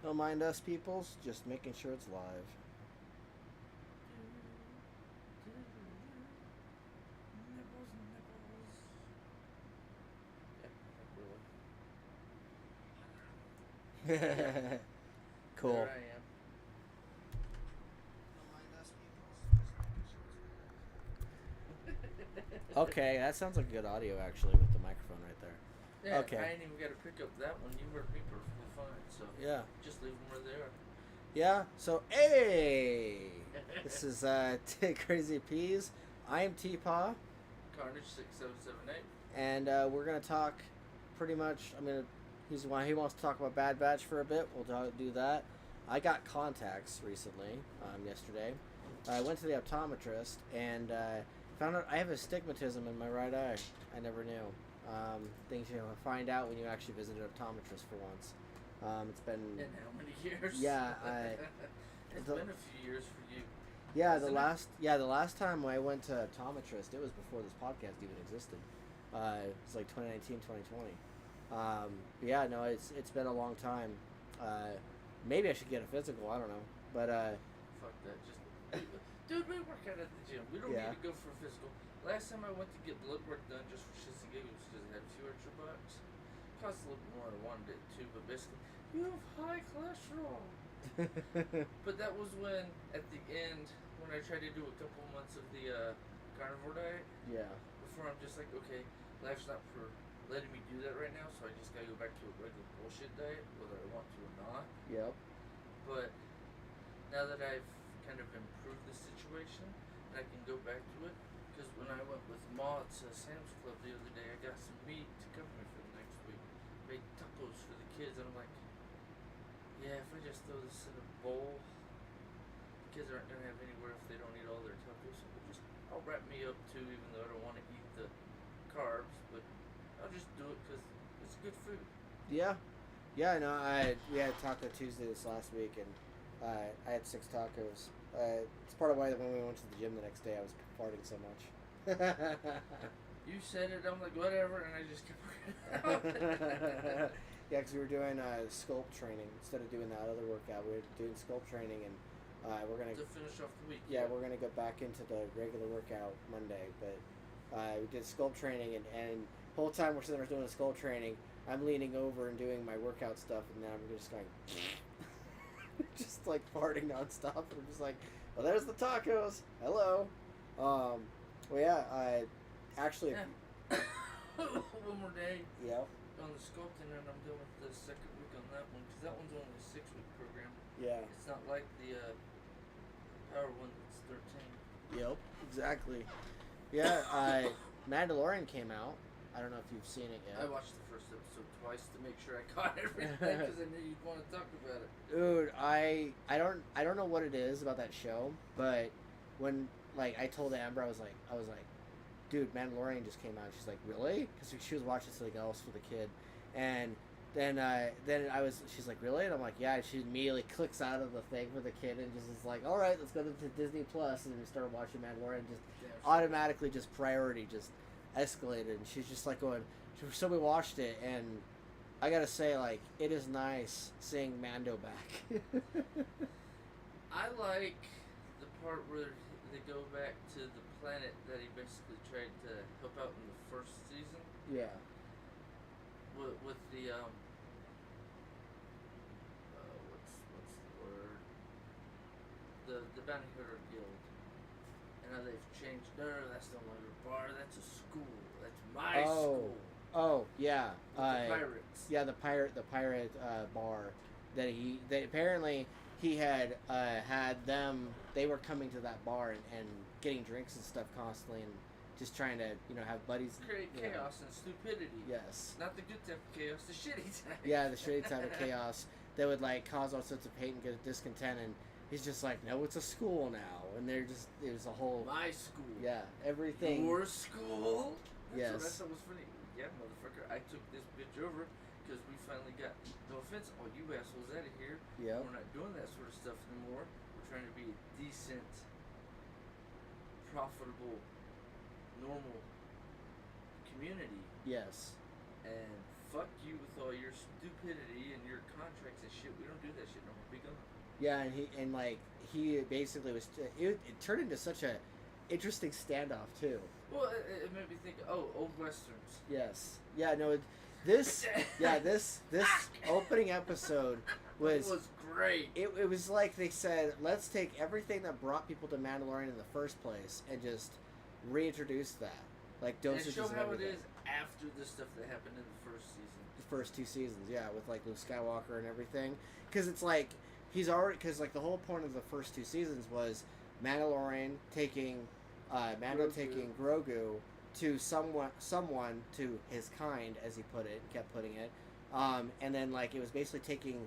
Don't mind us, peoples. Just making sure it's live. Nipples, nipples. Yeah, Cool. there I am. Don't mind us, peoples. Just making sure it's live. Okay, that sounds like good audio actually with the microphone right there. Yeah, Okay. I ain't even got to pick up that one. You heard me perfectly fine, so Yeah. just leave them where they are. Yeah. So, hey, this is Crazy Peas. I am TPAW, Karnage 6778. and we're gonna talk pretty much. He wants to talk about Bad Batch for a bit. We'll do that. I got contacts recently, yesterday. I went to the optometrist and found out I have astigmatism in my right eye. I never knew. Things you find out when you actually visit an optometrist for once. It's been In how many years? Yeah, it's been a few years for you. the last time I went to optometrist, it was before this podcast even existed. It's like 2019, 2020. Yeah, no, it's been a long time. Maybe I should get a physical. I don't know, but Fuck that. Just dude, we work out at the gym. We don't Yeah. need to go for a physical. Last time I went to get blood work done just for shits and giggles because I had a few extra bucks. Cost a little bit more. I wanted it too, but basically, you have high cholesterol. But that was when, at the end, when I tried to do a couple months of the carnivore diet. yeah, Before I'm just like, okay, life's not for letting me do that right now, so I just gotta go back to a regular bullshit diet, whether I want to or not. yep, But now that I've kind of improved the situation, I can go back to it. Because when I went with Ma to Sam's Club the other day, I got some meat to cover me for the next week. Made tacos for the kids, and I'm like, yeah, if I just throw this in a bowl, the kids aren't gonna have anywhere if they don't eat all their tacos. So I'll wrap me up too, even though I don't want to eat the carbs, but I'll just do it because it's good food. yeah. No, we had Taco Tuesday this last week, and I had 6 tacos. It's part of why when we went to the gym the next day, I was farting so much. You said it, I'm like, whatever, and I just kept working out. Yeah, because we were doing sculpt training instead of doing that other workout. We were doing sculpt training, and we're gonna to finish off the week. Yeah, we're gonna go back into the regular workout Monday, but we did sculpt training, and the whole time we're sitting there doing the sculpt training, I'm leaning over and doing my workout stuff, and then I'm just going, just like farting nonstop. And I'm just like, well, there's the tacos. Hello. Well, yeah, I actually. Yeah. One more day Yep. on the sculpting, and I'm doing the second week on that one, because that one's only a 6-week program. Yeah. It's not like the power one that's 13. Yep. Exactly. Yeah. Mandalorian came out. I don't know if you've seen it yet. I watched the first episode twice to make sure I caught everything, because I knew you'd want to talk about it. Dude, I don't know what it is about that show, but when I told Amber, I was like, dude, Mandalorian just came out. She's like, really? Because she was watching something else with the kid, and then she's like, really? And I'm like, yeah. And she immediately clicks out of the thing for the kid and just is like, all right, let's go to Disney Plus, and we started watching Mandalorian. Just automatically, just priority just escalated, and she's just like going. So we watched it, and I gotta say, like, it is nice seeing Mando back. I like the part where they go back to the planet that he basically tried to help out in the first season. Yeah. With the what's the word? The Bounty Hunter Guild. And how they've changed. No, that's no longer a bar. That's a school. That's my school. Oh, yeah. With the pirates. Yeah, the pirate bar that apparently he had had them. They were coming to that bar and getting drinks and stuff constantly, and just trying to have buddies. Create chaos and stupidity. Yes. Not the good type of chaos, the shitty type. Yeah, the shitty type of chaos that would cause all sorts of hate and get discontent, and he's just like, no, it's a school now, and it was a whole my school. Yeah, everything. Your school. Yes. That's what was funny. Yeah, motherfucker, I took this bitch over because we finally got, no offense, all you assholes out of here. Yeah. We're not doing that sort of stuff anymore. We're trying to be a decent, profitable, normal community. Yes. And fuck you with all your your stupidity and your contracts and shit. We don't do that shit no more. Be gone. Yeah, and he basically was. It turned into such a interesting standoff too. Well, it made me think. Oh, old westerns. Yes. Yeah. No. This opening episode was great. It was like they said, let's take everything that brought people to Mandalorian in the first place and just reintroduce that, like dosages and show and how everything. it is after the stuff that happened in the first season. The first 2 seasons, yeah, with like Luke Skywalker and everything, because it's like he's already because the whole point of the first 2 seasons was Mandalorian taking taking Grogu to someone to his kind, as he kept putting it, and then like it was basically taking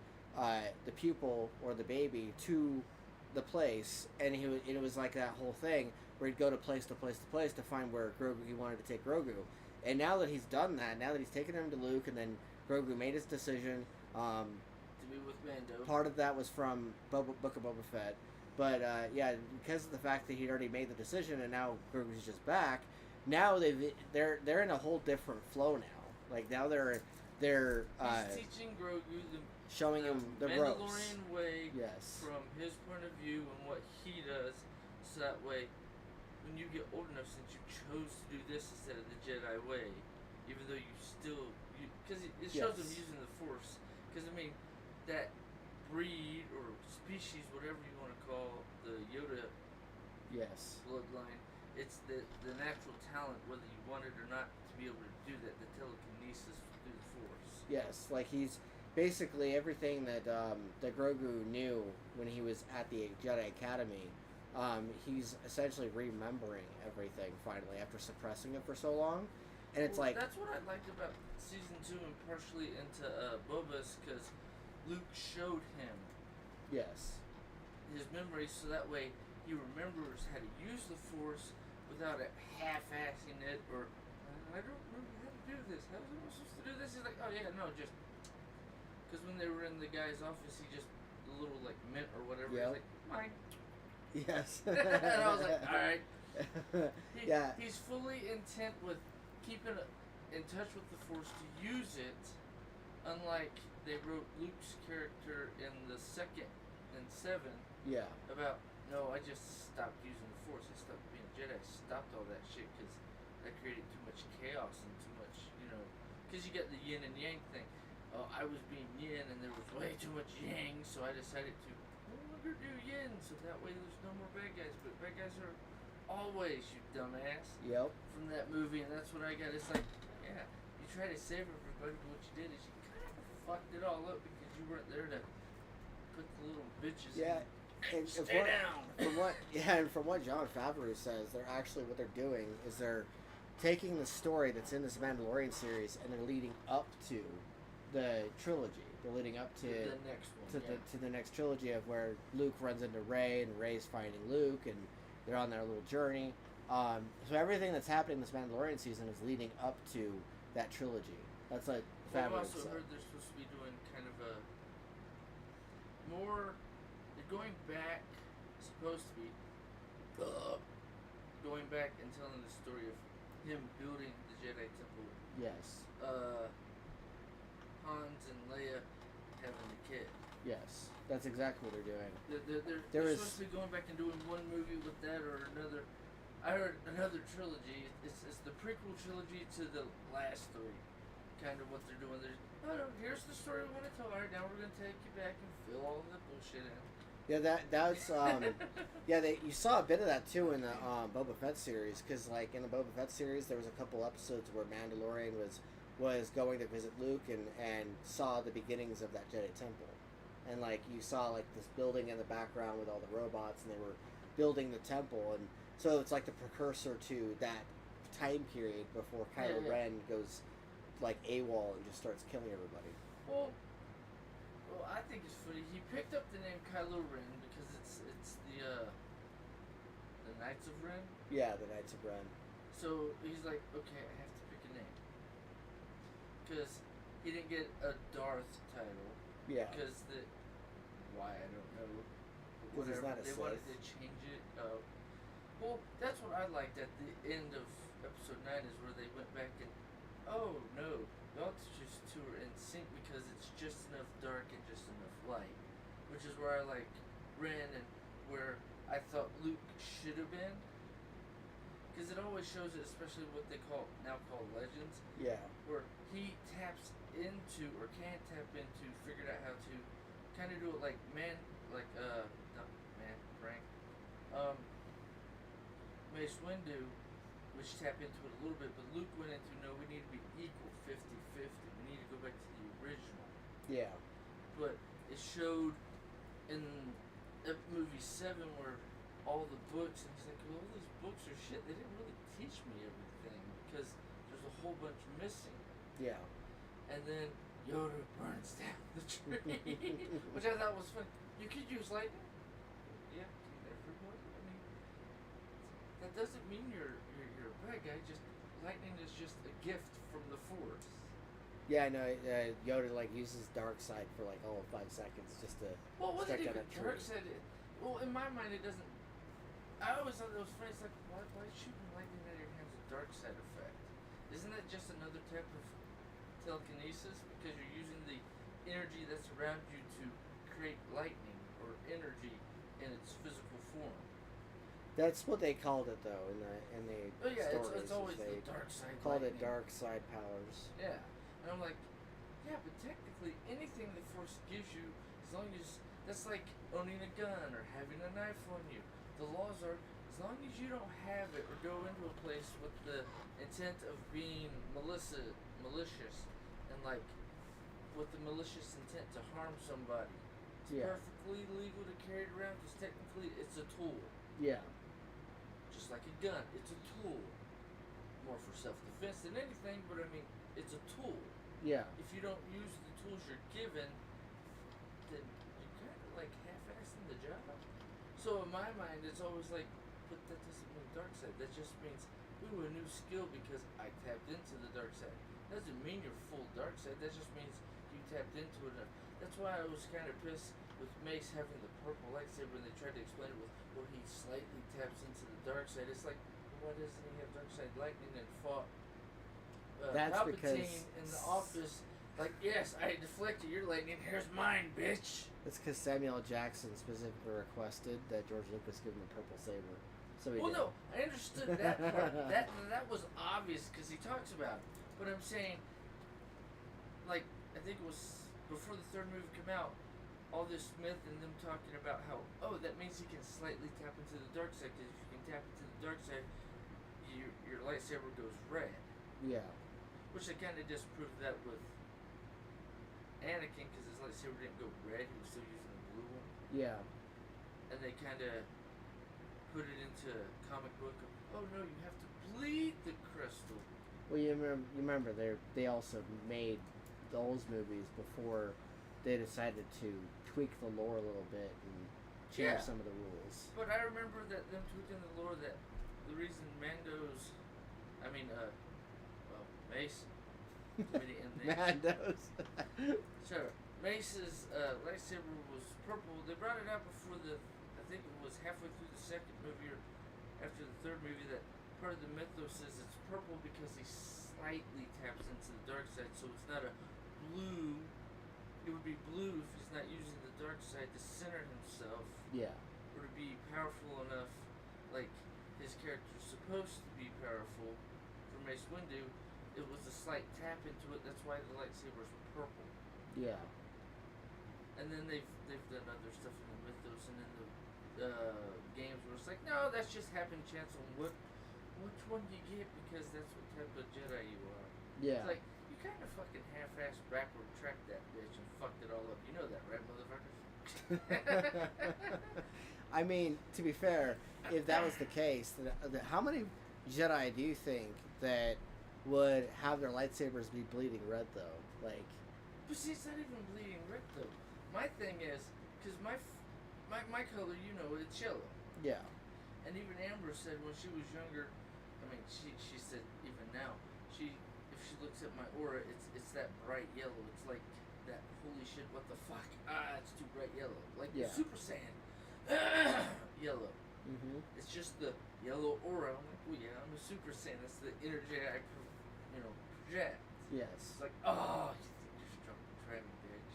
the pupil or the baby to the place, and it was like that whole thing where he'd go to place to place to place to find where he wanted to take Grogu. And now that he's done that, now that he's taken him to Luke, and then Grogu made his decision, to be with Mando. Part of that was from Book of Boba Fett, but yeah, because of the fact that he'd already made the decision, and now Grogu's just back. Now they're in a whole different flow now. Like now they're he's teaching Grogu showing him the Mandalorian ropes. way, yes, from his point of view and what he does, so that way, when you get old enough, since you chose to do this instead of the Jedi way, even though you still, because it shows him using the Force, because I mean, that breed or species, whatever you want to call the Yoda bloodline, it's the natural talent, whether you want it or not, to be able to do that, the telekinesis through the Force. Yes, like he's basically everything that that Grogu knew when he was at the Jedi Academy. He's essentially remembering everything finally after suppressing it for so long, and it's like that's what I liked about season 2 and partially into Boba's, because Luke showed him his memories, so that way he remembers how to use the Force without it half-assing it, or I don't remember how to do this. How was I supposed to do this? He's like, oh yeah, no, just because when they were in the guy's office, he just the little like mint or whatever. He's like, mine. Yes. And I was like, all right. Yeah. He's fully intent with keeping in touch with the Force to use it, unlike they wrote Luke's character in the second and 7. Yeah. About, no, I just stopped using the Force. I stopped being a Jedi. I stopped all that shit because that created too much chaos and too much, because you get the yin and yang thing. Oh, I was being yin and there was way too much yang, so I decided to no longer do yin, so that way there's no more bad guys. But bad guys are always, you dumbass. Yep. From that movie, and that's what I got. It's like, yeah, you try to save everybody, but what you did is you kind of fucked it all up because you weren't there to put the little bitches in. And Stay down. From what Jon Favreau says, what they're doing is they're taking the story that's in this Mandalorian series and they're leading up to the trilogy. They're leading up to the next one, to the next trilogy of where Luke runs into Rey and Rey's finding Luke and they're on their little journey. So everything that's happening in this Mandalorian season is leading up to that trilogy. That's like I've Favreau also said. heard they're supposed to be doing kind of a more. They're going back. Supposed to be going back and telling the story of him building the Jedi Temple. Yes. Hans and Leia having the kid. Yes. That's exactly what they're doing. They're supposed to be going back and doing one movie with that or another. I heard another trilogy. It's the prequel trilogy to the last 3. Kind of what they're doing. Here's the story we want to tell. All right, now we're going to take you back and fill all that bullshit in. Yeah, that's you saw a bit of that too in the Boba Fett series, because like in the Boba Fett series there was a couple episodes where Mandalorian was going to visit Luke and saw the beginnings of that Jedi Temple, and like you saw like this building in the background with all the robots, and they were building the temple, and so it's like the precursor to that time period before Kylo Ren goes like AWOL and just starts killing everybody. Well, I think it's funny. He picked up the name Kylo Ren because it's the Knights of Ren. Yeah, the Knights of Ren. So he's like, okay, I have to pick a name because he didn't get a Darth title. Yeah. Because why I don't know. Because he's not a They Sith. wanted to change it. Well, that's what I liked at the end of episode 9 is where they went back and, oh no, y'all just 2 are in sync because just enough dark and just enough light, which is where I like Ren and where I thought Luke should have been. Because it always shows it, especially what they now call legends, Yeah. where he taps into or can tap into, figured out how to kind of do it like not man, Frank, Mace Windu, which tapped into it a little bit, but Luke went into, no, we need to be equal, 50-50. We need to go back to the original. Yeah. But it showed in movie 7 where all the books, and he's like, well, all these books are shit. They didn't really teach me everything because there's a whole bunch missing. Yeah. And then Yoda burns down the tree, which I thought was fun. You could use lightning. Yeah, everybody. I mean, that doesn't mean you're a bad guy. Just lightning is just a gift from the Force. Yeah, I know. Yoda like uses dark side for like 5 seconds just to. Well, what strike did down even a tree. Dark said it? Well, in my mind, it doesn't. I always thought that was funny. It's like, why shooting lightning out of your hands a dark side effect? Isn't that just another type of telekinesis? Because you're using the energy that's around you to create lightning or energy in its physical form. That's what they called it though in the Oh yeah, stories. it's always they the dark side. called lightning. it dark side powers. Yeah, and I'm like, yeah, but technically anything the Force gives you, as long as that's like owning a gun or having a knife on you. The laws are, as long as you don't have it or go into a place with the intent of being malicious, and like with the malicious intent to harm somebody, it's Yeah. perfectly legal to carry it around because technically it's a tool. Yeah. Just like a gun, it's a tool. More for self-defense than anything, but I mean, it's a tool. Yeah. If you don't use the tools you're given, then you're kind of like half-assing the job. So in my mind, it's always like, but that doesn't mean dark side. That just means, ooh, a new skill because I tapped into the dark side. That doesn't mean you're full dark side. That just means you tapped into it enough. That's why I was kind of pissed with Mace having the purple lightsaber and they tried to explain it with, well, he slightly taps into the dark side. It's like, why doesn't he have dark side lightning and fought That's Palpatine because in the office? Like, yes, I deflected your lightning. Here's mine, bitch. It's because Samuel L. Jackson specifically requested that George Lucas give him a purple saber. So he did. No, I understood that part. that was obvious because he talks about it. But I'm saying, like, I think it was before the third movie came out, all this myth and them talking about how, oh, that means he can slightly tap into the dark side because if you can tap into the dark side, your lightsaber goes red. Yeah. Which they kind of disproved that with Anakin because his lightsaber didn't go red; he was still using the blue one. Yeah. And they kind of put it into comic book. Oh no, you have to bleed the crystal. Well, you remember they also made those movies before they decided to tweak the lore a little bit and change some of the rules. But I remember that them tweaking the lore that the reason Mace. Mandos. Sure. Mace's lightsaber was purple. They brought it out before I think it was halfway through the second movie or after the third movie that part of the mythos is it's purple because he slightly taps into the dark side, so it's not a blue. It would be blue if he's not using the dark side to center himself. Yeah. Or to be powerful enough, like his character's supposed to be powerful. For Mace Windu, it was a slight tap into it. That's why the lightsaber's purple. Yeah. And then they've done other stuff in the mythos and in the games where it's like, no, that's just happen chance on which one you get because that's what type of Jedi you are. Yeah. It's like, you kind of fucking half-assed backward tracked that bitch and fucked it all up. You know that, right, motherfuckers? I mean, to be fair, if that was the case, then how many Jedi do you think that would have their lightsabers be bleeding red, though? Like, but see, it's not even bleeding red, though. My thing is, because my color, you know, it's yellow. yeah. And even Amber said when she was younger, I mean, she said even now, if she looks at my aura, it's that bright yellow. It's like that, holy shit, what the fuck? It's too bright yellow. Like Super Saiyan. Yellow. Mm-hmm. It's just the yellow aura. I'm like, well, yeah, I'm a Super Saiyan. That's the energy I, project. Yes. It's like, oh, you think you're strong and try me, bitch.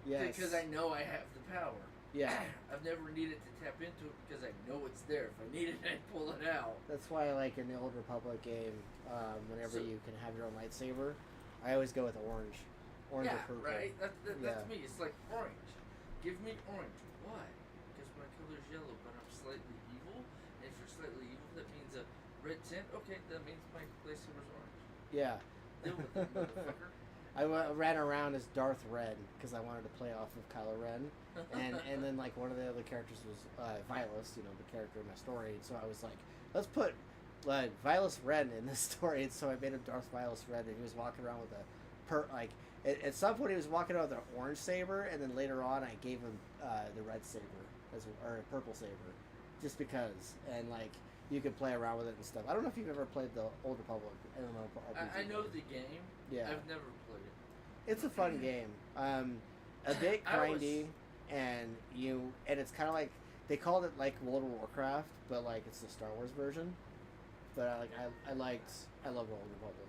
Yes. Because I know I have the power. Yeah. I've never needed to tap into it because I know it's there. If I need it, I pull it out. That's why, like in the Old Republic game, whenever So- you can have your own lightsaber, I always go with orange. Orange Yeah, or purple. right? That's Yeah. me. It's like orange. Give me orange. Why? Because my color's yellow, but I'm slightly evil. And if you're slightly evil, that means a red tint. Okay, that means my lightsaber's orange. Yeah. Deal with it, motherfucker. I ran around as Darth Red because I wanted to play off of Kylo Ren, and then like one of the other characters was Vilus, you know, the character in my story. And so I was like, let's put Vilus Ren in this story. And so I made him Darth Vilus Ren, and he was walking around with a at some point he was walking around with an orange saber, and then later on I gave him the red saber or a purple saber, just because, and like you could play around with it and stuff. I don't know if you've ever played the Old Republic MMORPG. I know the game. Yeah. I've never played it. It's a fun game. A bit grindy, and it's kind of like they called it like World of Warcraft, but like it's the Star Wars version. But I love Old Republic.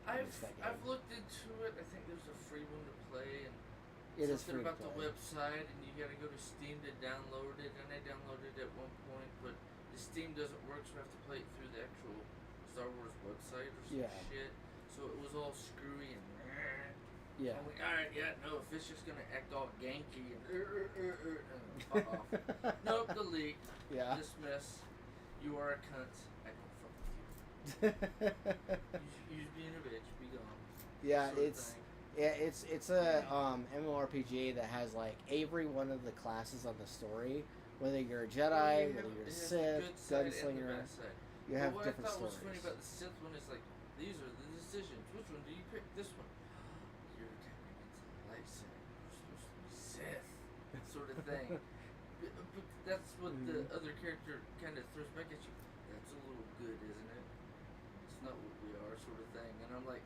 I've looked into it. I think there's a free one to play, and It is something free to about the play. website, and you gotta go to Steam to download it. And I downloaded it at one point, but the Steam doesn't work, so I have to play it through the actual Star Wars website or some Yeah. shit. So it was all screwy and. Yeah. I'm like, alright, yeah, no, if it's just gonna act all ganky and fuck off. Nope, delete, Yeah. dismiss. You are a cunt. I don't fuck with you. You being a bitch, be gone. Yeah, Sort of it's thing. it's a MMORPG that has like every one of the classes on the story. Whether you're a Jedi, whether you're a Sith, gunslinger, you have what different I thought stories. was funny about the Sith one is like, these are the decisions. Which one do you pick? This one. You're tapping into the light side. You're supposed to be Sith. Sort of thing. But that's what the other character kind of throws back at you. That's a little good, isn't it? It's not what we are, sort of thing. And I'm like,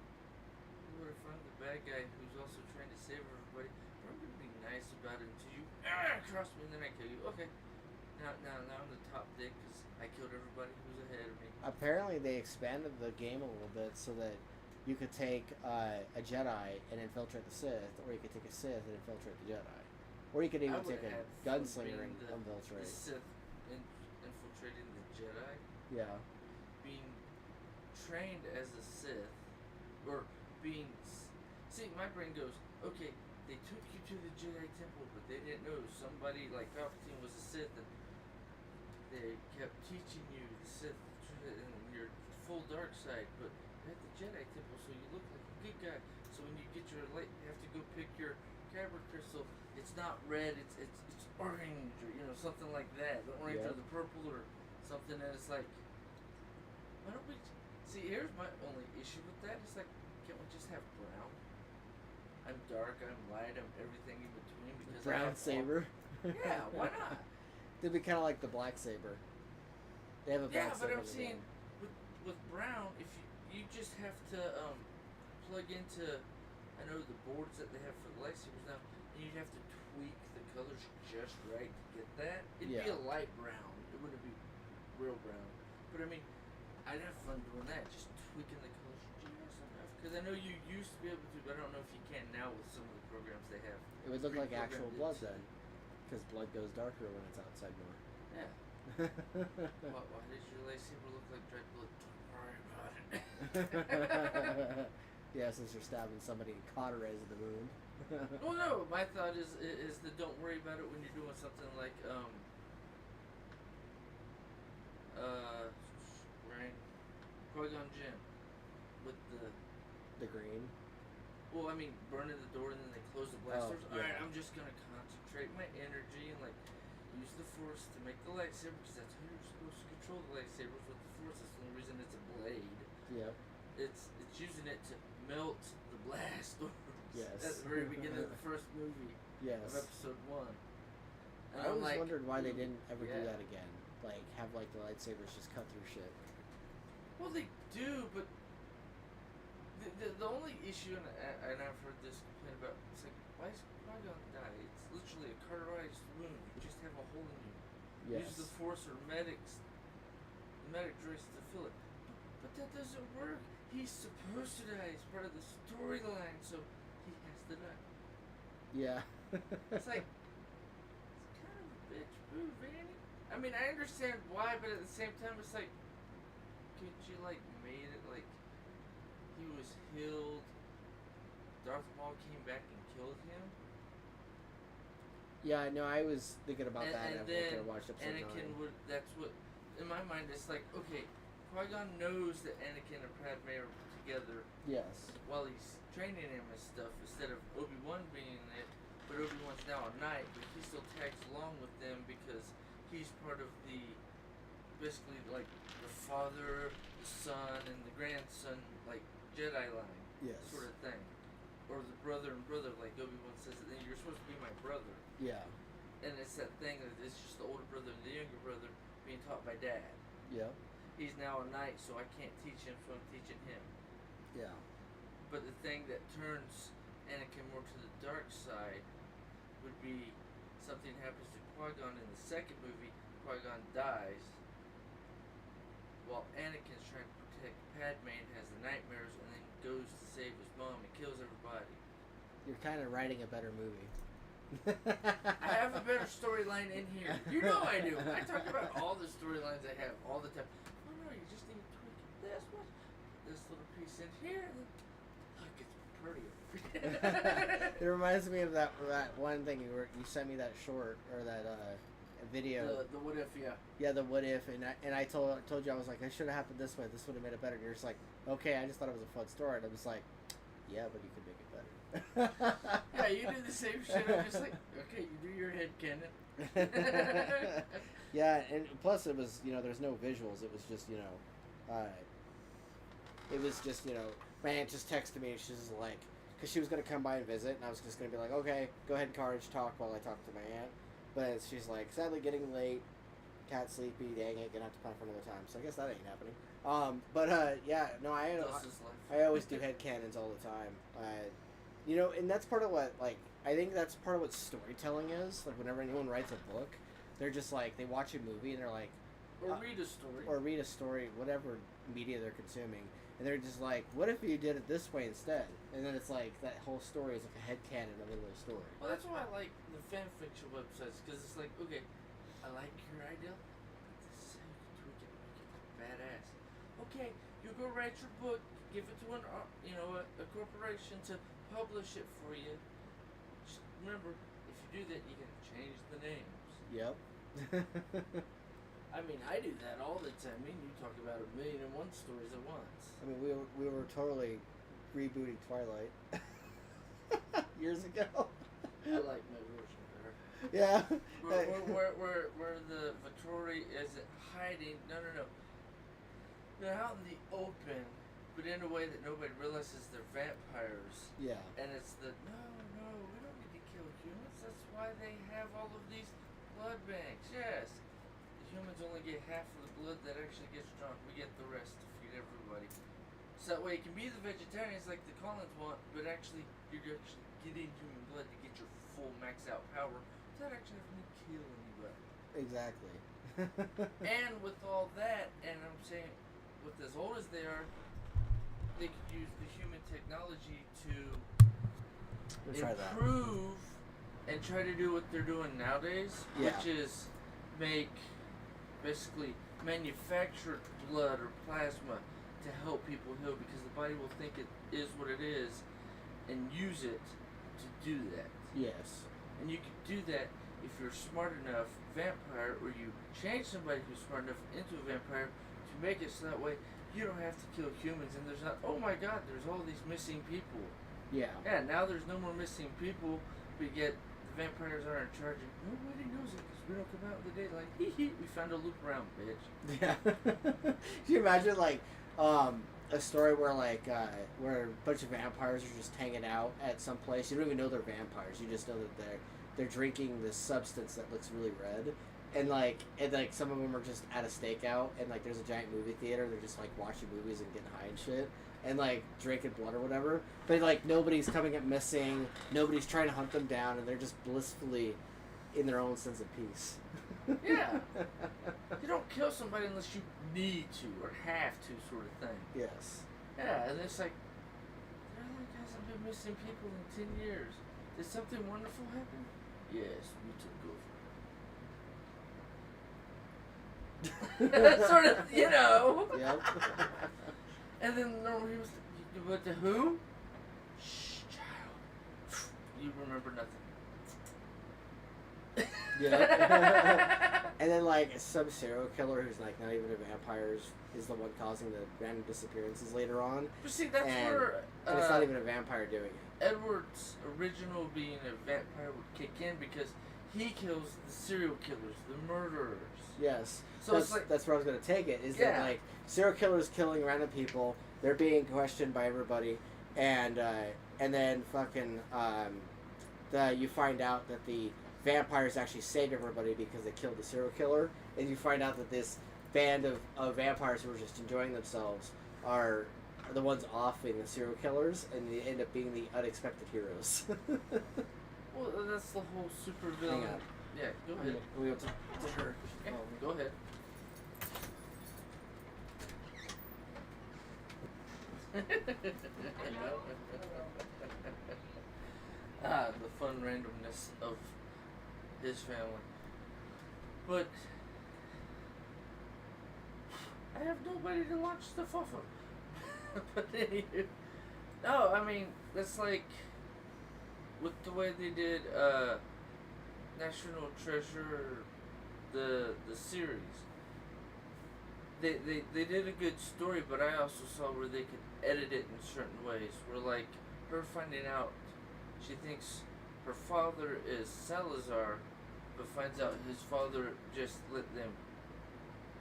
what if I'm the bad guy who's also trying to save everybody? But I'm going to be nice about it until you cross me and then I kill you. Okay. Now I'm the top dick because I killed everybody who's ahead of me. Apparently, they expanded the game a little bit so that you could take a Jedi and infiltrate the Sith, or you could take a Sith and infiltrate the Jedi, or you could even I would take a have gunslinger and being the infiltrate. Sith infiltrating the Jedi, Yeah. being trained as a Sith, or being. See, my brain goes, okay, they took you to the Jedi Temple, but they didn't know somebody like Palpatine was a Sith, and they kept teaching you the Sith and your full dark side, but you're at the Jedi Temple, so you look like a good guy. So when you get your light, you have to go pick your Kyber crystal. It's not red, it's orange, or something like that. The orange Yeah. or the purple or something. And it's like, why don't we? See, here's my only issue with that. It's like, can't we just have brown? I'm dark, I'm light, I'm everything in between because I Brown have saber. Yeah, why not? They'd be kind of like the black saber. They have a black Yeah, saber. but I'm in the saying game. with brown, if you just have to plug into, I know the boards that they have for the lightsabers now, and you'd have to tweak the colors just right to get that. It'd be Yeah. a light brown. It wouldn't be real brown. But I mean, I'd have fun doing that, just tweaking the colors just enough. Because I know you used to be able to, but I don't know if you can now with some of the programs they have. It would look like actual pre-programmed blood into- then, because blood goes darker when it's outside more. Yeah. Why does your lightsaber look like dried blood? Don't worry about it. Yeah, since you're stabbing somebody and cauterizing the wound. Well, no. My thought is the don't worry about it when you're doing something like right, Qui-Gon Jinn with The green. well, I mean, burning the door and then they close the blast doors. yeah. All right, I'm just gonna concentrate my energy and like use the Force to make the lightsaber because that's how you're supposed to control the lightsabers with the Force. That's the only reason it's a blade. Yep. It's using it to melt the blast doors. Yes. At the very beginning of the first movie Yes. of episode 1. And I I'm always like, wondered why they ooh, didn't ever do yeah. that again. Like, have, like, the lightsabers just cut through shit. Well, they do, but the only issue, and I've heard this complaint about, it's like, why is Qui-Gon die? It's literally a cauterized wound. You just have a hole in you. Yes. Use the Force or medic droids to fill it. But that doesn't work. He's supposed to die. It's part of the storyline. So the night. Yeah. It's like, it's kind of a bitch move, ain't it? I mean, I understand why, but at the same time, it's like, could you, like, made it like he was healed, Darth Maul came back and killed him? Yeah, no, I was thinking about that And after then I watched episode Anakin 9. would, that's what, in my mind, it's like, okay, Qui-Gon knows that Anakin and Padme are together Yes. while he's training him and stuff, instead of Obi-Wan being in it, but Obi-Wan's now a knight, but he still tags along with them because he's part of the, basically, like, the father, the son, and the grandson, like, Jedi line Yes. sort of thing. Or the brother and brother, like Obi-Wan says, you're supposed to be my brother. Yeah. And it's that thing that it's just the older brother and the younger brother being taught by dad. Yeah. He's now a knight, so I can't teach him, so I'm teaching him. Yeah. But the thing that turns Anakin more to the dark side would be something happens to Qui-Gon in the second movie. Qui-Gon dies while Anakin's trying to protect Padme and has the nightmares, and then goes to save his mom and kills everybody. You're kind of writing a better movie. I have a better storyline in here. You know I do. I talk about all the storylines I have all the time. Oh no, you just need to tweak this one, this little piece in here, and then look, it's prettier. It reminds me of that one thing you sent me, that short or that video. The what if, yeah. Yeah, the what if, and I told you, I was like, I should have happened this way. This would have made it better. And you're just like, okay, I just thought it was a fun story. And I was like, yeah, but you could make it better. Yeah, you do the same shit. I'm just like, okay, you do your head canon. Yeah, and plus it was, there's no visuals. It was just, it was just, my aunt just texted me. She's just like, because she was going to come by and visit, and I was just going to be like, okay, go ahead, Karnage, talk while I talk to my aunt. But she's like, sadly getting late, cat sleepy, dang it, gonna have to plan for another time. So I guess that ain't happening. Yeah, no, I always do headcanons all the time. And that's part of what, like, I think that's part of what storytelling is. Like, whenever anyone writes a book, they're just like, they watch a movie and they're like, or read a story. Or read a story, whatever media they're consuming. And they're just like, what if you did it this way instead? And then it's like, that whole story is like a headcanon of a little story. Well, that's why I like the fanfiction websites, because it's like, okay, I like your idea. This is how you can tweak it, make it badass. Okay, you go write your book, give it to a corporation to publish it for you. Just remember, if you do that, you can change the names. Yep. I mean, I do that all the time. Me and you talk about 1,000,001 stories at once. I mean, we were totally rebooting Twilight years ago. I like my version better. Yeah. Where the Victoria is hiding. No. They're out in the open, but in a way that nobody realizes they're vampires. Yeah. And it's no, we don't need to kill humans. That's why they have all of these blood banks. Yes. The humans only get half of the blood that actually gets drunk. We get the rest to feed everybody. So that way you can be the vegetarians like the Collins want, but actually you're actually getting human blood to get your full max out power without actually having to kill anybody. Exactly. And with all that, and I'm saying, with as old as they are, they could use the human technology to improve and try to do what they're doing nowadays, which is make basically manufactured blood or plasma to help people heal, because the body will think it is what it is and use it to do that. Yes. And you can do that if you're smart enough vampire, or you change somebody who's smart enough into a vampire to make it so that way you don't have to kill humans, and there's not, oh my god, there's all these missing people. Yeah. Yeah, now there's no more missing people, but yet the vampires are in charge, and nobody knows it because we don't come out in the daylight. We found a loop around, bitch. Yeah. Can you imagine, like, a story where, like, where a bunch of vampires are just hanging out at some place? You don't even know they're vampires. You just know that they're drinking this substance that looks really red. And some of them are just at a stakeout, and, like, there's a giant movie theater. They're just, like, watching movies and getting high and shit. And, like, drinking blood or whatever. But, like, nobody's coming up missing. Nobody's trying to hunt them down. And they're just blissfully in their own sense of peace. Yeah. You don't kill somebody unless you need to or have to, sort of thing. Yes. Yeah, and it's like, there hasn't been missing people in 10 years. Did something wonderful happen? Yes, we took over. Sort of, you know. Yep. And then no, he was, but the who? Shh, child. You remember nothing. Yeah. And then like some serial killer who's like not even a vampire is the one causing the random disappearances later on. But see, that's and, where and it's not even a vampire doing it. Edward's original being a vampire would kick in because he kills the serial killers, the murderers. Yes. So that's, it's like, that's where I was gonna take it. Is yeah. that like serial killers killing random people? They're being questioned by everybody, and then fucking you find out that the vampires actually saved everybody because they killed the serial killer, and you find out that this band of vampires who were just enjoying themselves are the ones offing the serial killers, and they end up being the unexpected heroes. Well, that's the whole super Hang villain. on. Yeah, go ahead. We have to her. Yeah, go ahead. The fun randomness of his family. But I have nobody to launch stuff off of. But anywho, no, I mean, that's like with the way they did National Treasure, the series. They did a good story, but I also saw where they could edit it in certain ways. Where like her finding out, she thinks her father is Salazar, but finds out his father just let them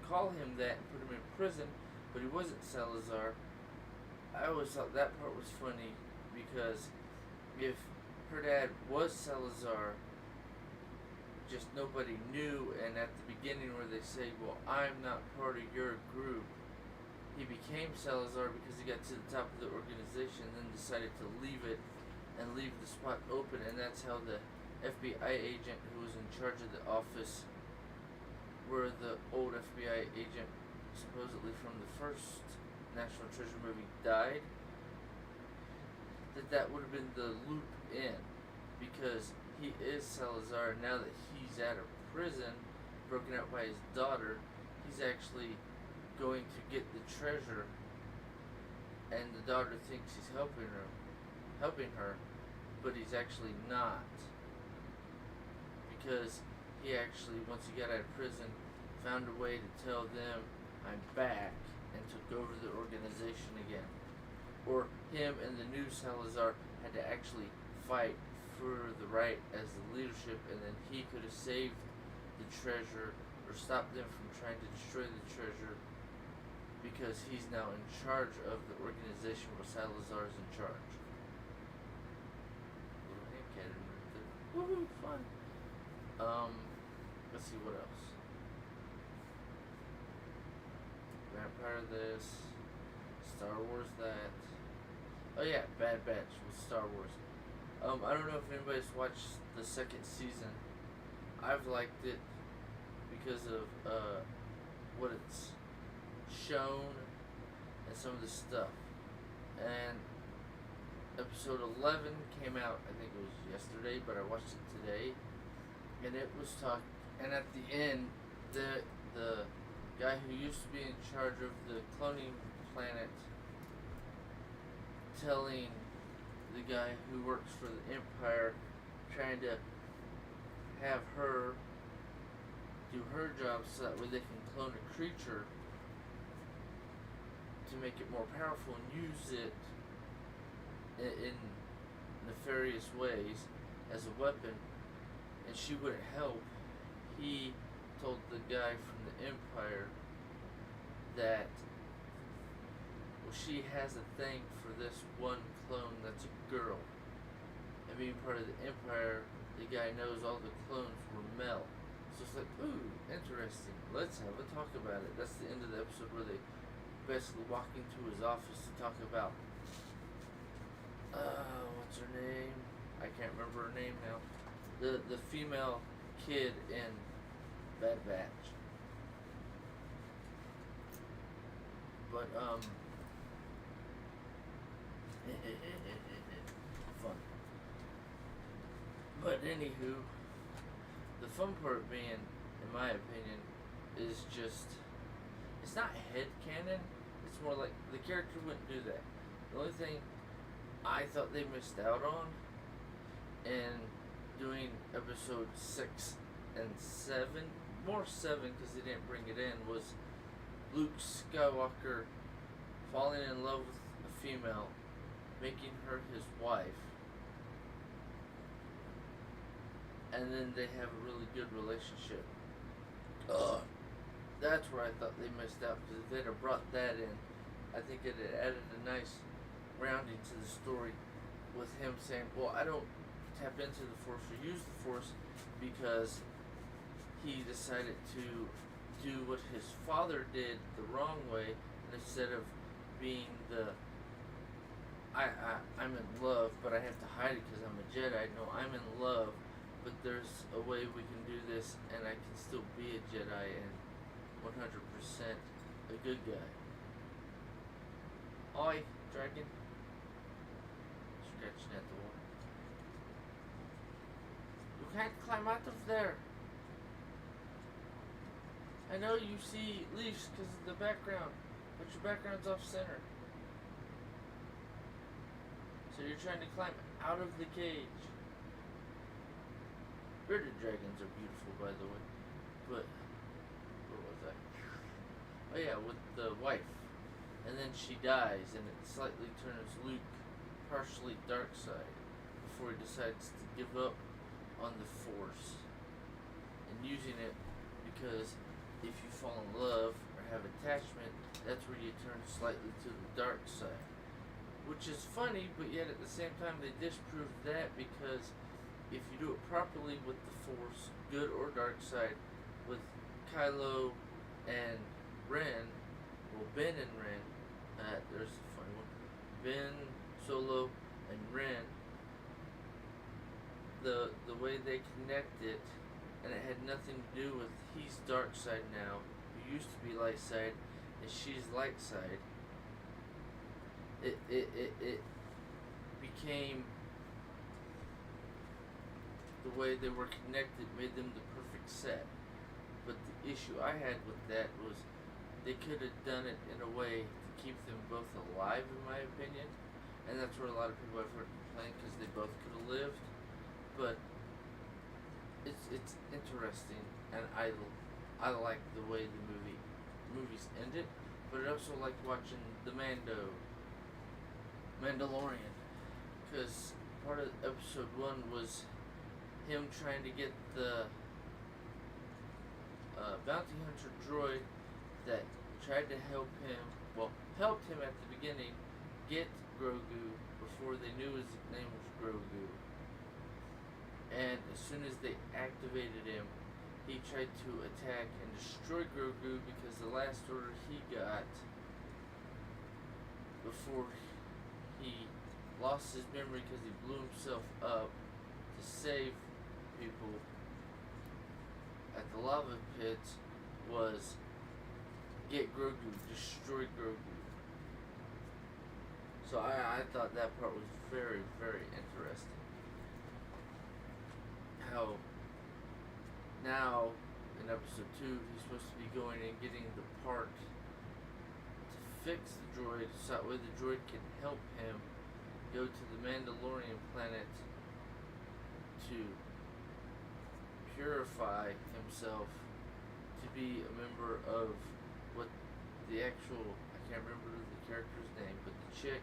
call him that and put him in prison, but he wasn't Salazar. I always thought that part was funny because if her dad was Salazar, just nobody knew, and at the beginning where they say, well, I'm not part of your group, he became Salazar because he got to the top of the organization and then decided to leave it and leave the spot open, and that's how the FBI agent who was in charge of the office, where the old FBI agent supposedly from the first National Treasure movie died, that would have been the loop in, because he is Salazar. Now that he's out of prison, broken out by his daughter, he's actually going to get the treasure, and the daughter thinks he's helping her, but he's actually not, because he actually, once he got out of prison, found a way to tell them, I'm back, and took over the organization again. Or him and the new Salazar had to actually fight for the right as the leadership, and then he could have saved the treasure or stopped them from trying to destroy the treasure, because he's now in charge of the organization where Salazar is in charge. Little hand cannon right there. Woohoo, fun. Let's see what else. Vampire this, Star Wars that. Oh yeah, Bad Batch with Star Wars. I don't know if anybody's watched the second season. I've liked it because of what it's shown and some of the stuff. And episode 11 came out, I think it was yesterday, but I watched it today. And it was and at the end, the guy who used to be in charge of the cloning planet telling the guy who works for the Empire, trying to have her do her job so that way they can clone a creature to make it more powerful and use it in nefarious ways as a weapon, and she wouldn't help. He told the guy from the Empire that, well, she has a thing for this one clone that's a girl. And being part of the Empire, the guy knows all the clones were male. So it's like, ooh, interesting. Let's have a talk about it. That's the end of the episode where they basically walk into his office to talk about, what's her name? I can't remember her name now. The female kid in Bad Batch. But But anywho, the fun part being, in my opinion, is just, it's not headcanon. It's more like the character wouldn't do that. The only thing I thought they missed out on in doing episode 6 and 7, more 7 because they didn't bring it in, was Luke Skywalker falling in love with a female, making her his wife, and then they have a really good relationship. That's where I thought they missed out, because if they'd have brought that in, I think it had added a nice grounding to the story, with him saying, well, I don't tap into the Force or use the Force because he decided to do what his father did the wrong way, and instead of being the I'm in love, but I have to hide it because I'm a Jedi. No, I'm in love, but there's a way we can do this, and I can still be a Jedi and 100% a good guy. Oi, dragon. Scratching at the wall. You can't climb out of there. I know you see leaves because of the background, but your background's off center. So you're trying to climb out of the cage. Bearded dragons are beautiful, by the way. But where was I? Oh yeah, with the wife. And then she dies, and it slightly turns Luke partially dark side before he decides to give up on the Force and using it, because if you fall in love or have attachment, that's where you turn slightly to the dark side. Which is funny, but yet at the same time they disprove that, because if you do it properly with the Force, good or dark side, with Kylo and Ren, well, Ben and Ren, there's a funny one, Ben, Solo, and Ren, the way they connect it, and it had nothing to do with he's dark side now, who used to be light side, and she's light side. It became the way they were connected, made them the perfect set. But the issue I had with that was they could have done it in a way to keep them both alive, in my opinion, and that's where a lot of people I've heard complain, because they both could have lived. But it's interesting, and I like the way the movies ended, but I also like watching the Mandalorian, because part of episode 1 was him trying to get the bounty hunter droid that tried to helped him at the beginning get Grogu before they knew his name was Grogu. And as soon as they activated him, he tried to attack and destroy Grogu, because the last order he got before he lost his memory because he blew himself up to save people at the lava pit was get Grogu, destroy Grogu. So I thought that part was very, very interesting. How now in episode 2 he's supposed to be going and getting the part to fix the droid, so that way the droid can help him go to the Mandalorian planet to purify himself to be a member of what the actual, I can't remember the character's name, but the chick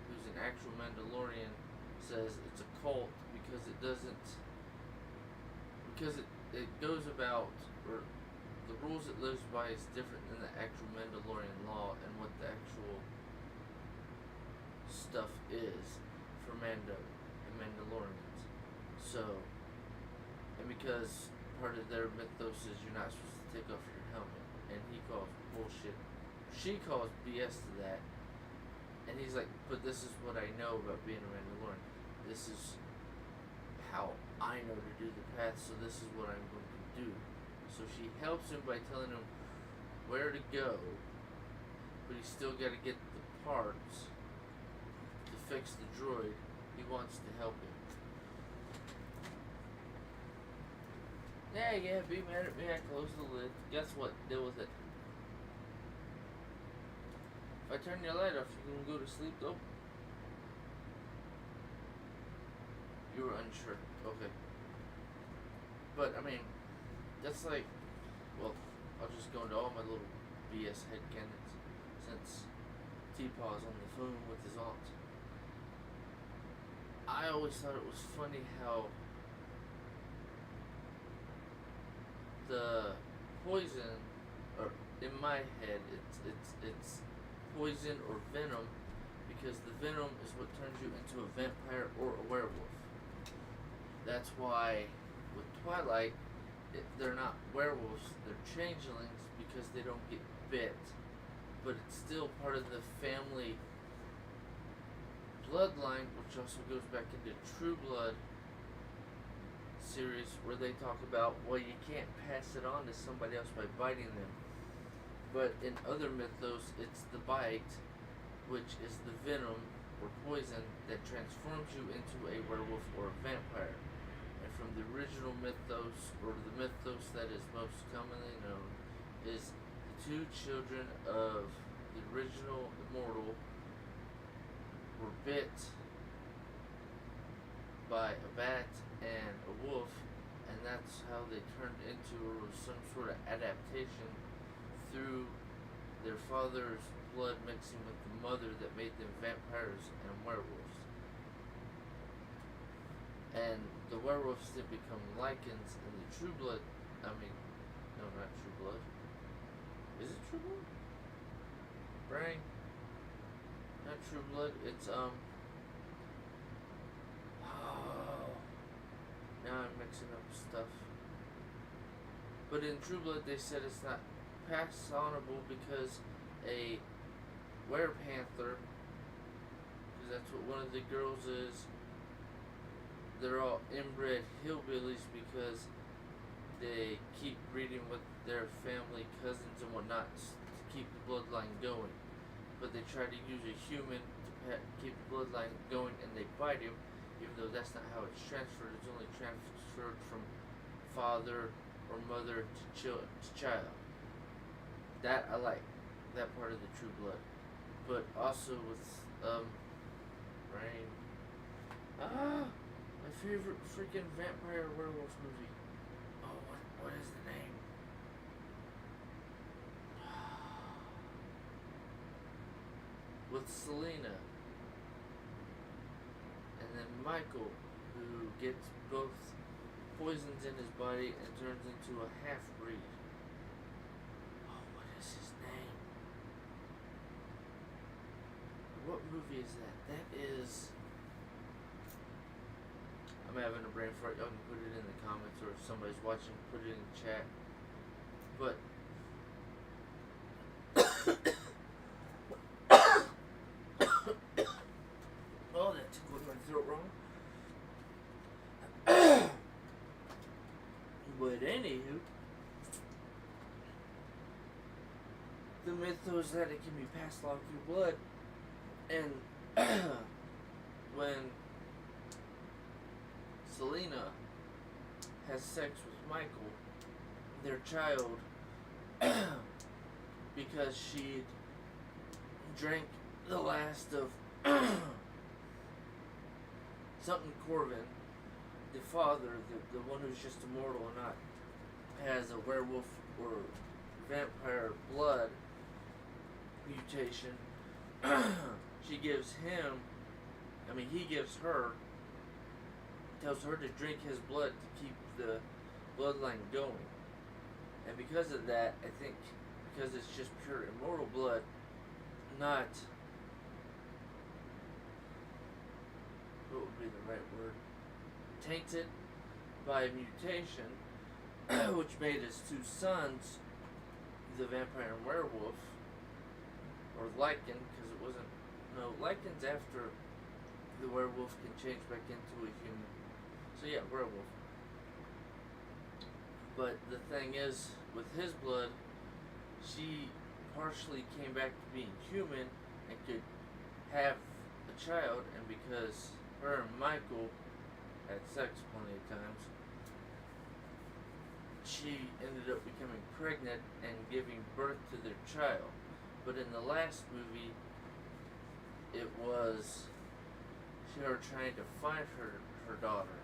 who's an actual Mandalorian says it's a cult because it doesn't, because it goes about, or the rules it lives by is different than the actual Mandalorian law and what the actual stuff is for Mando and Mandalorians. So, and because part of their mythos is you're not supposed to take off your helmet, and he calls bullshit, she calls BS to that, and he's like, but this is what I know about being a Mandalorian. This is how I know to do the path, so this is what I'm going to do. So she helps him by telling him where to go, but he's still got to get the parts to fix the droid. He wants to help him. Yeah, be mad at me, I close the lid. Guess what? Deal with it. If I turn your light off, you can go to sleep though? You were unsure. Okay. But, I mean, that's like, well, I'll just go into all my little BS headcanons since TPAW's on the phone with his aunt. I always thought it was funny how the poison, or in my head, it's poison or venom, because the venom is what turns you into a vampire or a werewolf. That's why with Twilight, they're not werewolves, they're changelings because they don't get bit. But it's still part of the family bloodline, which also goes back into True Blood series, where they talk about, well, you can't pass it on to somebody else by biting them. But in other mythos, it's the bite, which is the venom or poison that transforms you into a werewolf or a vampire. And from the original mythos, or the mythos that is most commonly known, is the two children of the original immortal were bit by a bat and a wolf, and that's how they turned into, or some sort of adaptation through their father's blood mixing with the mother that made them vampires and werewolves. And the werewolves did become lichens, and the True Blood, no, not True Blood. Is it True Blood? Brain? Not True Blood, it's, oh, now I'm mixing up stuff. But in True Blood, they said it's not passonable because a werepanther, because that's what one of the girls is, they're all inbred hillbillies because they keep breeding with their family cousins and whatnot to keep the bloodline going. But they try to use a human to keep the bloodline going, and they bite him, even though that's not how it's transferred. It's only transferred from father or mother to child. That I like, that part of the True Blood. But also with Rain. My favorite freaking vampire werewolf movie. Oh, what is the name? With Selena. And then Michael, who gets both poisons in his body and turns into a half-breed. Oh, what is his name? What movie is that? That is... I'm having a brain fart. Y'all can put it in the comments, or if somebody's watching, put it in the chat. But... oh, that tickled my throat wrong. But anywho, the mythos that it can be passed along through blood, and when Selena has sex with Michael, their child, because she drank the last of something Corvin, the father, the one who's just immortal and not has a werewolf or vampire blood mutation. She gives him, he gives her, tells her to drink his blood to keep the bloodline going. And because of that, I think, because it's just pure immortal blood, not, what would be the right word? Tainted by mutation, which made his two sons the vampire and werewolf, or lichen, because it wasn't, no, lichens after the werewolf can change back into a human. So yeah, werewolf. But the thing is, with his blood, she partially came back to being human and could have a child, and because her and Michael had sex plenty of times, she ended up becoming pregnant and giving birth to their child. But in the last movie, it was her trying to find her daughter.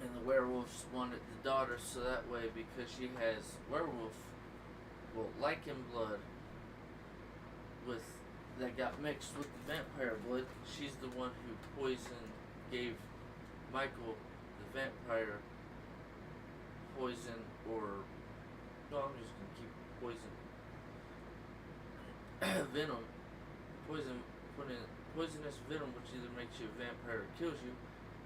And the werewolves wanted the daughter so that way, because she has werewolf, well, lichen blood with that got mixed with the vampire blood. She's the one who gave Michael, the vampire, poison, or no, I'm just gonna keep poison. Venom, poisonous venom, which either makes you a vampire or kills you,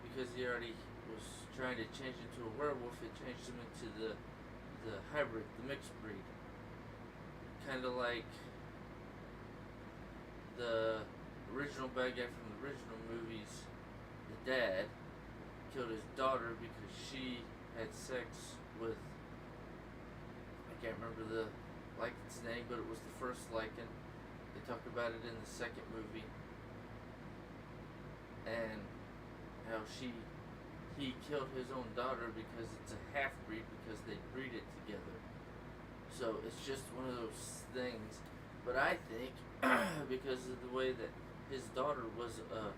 because he already was trying to change into a werewolf. It changed him into the hybrid, the mixed breed, kind of like the original bad guy from the original movies. The dad killed his daughter because she had sex with, I can't remember the Lycan's name, but it was the first Lycan. They talk about it in the second movie, and how he killed his own daughter because it's a half breed, because they breed it together. So it's just one of those things. But I think because of the way that his daughter was a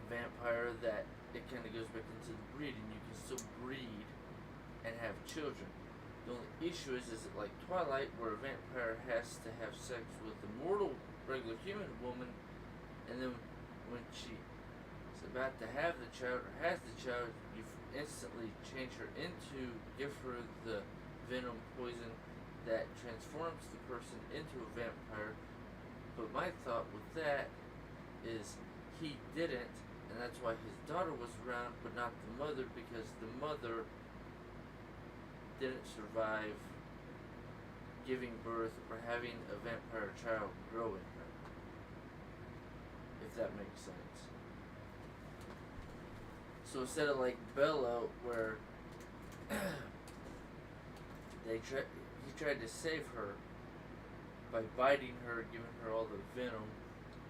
vampire, that it kind of goes back into the breeding. You can still breed and have children. The only issue is it like Twilight, where a vampire has to have sex with a mortal, regular human woman, and then when she's about to have the child, or has the child, you instantly change her give her the venom poison that transforms the person into a vampire. But my thought with that is he didn't, and that's why his daughter was around, but not the mother, because the mother didn't survive giving birth or having a vampire child grow in her. If that makes sense. So instead of like Bella, where he tried to save her by biting her, giving her all the venom,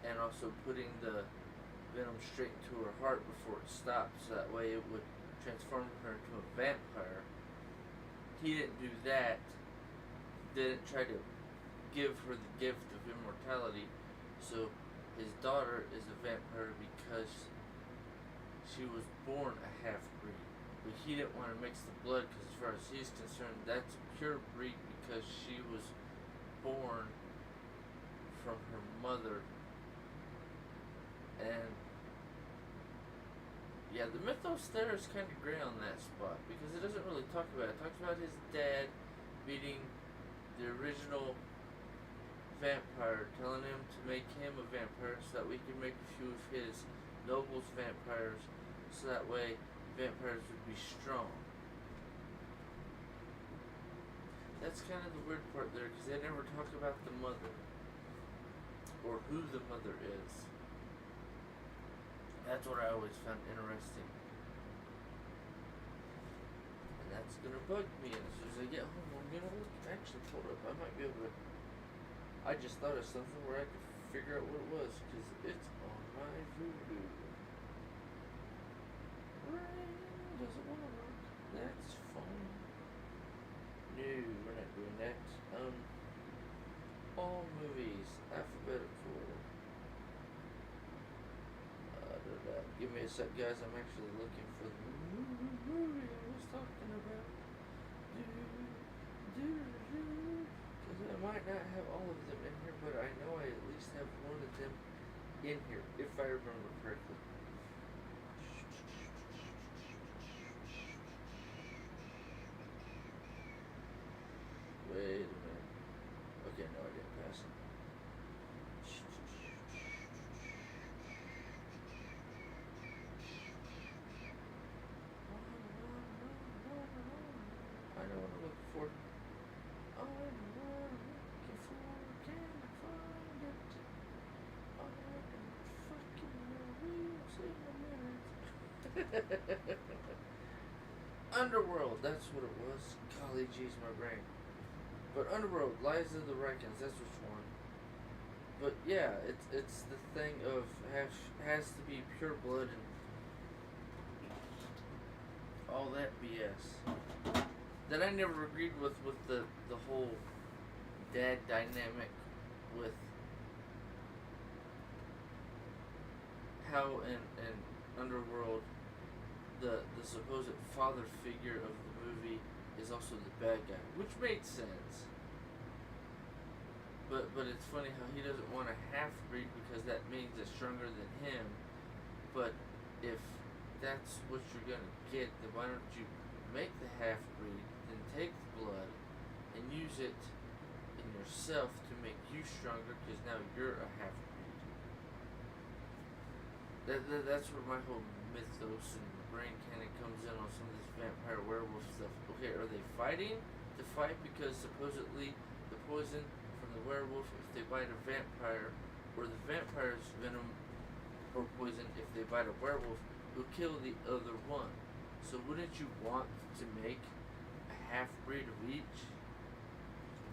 and also putting the venom straight into her heart before it stopped, so that way it would transform her into a vampire. He didn't do that. Didn't try to give her the gift of immortality. So his daughter is a vampire because she was born a half-breed. But he didn't want to mix the blood, because as far as he's concerned, that's a pure breed, because she was born from her mother. And yeah, the mythos there is kind of gray on that spot, because it doesn't really talk about it. It talks about his dad beating the original vampire, telling him to make him a vampire so that we can make a few of his nobles vampires, so that way vampires would be strong. That's kind of the weird part there, because they never talk about the mother, or who the mother is. That's what I always found interesting. And that's gonna bug me, and as soon as I get home, I'm gonna look. Actually, hold up, I might be able to. I just thought of something where I could figure out what it was, because it's on my voodoo. Doesn't want to work. That's fine. No, we're not doing that. All movies, alphabetical. Give me a sec, guys. I'm actually looking for the movie I was talking about. Because I might not have all of them in here, but I know I at least have one of them in here, if I remember correctly. Wait a minute. Okay, no, I didn't pass it. I know what I'm looking for. I'm looking for, can't find it. I fucking will see in a minute. Underworld, that's what it was. Golly geez, my brain. But Underworld, Lies of the Lycans, that's which one. But yeah, it's the thing of has to be pure blood and all that BS. That I never agreed with the whole dad dynamic with how in Underworld the supposed father figure of the movie is also the bad guy, which made sense. But it's funny how he doesn't want a half-breed because that means it's stronger than him. But if that's what you're gonna get, then why don't you make the half-breed, then take the blood and use it in yourself to make you stronger because now you're a half-breed. That's where my whole mythos and brain canon comes in on some of this vampire werewolf stuff. Okay, are they fighting to fight because supposedly the poison from the werewolf, if they bite a vampire, or the vampire's venom or poison, if they bite a werewolf, will kill the other one? So wouldn't you want to make a half-breed of each?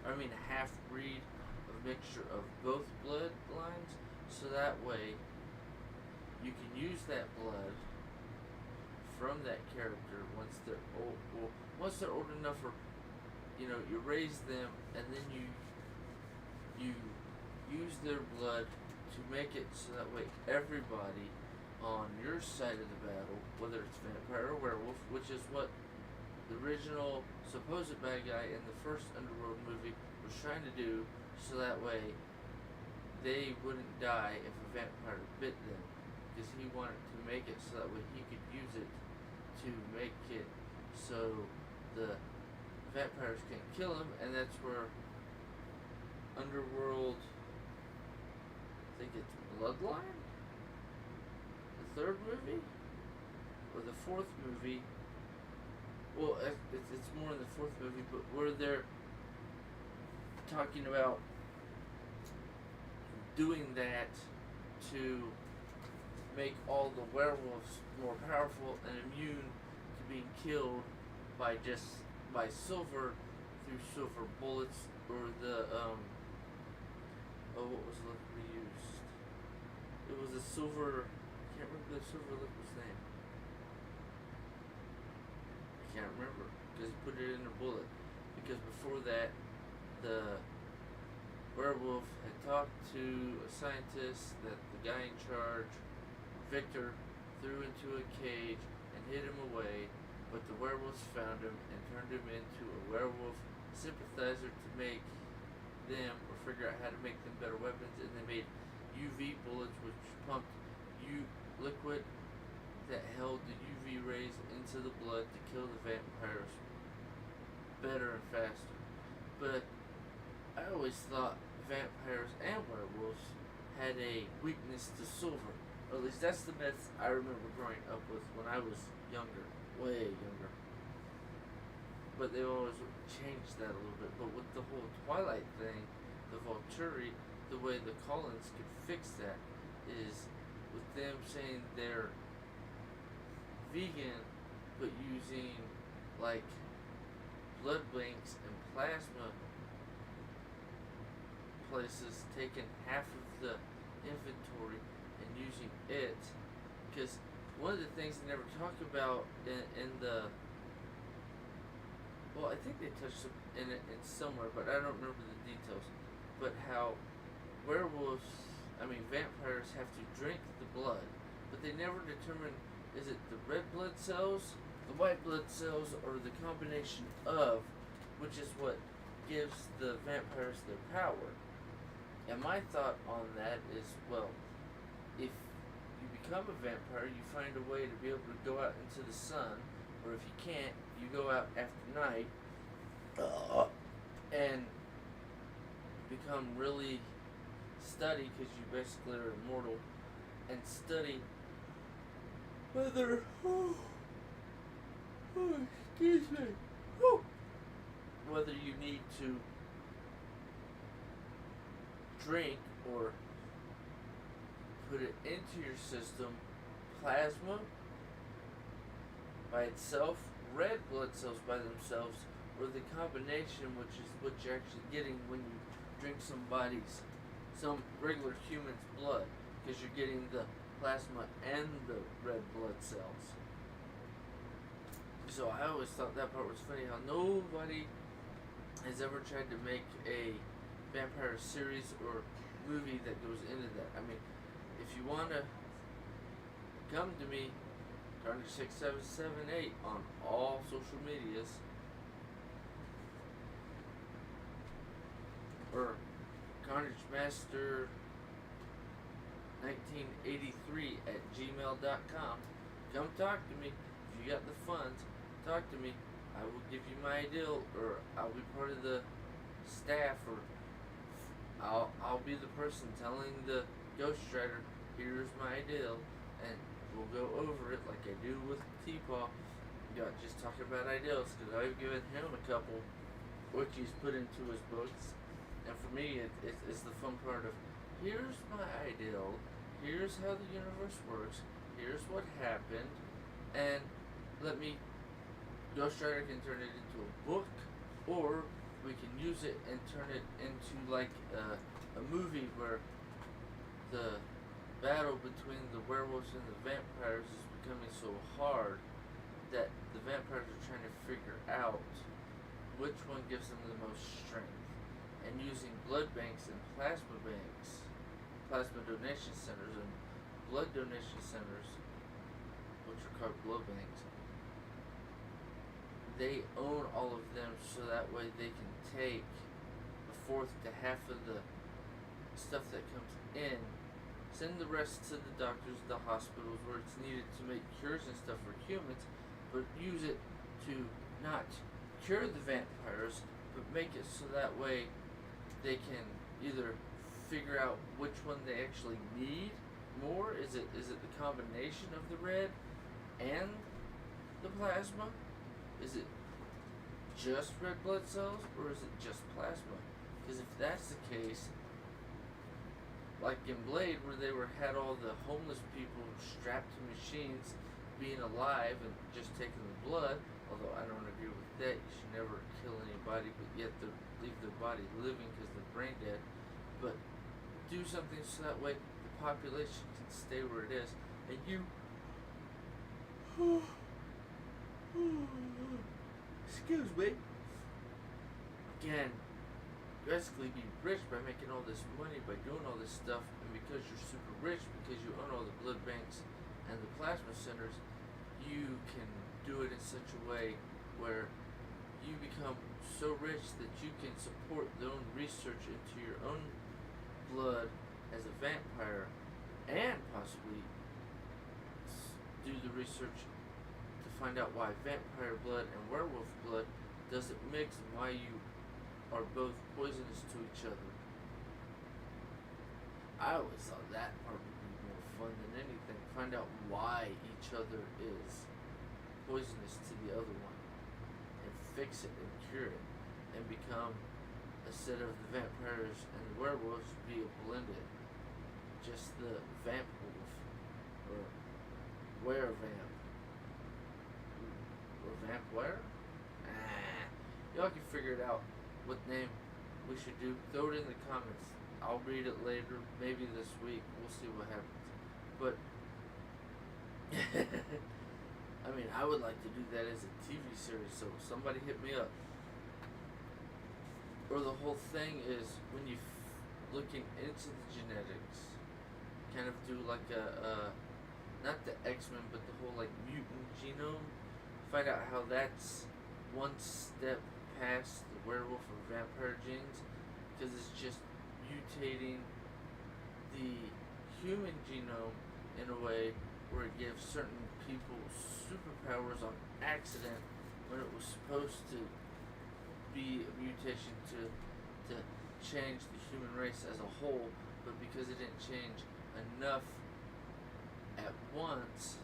I mean a half-breed, a mixture of both bloodlines, so that way you can use that blood from that character once they're old. Well, once they're old enough, or you raise them, and then you use their blood to make it so that way everybody on your side of the battle, whether it's vampire or werewolf, which is what the original supposed bad guy in the first Underworld movie was trying to do, so that way they wouldn't die if a vampire bit them, because he wanted to make it so that way he could use it to make it so the vampires can't kill him. And that's where Underworld, I think it's Bloodline, the third movie or the fourth movie. Well, it's more in the fourth movie, but where they're talking about doing that to make all the werewolves more powerful and immune to being killed by silver, through silver bullets, or the what was the liquid we used? It was a silver. I can't remember the silver liquid's name. I can't remember because he put it in a bullet. Because before that, the werewolf had talked to a scientist that the guy in charge, Victor, threw into a cage and hid him away, but the werewolves found him and turned him into a werewolf sympathizer to make them, or figure out how to make them better weapons, and they made UV bullets which pumped liquid that held the UV rays into the blood to kill the vampires better and faster. But I always thought vampires and werewolves had a weakness to silver. Or at least that's the myth I remember growing up with when I was younger, way younger. But they always changed that a little bit. But with the whole Twilight thing, the Volturi, the way the Collins could fix that is with them saying they're vegan, but using like blood banks and plasma places, taking half of the inventory and using it. Because one of the things they never talk about in the, well, I think they touched in it in somewhere, but I don't remember the details. But how vampires have to drink the blood, but they never determine, is it the red blood cells, the white blood cells, or the combination of, which is what gives the vampires their power. And my thought on that is, well, if you become a vampire, you find a way to be able to go out into the sun, or if you can't, you go out after night and become really study, because you basically are immortal, and study whether excuse me, whether you need to drink or put it into your system plasma by itself, red blood cells by themselves, or the combination, which is what you're actually getting when you drink some regular human's blood, because you're getting the plasma and the red blood cells. So I always thought that part was funny, how nobody has ever tried to make a vampire series or movie that goes into that. I mean, if you want to come to me, Karnage6778 on all social medias, or CarnageMaster1983 at gmail.com. Come talk to me. If you got the funds, talk to me. I will give you my deal, or I'll be part of the staff, or I'll be the person telling the ghostwriter, here's my deal, and we'll go over it like I do with TPAW. Just talking about ideals, because I've given him a couple which he's put into his books, and for me it's the fun part of, here's my ideal, here's how the universe works, here's what happened, and let me, ghostwriter can turn it into a book, or we can use it and turn it into like a movie where the battle between the werewolves and the vampires is becoming so hard that the vampires are trying to figure out which one gives them the most strength. And using blood banks and plasma donation centers and blood donation centers, which are called blood banks, they own all of them, so that way they can take a fourth to half of the stuff that comes in, send the rest to the doctors, the hospitals where it's needed to make cures and stuff for humans, but use it to not cure the vampires, but make it so that way they can either figure out which one they actually need more. Is it the combination of the red and the plasma? Is it just red blood cells, or is it just plasma? Because if that's the case, like in Blade, where they had all the homeless people strapped to machines, being alive and just taking the blood, although I don't agree with that, you should never kill anybody, but yet leave their body living because they're brain dead, but do something so that way the population can stay where it is, and you excuse me, can basically be rich by making all this money, by doing all this stuff, and because you're super rich, because you own all the blood banks and the plasma centers, you can do it in such a way where you become so rich that you can support their own research into your own blood as a vampire, and possibly do the research to find out why vampire blood and werewolf blood doesn't mix, and why you are both poisonous to each other. I always thought that part would be more fun than anything. Find out why each other is poisonous to the other one, and fix it and cure it, and become, instead of the vampires and the werewolves, be a blended, just the vamp wolf, or were-vamp, or vamp were? Y'all can figure it out what name we should do. Throw it in the comments. I'll read it later, maybe this week. We'll see what happens. But I mean, I would like to do that as a TV series, so somebody hit me up. Or the whole thing is, when you looking into the genetics, kind of do like a not the X-Men, but the whole like mutant genome. Find out how that's one step past the werewolf or vampire genes, because it's just mutating the human genome in a way where it gives certain people superpowers on accident, when it was supposed to be a mutation to change the human race as a whole, but because it didn't change enough at once,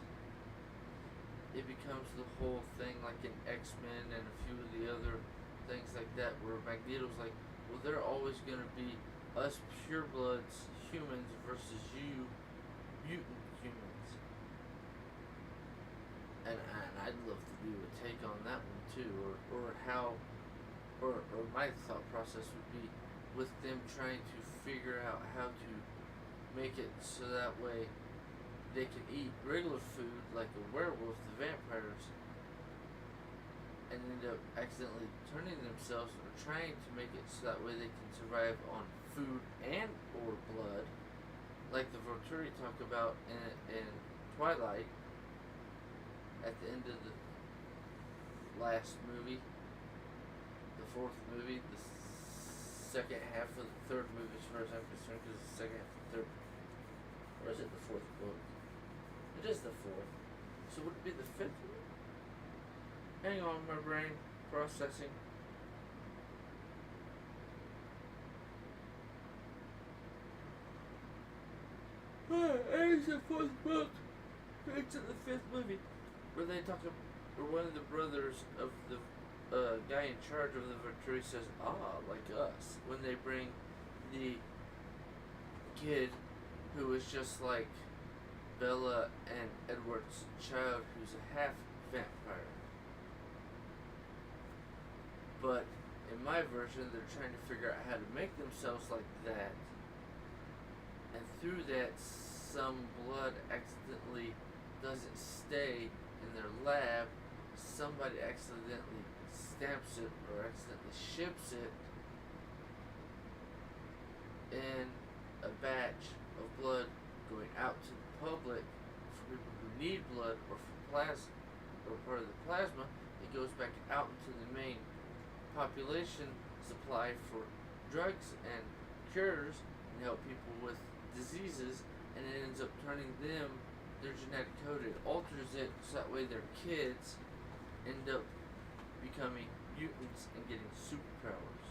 it becomes the whole thing like in X-Men and a few of the other things like that, where Magneto's like, well, they're always going to be us purebloods humans versus you mutant humans. And I'd love to do a take on that one too, or how, or my thought process would be with them trying to figure out how to make it so that way they can eat regular food like the werewolves, the vampires, and end up accidentally turning themselves or trying to make it so that way they can survive on food and or blood, like the Volturi talk about in Twilight at the end of the last movie, the fourth movie, the second half of the third movie as far as I'm concerned, because it's the second half of the third, or is it the fourth book? It is the fourth. So would it be the fifth one? Hang on, my brain processing. It's the fourth book. It's in the fifth movie, where they talk about, or one of the brothers of the guy in charge of the Volturi says, like us, when they bring the kid who is just like Bella and Edward's child, who's a half vampire. But in my version, they're trying to figure out how to make themselves like that, and through that, some blood accidentally doesn't stay in their lab. Somebody accidentally stamps it or accidentally ships it in a batch of blood going out to the public for people who need blood or for plasma or part of the plasma. It goes back out into the main population supply for drugs and cures and help people with diseases, and it ends up turning them, their genetic code, it alters it so that way their kids end up becoming mutants and getting superpowers.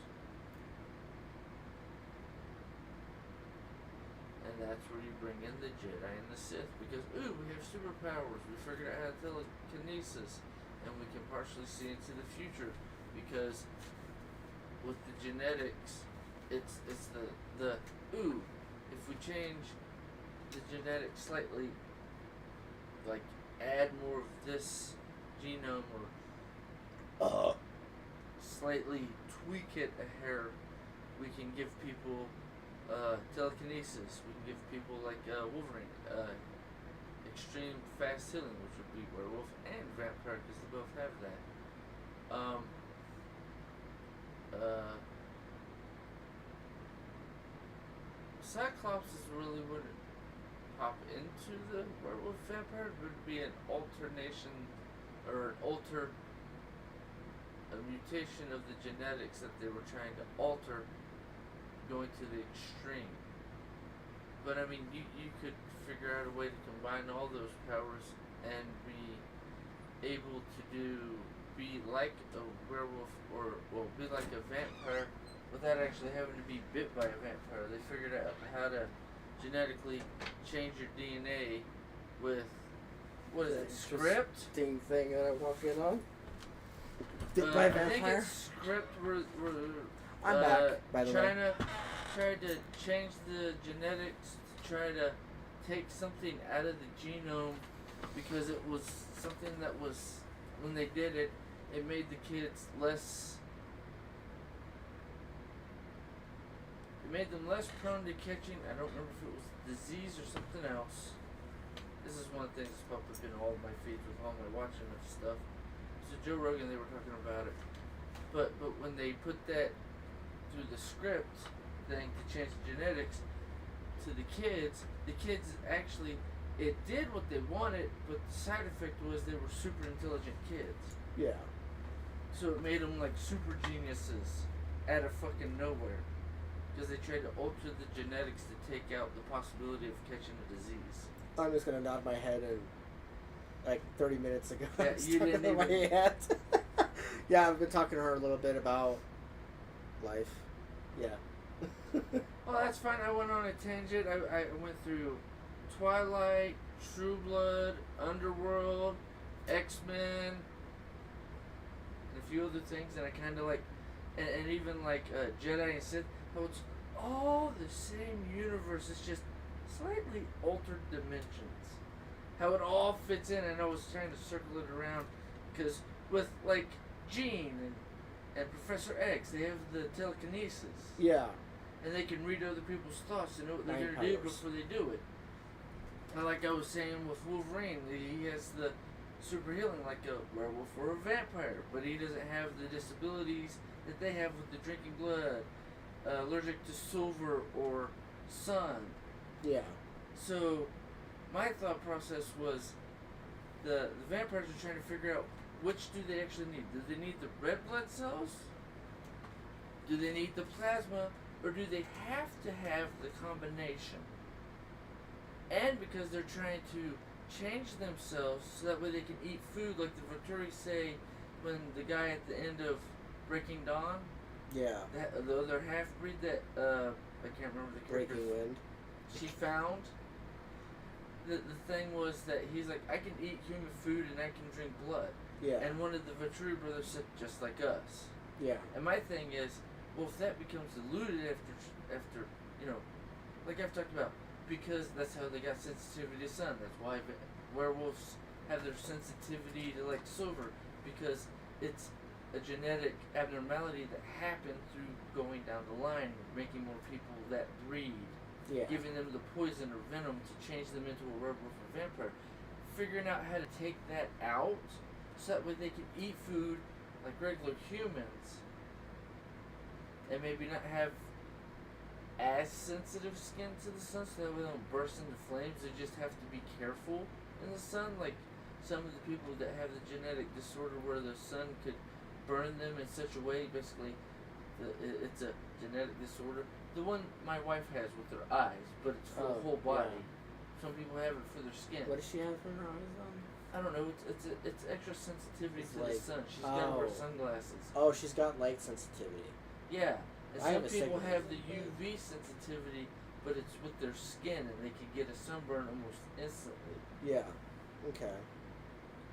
And that's where you bring in the Jedi and the Sith, because we have superpowers, we figured out how to telekinesis, and we can partially see into the future, because with the genetics, it's the if we change the genetics slightly, like add more of this genome or slightly tweak it a hair, we can give people telekinesis. We can give people like Wolverine extreme fast healing, which would be werewolf and vampire, because they both have that. Cyclops is really wouldn't pop into the werewolf vampire. It would be an alternation or a mutation of the genetics that they were trying to alter, going to the extreme. But I mean, you could figure out a way to combine all those powers and be able to be like a werewolf or be like a vampire without actually having to be bit by a vampire. They figured out how to genetically change your DNA with, what is it, script? Thing that I'm walking on. Bit by a vampire? I think it's script where I'm back, by the way. China tried to change the genetics to try to take something out of the genome, because it was something that was, when they did it, it made the kids less, it made them less prone to catching, I don't remember if it was disease or something else. This is one of the things that's popped up in all of my feeds with all my watching of stuff. So Joe Rogan, they were talking about it. But when they put that through the script thing to change the genetics to the kids actually, it did what they wanted, but the side effect was they were super intelligent kids. Yeah. So it made them like super geniuses out of fucking nowhere. Because they tried to alter the genetics to take out the possibility of catching a disease. I'm just gonna nod my head and like 30 minutes ago. Yeah, you didn't even. My head. Yeah, I've been talking to her a little bit about life. Yeah. Well, that's fine. I went on a tangent. I went through Twilight, True Blood, Underworld, X-Men, and a few other things, and I kind of like, and even like Jedi and Sith. How it's all the same universe. It's just slightly altered dimensions. How it all fits in, and I was trying to circle it around, because with like Jean and Professor X, they have the telekinesis. Yeah. And they can read other people's thoughts and know what they're going to do before they do it. And like I was saying with Wolverine, he has the super healing like a werewolf or a vampire, but he doesn't have the disabilities that they have with the drinking blood, allergic to silver or sun. Yeah. So my thought process was the vampires are trying to figure out which do they actually need. Do they need the red blood cells? Do they need the plasma? Or do they have to have the combination? And because they're trying to change themselves so that way they can eat food, like the Venturi say when the guy at the end of Breaking Dawn, Yeah. the other half breed that I can't remember the character. Breaking Wind. She found. The thing was that he's like, I can eat human food and I can drink blood. Yeah. And one of the Venturi brothers said, just like us. Yeah. And my thing is, well, if that becomes diluted after like I've talked about, because that's how they got sensitivity to sun. That's why werewolves have their sensitivity to like silver, because it's a genetic abnormality that happened through going down the line, making more people that breed, Yeah. giving them the poison or venom to change them into a werewolf or vampire. Figuring out how to take that out so that way they can eat food like regular humans and maybe not have as sensitive skin to the sun so that way they don't burst into flames. They just have to be careful in the sun. Like some of the people that have the genetic disorder where the sun could burn them in such a way, basically it's a genetic disorder. The one my wife has with her eyes, but it's for the whole body. Yeah. Some people have it for their skin. What does she have for her eyes on? I don't know. It's extra sensitivity to the sun. She's got to wear sunglasses. Oh, she's got light sensitivity. Yeah. And I some have people have the astigmatism. UV sensitivity, but it's with their skin, and they can get a sunburn almost instantly. Yeah. Okay.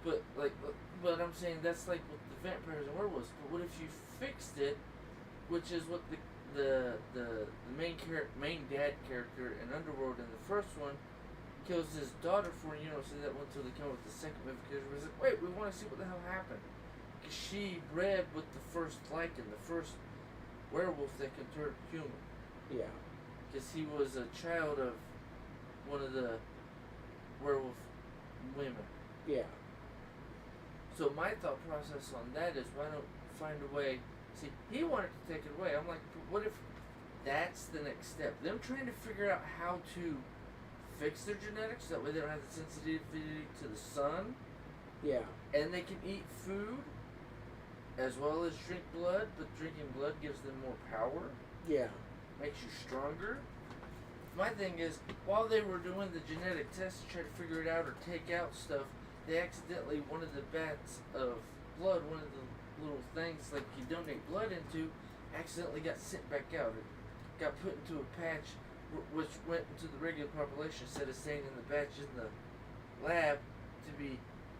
But I'm saying that's like with the vampires and werewolves. But what if you fixed it, which is what the main dad character in Underworld in the first one kills his daughter for, and you don't see that one until they come up with the second movie, because it was like, wait, we want to see what the hell happened. Because she bred with the first Lycan, the first werewolf that could turn human. Yeah. Because he was a child of one of the werewolf women. Yeah. So my thought process on that is, why don't find a way. See, he wanted to take it away. I'm like, but what if that's the next step? Them trying to figure out how to fix their genetics, that way they don't have the sensitivity to the sun. Yeah. And they can eat food as well as drink blood, but drinking blood gives them more power. Yeah. Makes you stronger. My thing is, while they were doing the genetic test to try to figure it out or take out stuff, they accidentally, one of the bats of blood, one of the little things like you donate blood into, accidentally got sent back out. It got put into a patch which went into the regular population instead of staying in the batch in the lab to be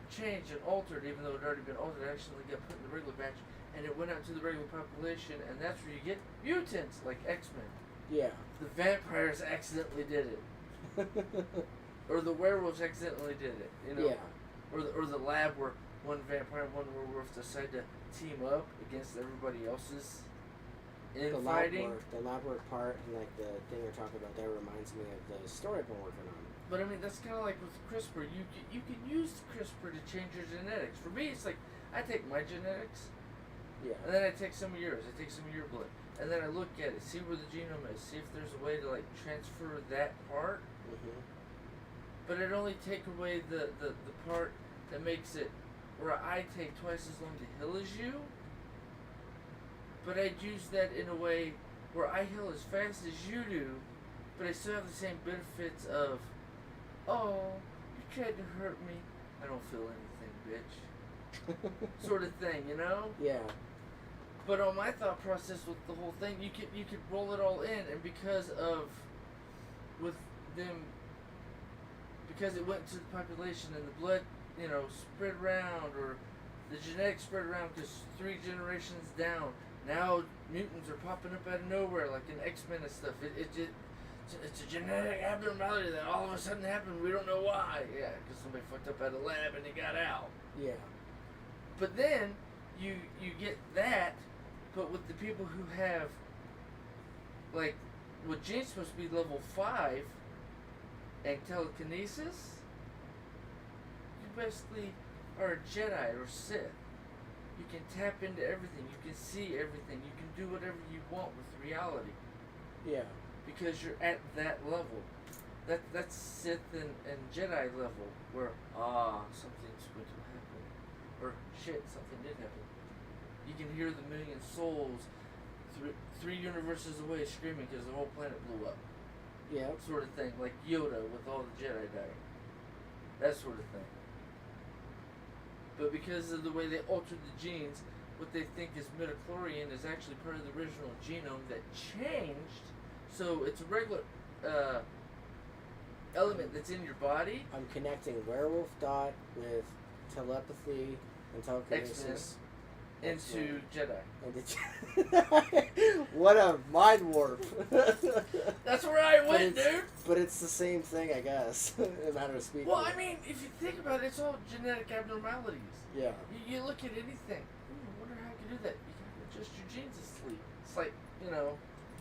changed and altered, even though it had already been altered. It actually got put in the regular batch, and it went out to the regular population, and that's where you get mutants like X-Men. Yeah. The vampires accidentally did it. Or the werewolves accidentally did it, you know? Yeah. Or the lab where one vampire and one werewolf decide to team up against everybody else's infighting. The lab work part and like the thing you're talking about there reminds me of the story I've been working on. But I mean, that's kind of like with CRISPR. You can use CRISPR to change your genetics. For me, it's like I take my genetics, Yeah. and then I take some of yours. I take some of your blood, and then I look at it, see where the genome is, see if there's a way to like transfer that part. Mm-hmm. But it only take away the part that makes it where I take twice as long to heal as you. But I'd use that in a way where I heal as fast as you do, but I still have the same benefits of, oh, you tried to hurt me. I don't feel anything, bitch. Sort of thing, you know? Yeah. But on my thought process with the whole thing, you could roll it all in, and because with them, because it went to the population and the blood, you know, spread around, or the genetics spread around because 3 generations down, now mutants are popping up out of nowhere, like in X-Men and stuff. It's a genetic abnormality that all of a sudden happened. We don't know why. Yeah, because somebody fucked up at a lab and it got out. Yeah. But then you get that, but with the people who have, like, what Gene's supposed to be level 5 and telekinesis, you basically are a Jedi or Sith. You can tap into everything. You can see everything. You can do whatever you want with reality. Yeah. Because you're at that level. That's Sith and Jedi level where something's going to happen, or shit, something did happen. You can hear the million souls three universes away screaming because the whole planet blew up. Yeah. Sort of thing, like Yoda with all the Jedi dying. That sort of thing. But because of the way they altered the genes, what they think is midichlorian is actually part of the original genome that changed. So it's a regular element that's in your body. I'm connecting werewolf dot with telepathy and telekinesis into Jedi. What a mind warp. That's where I went, dude. But it's the same thing, I guess. In a matter of speaking. Well, I mean, if you think about it, it's all genetic abnormalities. Yeah. You look at anything. I wonder how you can do that. You can adjust your genes asleep. It's like,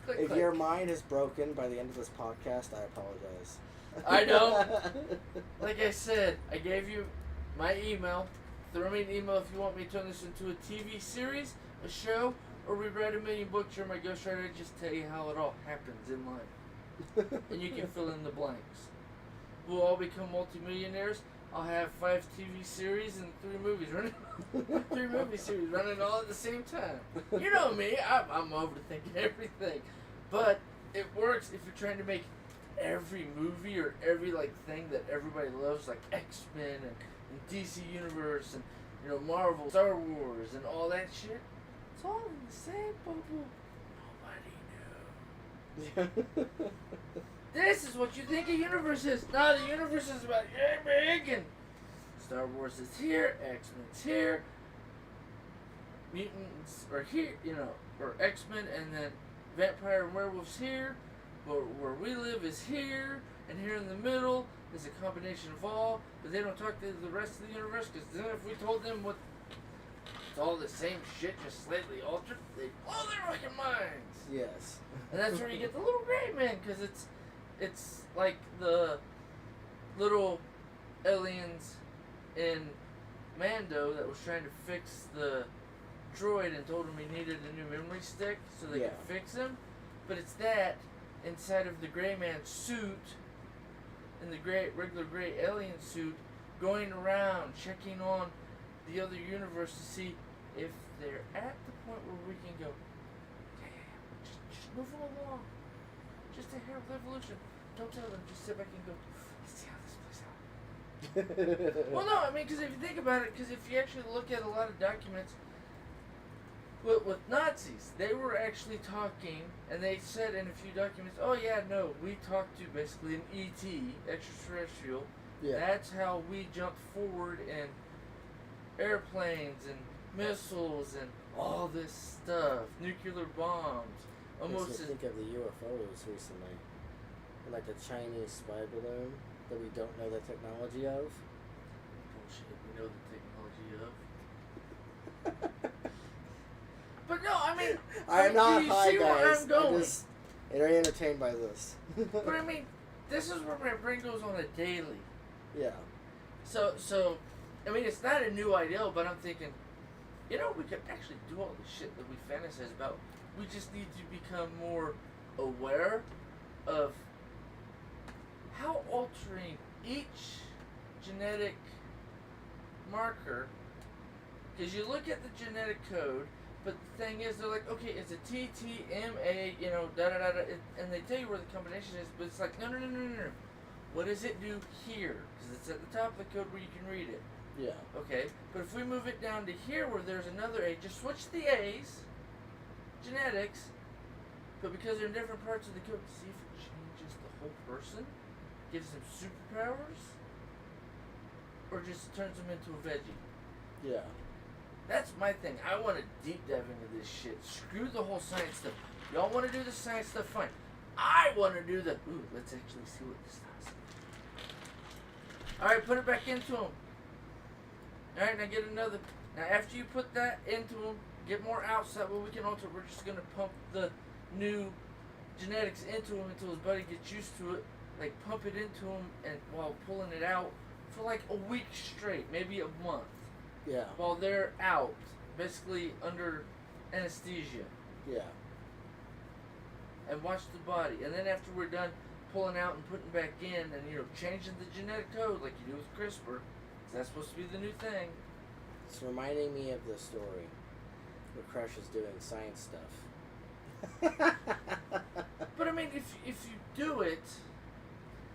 click, if click. your mind is broken by the end of this podcast, I apologize. I know. Like I said, I gave you my email. Throw me an email if you want me to turn this into a TV series, a show, or rewrite 1,000,000 books. You're my ghostwriter. I just tell you how it all happens in life. And you can fill in the blanks. We'll all become multimillionaires. I'll have 5 TV series and 3 movies running. 3 movie series running all at the same time. You know me. I'm overthinking everything. But it works if you're trying to make every movie or every thing that everybody loves, like X-Men and DC Universe and Marvel, Star Wars, and all that shit. It's all in the same bubble. Nobody knew. This is what you think a universe is. No, the universe is about big, and Star Wars is here, X-Men's here, mutants are here, or X-Men, and then vampire and werewolves here. But where we live is here, and here in the middle is a combination of all, but they don't talk to the rest of the universe, because then if we told them what it's all the same shit, just slightly altered, they'd blow their fucking minds. Yes. And that's where you get the little gray man, because it's like the little aliens in Mando that was trying to fix the droid and told him he needed a new memory stick so they could fix him. But it's that inside of the gray man's suit, in the regular gray alien suit, going around checking on the other universe to see if they're at the point where we can go, just move them along. Just a hair of evolution. Don't tell them, just sit back and go, let's see how this plays out. Well, no, I mean, because if you think about it, because if you actually look at a lot of documents, with Nazis, they were actually talking, and they said in a few documents, oh yeah, no, we talked to basically an ET, extraterrestrial. Yeah. That's how we jumped forward in airplanes and missiles and all this stuff, nuclear bombs. Almost Makes me think of the UFOs recently, and like the Chinese spy balloon that we don't know the technology of. Bullshit, we know the technology of. But no, I mean, I'm not high, guys. I'm going? I'm just very entertained by this. But I mean, this is where my brain goes on a daily. Yeah. So, I mean, it's not a new idea, but I'm thinking, we could actually do all the shit that we fantasize about. We just need to become more aware of how altering each genetic marker, because you look at the genetic code, but the thing is, they're like, okay, it's a TTMA, da-da-da-da, and they tell you where the combination is, but it's like, no. What does it do here? Because it's at the top of the code where you can read it. Yeah. Okay, but if we move it down to here where there's another A, just switch the A's, genetics, but because they're in different parts of the code, see if it changes the whole person, gives them superpowers, or just turns them into a veggie. Yeah. That's my thing. I want to deep dive into this shit. Screw the whole science stuff. Y'all want to do the science stuff, fine. I want to do the, let's actually see what this does. Alright, put it back into them. Alright, now get another. Now after you put that into them, get more outside. Well, we can alter. We're just going to pump the new genetics into him until his body gets used to it. Pump it into him and while pulling it out for a week straight, maybe a month. Yeah. while they're out, basically under anesthesia, Yeah. and watch the body. And then after we're done pulling out and putting back in, and changing the genetic code like you do with CRISPR, 'cause that's supposed to be the new thing. It's reminding me of the story where Crush is doing science stuff. But I mean, if you do it,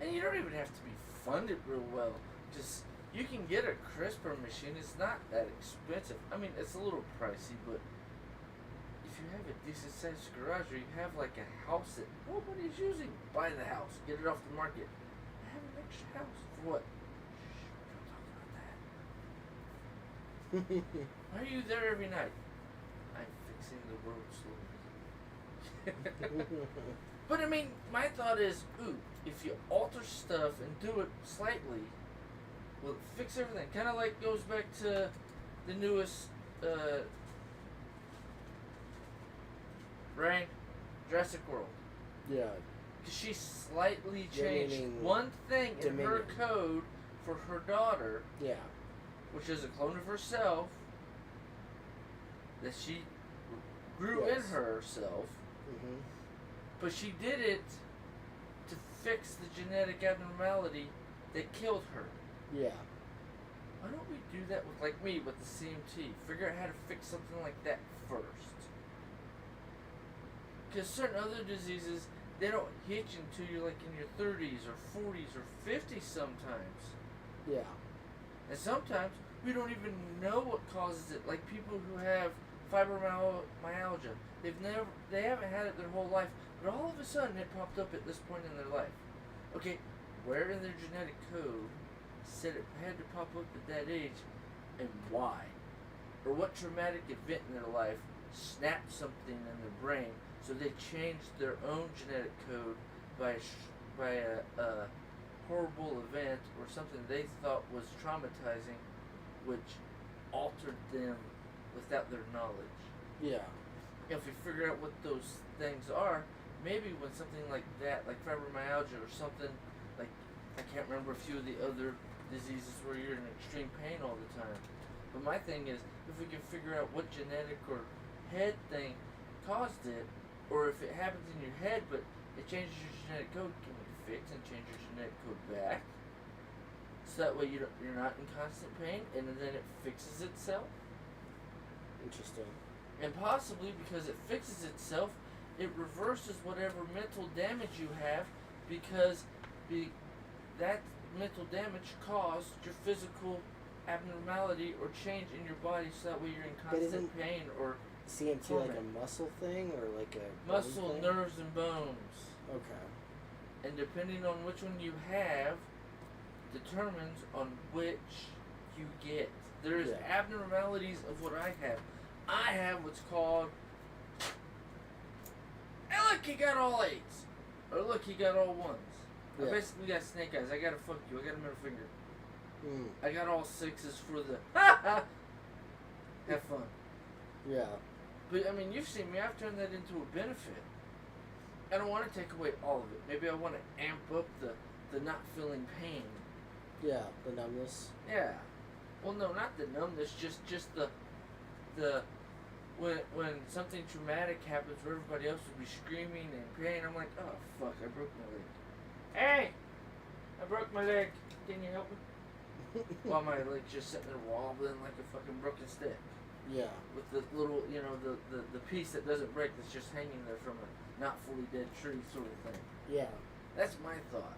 and you don't even have to be funded real well, just you can get a CRISPR machine. It's not that expensive. I mean, it's a little pricey, but if you have a decent sized garage, or you have like a house that nobody's using, buy the house, get it off the market, have an extra house for what? Shh, don't talk about that. Why are you there every night? I'm fixing the world slowly. But I mean, my thought is, if you alter stuff and do it slightly, will it fix everything? Kind of like goes back to the newest Jurassic World. Yeah. Because she slightly changed Dominion- one thing in her Dominion. code for her daughter, Yeah. which is a clone of herself that she grew Yes. in herself. Mm-hmm. But she did it to fix the genetic abnormality that killed her. Yeah. Why don't we do that with, like me, with the CMT? Figure out how to fix something like that first. Because certain other diseases, they don't hit you until you're like in your 30s or 40s or 50s sometimes. Yeah. And sometimes we don't even know what causes it. Like people who have fibromyalgia, they haven't had it their whole life, but all of a sudden it popped up at this point in their life. Okay, where in their genetic code said it had to pop up at that age, and why? Or what traumatic event in their life snapped something in their brain so they changed their own genetic code by a horrible event or something they thought was traumatizing, which altered them without their knowledge. Yeah. If we figure out what those things are, maybe when something like that, like fibromyalgia or something, like, I can't remember a few of the other diseases where you're in extreme pain all the time. But my thing is, if we can figure out what genetic or head thing caused it, or if it happens in your head but it changes your genetic code, can we fix and change your genetic code back? So that way you're not in constant pain, and then it fixes itself? Interesting. And possibly because it fixes itself, it reverses whatever mental damage you have, because that mental damage caused your physical abnormality or change in your body, so that way you're in constant pain or CMT torment. like a muscle thing or like a Muscle, thing? nerves, and bones. Okay. And depending on which one you have, determines on which you get. There's Yeah. abnormalities of what I have. I have what's called, hey look, he got all 8s. Or look, he got all 1s. I Yeah. basically got snake eyes. I got a fuck you. I got a middle finger. Mm. I got all 6s for the have fun. Yeah. But I mean, you've seen me. I've turned that into a benefit. I don't want to take away all of it. Maybe I want to amp up the not feeling pain. Yeah. The numbness. Yeah. Well, no, not the numbness. Just the when something traumatic happens where everybody else would be screaming and pain. I'm like, oh fuck, I broke my leg. Hey, I broke my leg. Can you help me? While my leg's just sitting there wobbling like a fucking broken stick. Yeah. With the little, the piece that doesn't break that's just hanging there from a not fully dead tree sort of thing. Yeah. That's my thought.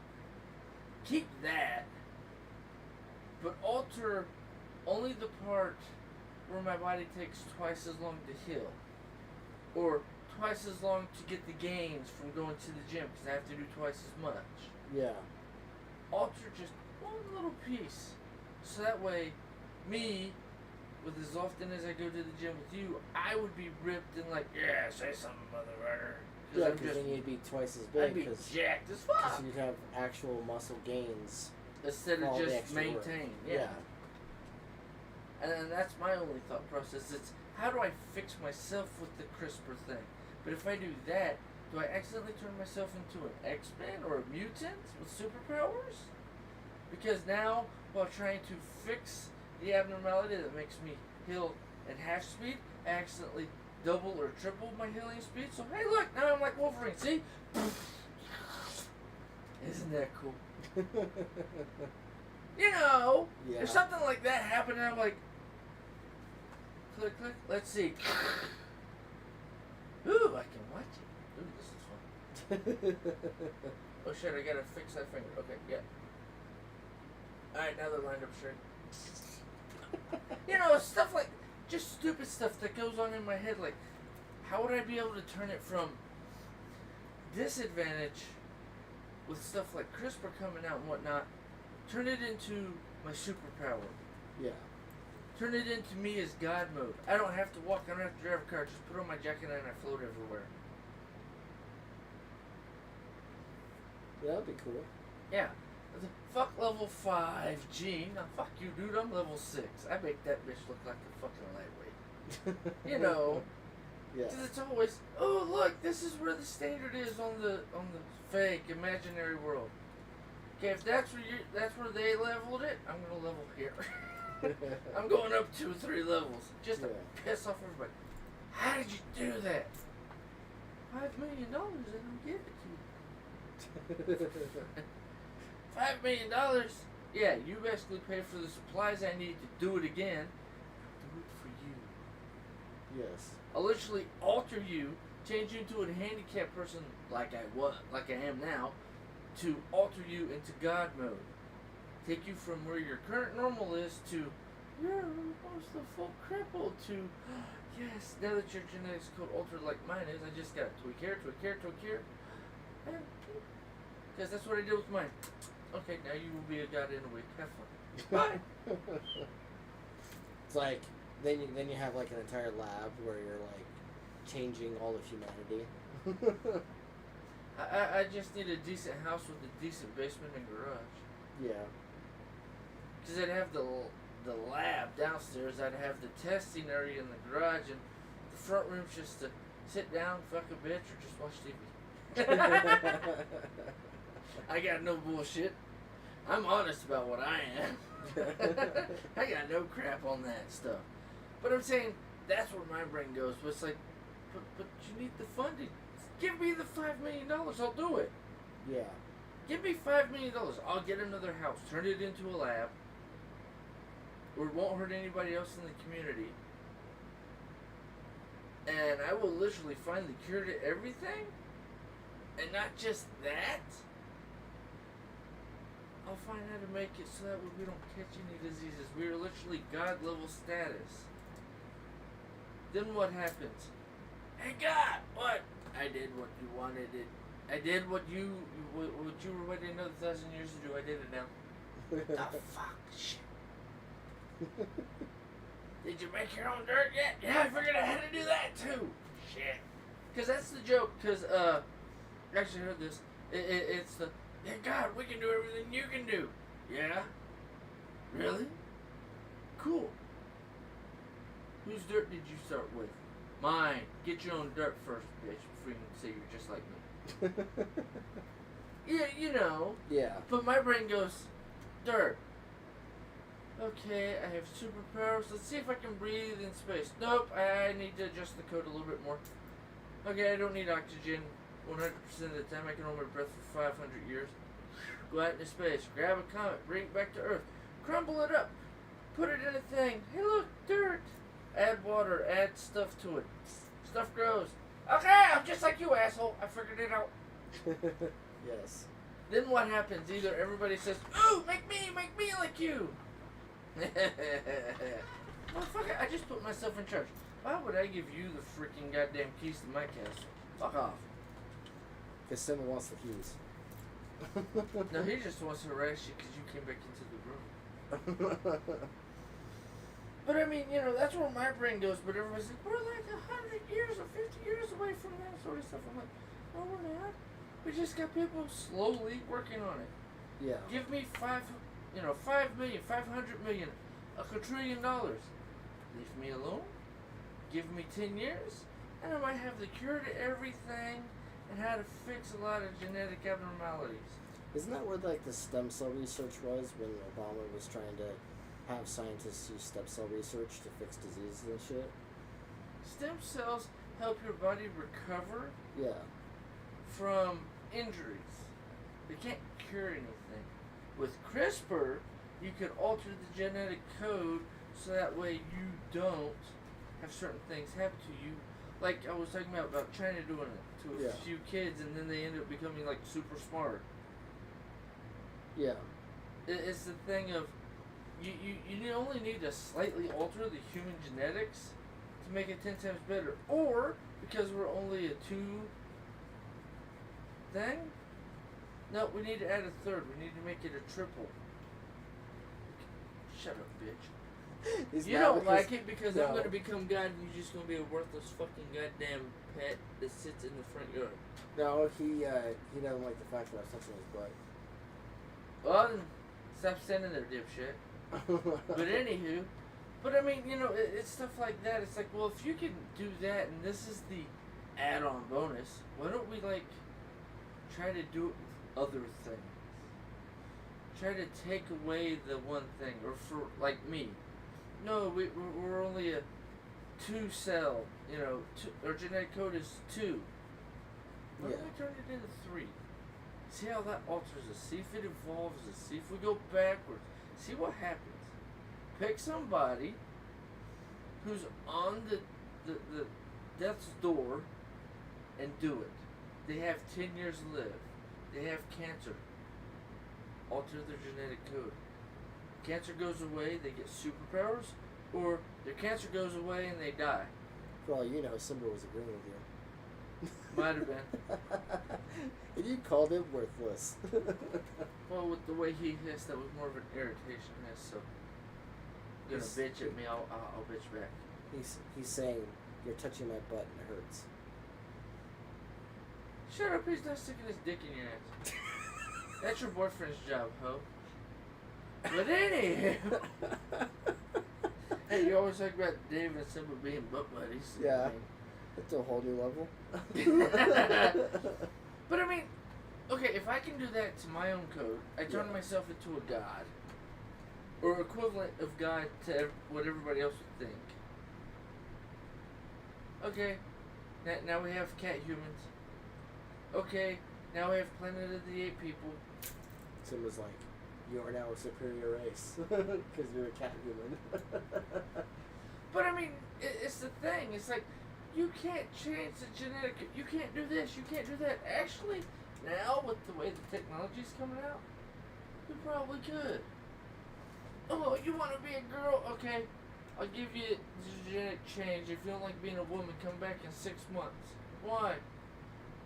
Keep that, but alter only the part where my body takes twice as long to heal, or twice as long to get the gains from going to the gym because I have to do twice as much. Yeah. Alter just one little piece, so that way, me, with as often as I go to the gym with you, I would be ripped and like, yeah, say something, mother runner. Yeah, because then you'd be twice as big. I'd be jacked as fuck. Because you'd have actual muscle gains. Instead all of the just extra work. maintain. Yeah. Yeah. And then that's my only thought process. It's how do I fix myself with the CRISPR thing? But if I do that, do I accidentally turn myself into an X-Men or a mutant with superpowers? Because now, while trying to fix the abnormality that makes me heal at half speed, I accidentally double or triple my healing speed. So hey, look, now I'm like Wolverine. See? Isn't that cool? You know, Yeah. if something like that happened, and I'm like, click, click. Let's see. Ooh, I can watch it. Ooh, this is fun. Oh shit, I gotta fix that finger. Okay, yeah. Alright, now they're lined up straight. You know, stuff like, just stupid stuff that goes on in my head. Like, how would I be able to turn it from disadvantage with stuff like CRISPR coming out and whatnot, turn it into my superpower? Yeah. Turn it into me as God mode. I don't have to walk, I don't have to drive a car, just put on my jacket and I float everywhere. Yeah, that'd be cool. Yeah. Fuck level 5G. Now fuck you, dude. I'm level 6. I make that bitch look like a fucking lightweight. You know. Yeah. Because it's always, oh look, this is where the standard is on the fake imaginary world. Okay, if that's where they leveled it, I'm gonna level here. I'm going up 2 or 3 levels just to piss off everybody. How did you do that? $5 million, and I'll give it to you. $5 million? Yeah, you basically pay for the supplies I need to do it again. I'll do it for you. Yes. I'll literally alter you, change you into a handicapped person like I am now, to alter you into God mode. Take you from where your current normal is to you're almost a full cripple to yes, now that your genetics code altered like mine is, I just got tweak here, tweak here, tweak here. And because that's what I did with mine. Okay, now you will be a god in a week. Have fun. Bye. It's like then you have like an entire lab where you're like changing all of humanity. I just need a decent house with a decent basement and garage. Yeah. Because I'd have the lab downstairs, I'd have the testing area in the garage, and the front room's just to sit down, fuck a bitch, or just watch TV. I got no bullshit. I'm honest about what I am. I got no crap on that stuff. But I'm saying, that's where my brain goes. But it's like, but you need the funding. Give me the $5 million, I'll do it. Yeah. Give me $5 million, I'll get another house, turn it into a lab, where it won't hurt anybody else in the community. And I will literally find the cure to everything. And not just that, I'll find how to make it so that way we don't catch any diseases. We are literally God level status. Then what happens? Hey God, what? I did what you wanted it. I did what you were waiting another 1,000 years to do. I did it now. The fuck shit. Did you make your own dirt yet? Yeah, I figured out how to do that too. Shit. Because that's the joke. Because I actually heard this. It's the, yeah, God, we can do everything you can do. Yeah? Really? Cool. Whose dirt did you start with? Mine. Get your own dirt first, bitch, before you can say you're just like me. Yeah, you know. Yeah. But my brain goes, dirt. Okay, I have superpowers. Let's see if I can breathe in space. Nope, I need to adjust the code a little bit more. Okay, I don't need oxygen 100% of the time. I can hold my breath for 500 years. Go out into space, grab a comet, bring it back to Earth, crumble it up, put it in a thing. Hey look, dirt. Add water, add stuff to it. Stuff grows. Okay, I'm just like you, asshole. I figured it out. Yes. Then what happens? Either everybody says, ooh, make me like you. Motherfucker, I just put myself in charge. Why would I give you the freaking goddamn keys to my castle? Fuck off. Because someone wants the keys. No, he just wants to harass you because you came back into the room. But I mean, you know, that's where my brain goes. But everybody's like, we're like 100 years or 50 years away from that sort of stuff. I'm like, no, we're not. We just got people slowly working on it. Yeah. Give me $5 million, 500 million, $1 quadrillion. Leave me alone. Give me 10 years, and I might have the cure to everything and how to fix a lot of genetic abnormalities. Isn't that where like the stem cell research was when Obama was trying to have scientists use stem cell research to fix diseases and shit. Stem cells help your body recover Yeah. from injuries. They can't cure anything. With CRISPR, you could alter the genetic code so that way you don't have certain things happen to you. Like I was talking about China doing it to a few kids, and then they end up becoming like super smart. Yeah. It's the thing of you only need to slightly alter the human genetics to make it 10 times better. Or, because we're only a 2 thing, no, we need to add a third. We need to make it a triple. Shut up, bitch. You don't like it because I'm going to become God and you're just going to be a worthless fucking goddamn pet that sits in the front yard. No, he doesn't like the fact that I was touching his butt. Well, then stop standing there, dipshit. But anywho, but I mean, it's stuff like that. It's like, well, if you can do that, and this is the add-on bonus, why don't we like try to do it with other things? Try to take away the one thing, or for like me, no, we're only a 2-cell. Our genetic code is 2. Why don't we turn it into 3? See how that alters us. See if it evolves us. See if we go backwards. See what happens. Pick somebody who's on the death's door and do it. They have 10 years to live. They have cancer. Alter their genetic code. Cancer goes away, they get superpowers, or their cancer goes away and they die. For all you know, Simba was agreeing with you. Might have been. And you called him worthless. Well, with the way he hissed, that was more of an irritation hiss, so you're gonna bitch at me, I'll bitch back. He's saying, you're touching my butt and it hurts. Shut up, he's not sticking his dick in your ass. That's your boyfriend's job, ho. But anywho, hey, you always talk about Dave and Simba being butt buddies. Yeah, that's a whole new level. But I mean, okay, if I can do that to my own code, I turn myself into a god, or equivalent of god to what everybody else would think. Okay, now we have cat humans. Okay, now we have Planet of the Apes people. Simba's like, you are now a superior race because you're a cat human. But I mean, it's the thing. It's like, you can't change the genetic. You can't do this. You can't do that. Actually, now with the way the technology's coming out, you probably could. Oh, you want to be a girl? Okay, I'll give you the genetic change. If you don't like being a woman, come back in 6 months. Why?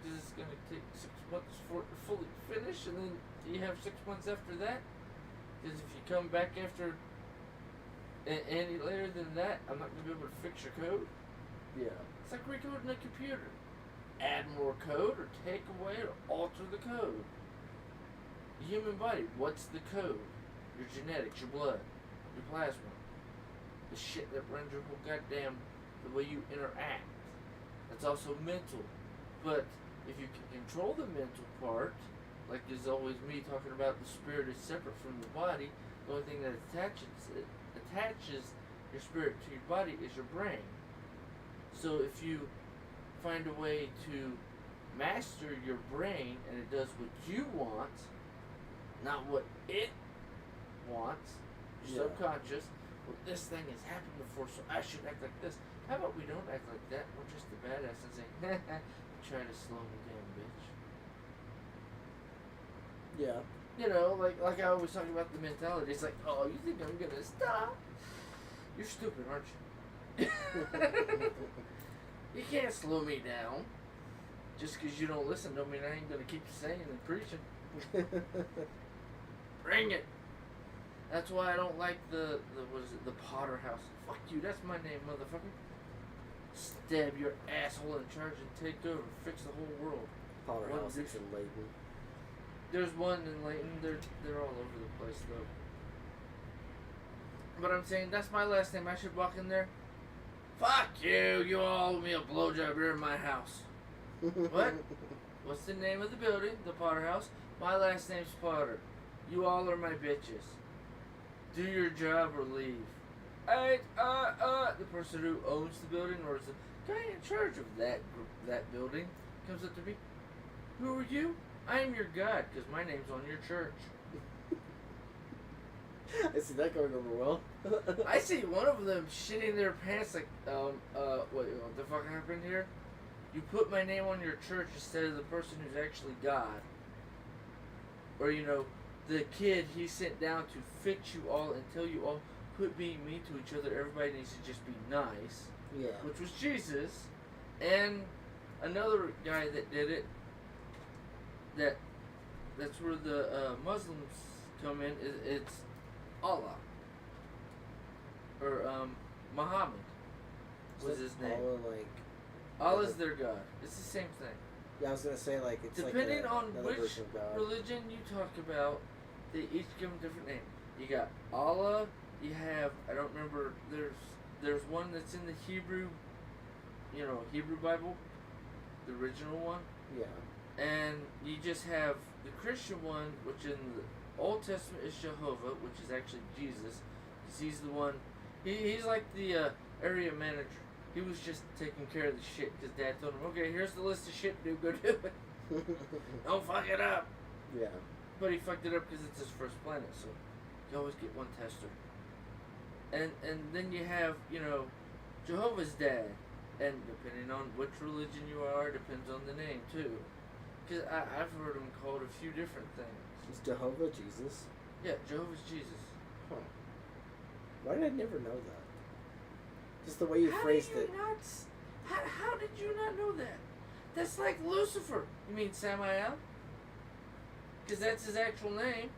Because it's going to take 6 months for it to fully finish, and then you have 6 months after that. Because if you come back after any later than that, I'm not going to be able to fix your code. Yeah. It's like recoding a computer. Add more code, or take away, or alter the code. The human body, what's the code? Your genetics, your blood, your plasma. The shit that runs your whole goddamn, the way you interact. That's also mental. But if you can control the mental part, like there's always me talking about the spirit is separate from the body, the only thing that attaches your spirit to your body is your brain. So if you find a way to master your brain and it does what you want, not what it wants, your subconscious, well, this thing has happened before, so I should act like this. How about we don't act like that? We're just the badass and say, trying to slow me down, bitch. Yeah. Like I always talk about the mentality. It's like, oh, you think I'm gonna stop? You're stupid, aren't you? You can't slow me down. Just because you don't listen don't mean I ain't gonna keep saying and preaching. Bring it. That's why I don't like the Potter House. Fuck you, that's my name, motherfucker. Stab your asshole in charge and take over, fix the whole world. Potter House is in Layton. There's one in Layton. They're all over the place though. But I'm saying that's my last name. I should walk in there. Fuck you! You all owe me a blowjob. You're in my house. What? What's the name of the building? The Potter House. My last name's Potter. You all are my bitches. do your job or leave. The person who owns the building or is the guy in charge of that building comes up to me. Who are you? I am your God, because my name's on your church. I see that going over well. I see one of them shitting their pants like, what the fuck happened here? You put my name on your church instead of the person who's actually God. Or, the kid he sent down to fix you all and tell you all, quit being mean to each other, everybody needs to just be nice. Yeah. Which was Jesus. And another guy that did it, that's where the Muslims come in, it's Allah. Or Muhammad was his name. Allah's their God. It's the same thing. Yeah, I was gonna say it's depending on which version of God. religion you talk about, they each give them a different name. You got Allah. You have, I don't remember. There's one that's in the Hebrew, Hebrew Bible, the original one. Yeah. And you just have the Christian one, which in the Old Testament is Jehovah, which is actually Jesus, because he's the one. He's like the area manager. He was just taking care of the shit because Dad told him, okay, here's the list of shit, dude, go do it. Don't fuck it up. Yeah. But he fucked it up because it's his first planet, so you always get one tester. And then you have, Jehovah's Dad. And depending on which religion you are, depends on the name, too. Because I've heard him called a few different things. Is Jehovah Jesus? Yeah, Jehovah's Jesus. Huh. Why did I never know that? Just the way you phrased it. How did you not know that? That's like Lucifer. You mean Samael? Because that's his actual name.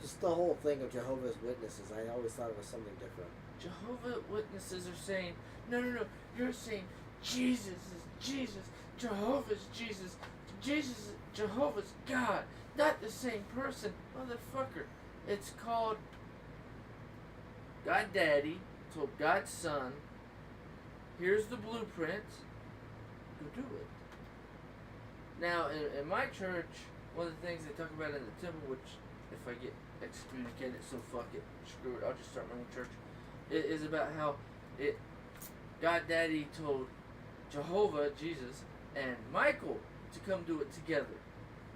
Just the whole thing of Jehovah's Witnesses. I always thought it was something different. Jehovah's Witnesses are saying, no. You're saying Jesus is Jesus. Jehovah's Jesus. Jesus is Jehovah's God. Not the same person. Motherfucker. It's called God Daddy told God's Son, here's the blueprint. Go do it. Now, in my church, one of the things they talk about in the temple, which if I get excommunicated, so fuck it, screw it, I'll just start my own church, it is about how God Daddy told Jehovah, Jesus, and Michael to come do it together.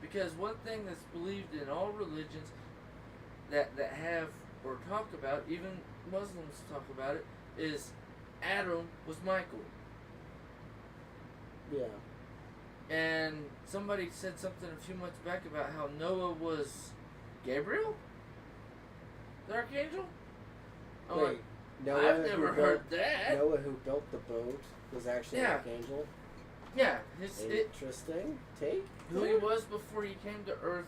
Because one thing that's believed in all religions that have or talk about, even Muslims talk about it, is Adam was Michael. Yeah. And somebody said something a few months back about how Noah was Gabriel? The archangel? Wait, Noah, I've never heard that. Noah, who built the boat, was actually an archangel? Yeah. Interesting take. Who he was before he came to Earth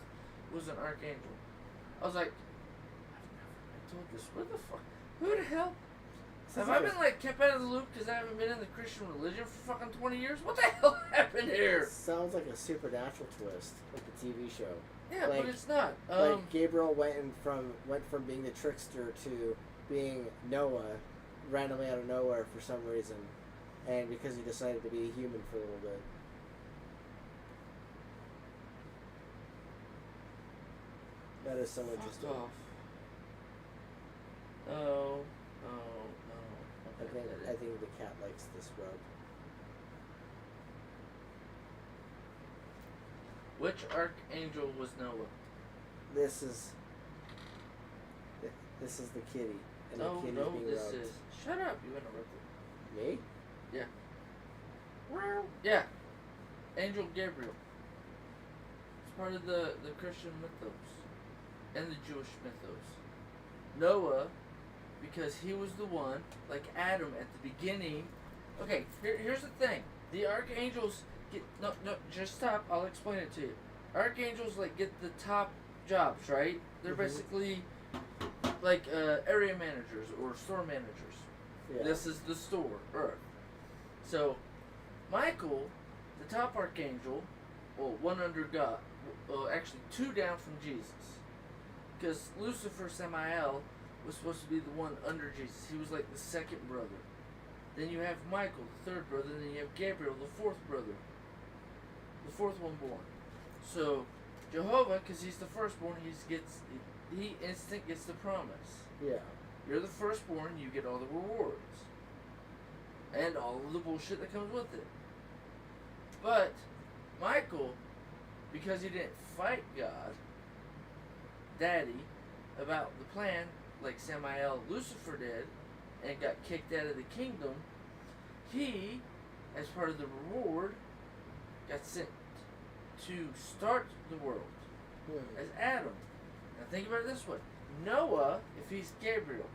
was an archangel. I was like, I've never been told this. Where the fuck? Who the hell? Have I been kept out of the loop because I haven't been in the Christian religion for fucking 20 years? What the hell happened here? Sounds like a supernatural twist, like the TV show. Yeah, but it's not. Gabriel went from being the trickster to being Noah, randomly out of nowhere for some reason, and because he decided to be a human for a little bit. That is so interesting. Off. No. I think the cat likes this rub. Which archangel was Noah? This is the kitty, and the kitty's being rubbed. Shut up! You interrupted. Me? Yeah. Yeah. Angel Gabriel. It's part of the Christian mythos and the Jewish mythos. Noah, because he was the one, like Adam at the beginning. Okay, here's the thing. The archangels get no, just stop. I'll explain it to you. Archangels get the top jobs, right? They're basically like area managers or store managers. Yeah. This is the store, Earth. So, Michael, the top archangel, well, one under God, well, actually two down from Jesus, because Lucifer, Samael, was supposed to be the one under Jesus. He was like the second brother. Then you have Michael, the third brother, and then you have Gabriel, the fourth brother. The fourth one born. So, Jehovah, because he's the firstborn, he gets he instant gets the promise. Yeah. You're the firstborn, you get all the rewards. And all of the bullshit that comes with it. But Michael, because he didn't fight God, Daddy, about the plan, like Samael Lucifer did, and got kicked out of the kingdom, he, as part of the reward, got sent to start the world as Adam. Now think about it this way. Noah, if he's Gabriel,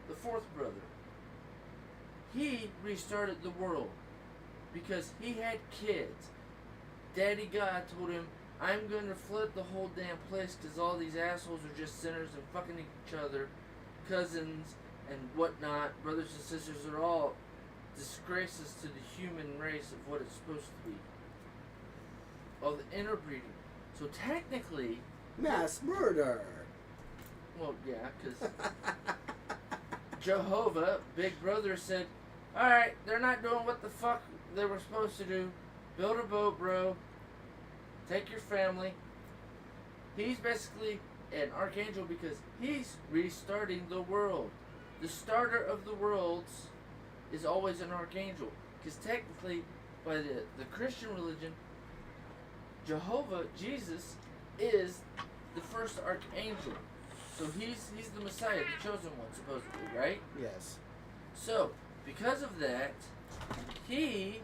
the fourth brother, he restarted the world because he had kids. Daddy God told him, I'm going to flood the whole damn place because all these assholes are just sinners and fucking each other, cousins and whatnot, brothers and sisters are all disgraces to the human race of what it's supposed to be. All the interbreeding. So technically... Mass murder! Well, yeah, because Jehovah, Big Brother, said, alright, they're not doing what the fuck they were supposed to do. Build a boat, bro. Take your family. He's basically an archangel because he's restarting the world. The starter of the worlds is always an archangel. Because technically, by the Christian religion, Jehovah, Jesus, is the first archangel. So he's the Messiah, the chosen one, supposedly, right? Yes. So, because of that, he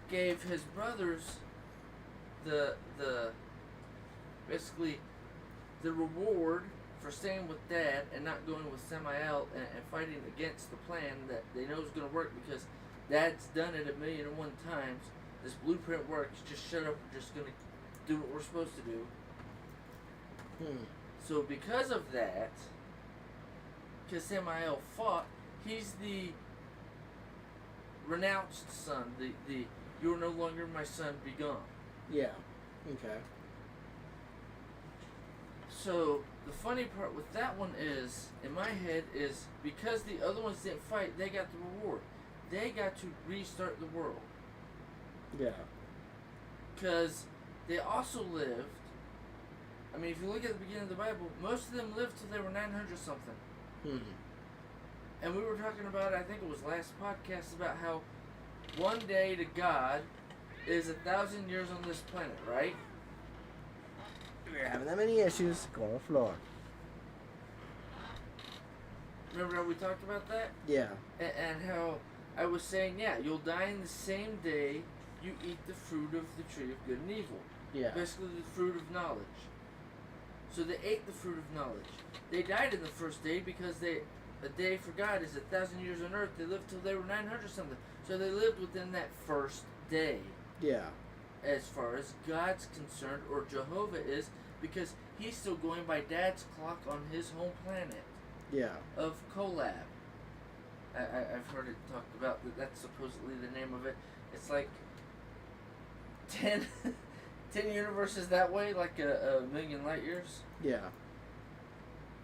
gave his brothers the basically the reward for staying with Dad and not going with Samael and fighting against the plan that they know is going to work because Dad's done it 1,000,001 times. This blueprint works. Just shut up. We're just going to do what we're supposed to do. So because of that, because Samael fought, he's the renounced son. The you're no longer my son, be gone. Yeah. Okay. So the funny part with that one is, in my head, is because the other ones didn't fight, they got the reward. They got to restart the world. Yeah. Because they also lived, I mean, if you look at the beginning of the Bible, most of them lived till they were 900 something. And we were talking about, I think it was last podcast, about how one day to God is 1,000 years on this planet, right? We're having that many issues. Go on the floor. Remember how we talked about that? Yeah. And how I was saying, yeah, you'll die in the same day you eat the fruit of the tree of good and evil. Yeah. Basically the fruit of knowledge. So they ate the fruit of knowledge. They died in the first day because a day for God is 1,000 years on earth. They lived till they were 900 something. So they lived within that first day. Yeah. As far as God's concerned, or Jehovah is, because he's still going by Dad's clock on his home planet. Yeah. Of Collab. I've heard it talked about that. That's supposedly the name of it. It's like 10 universes that way, like a million light years. Yeah.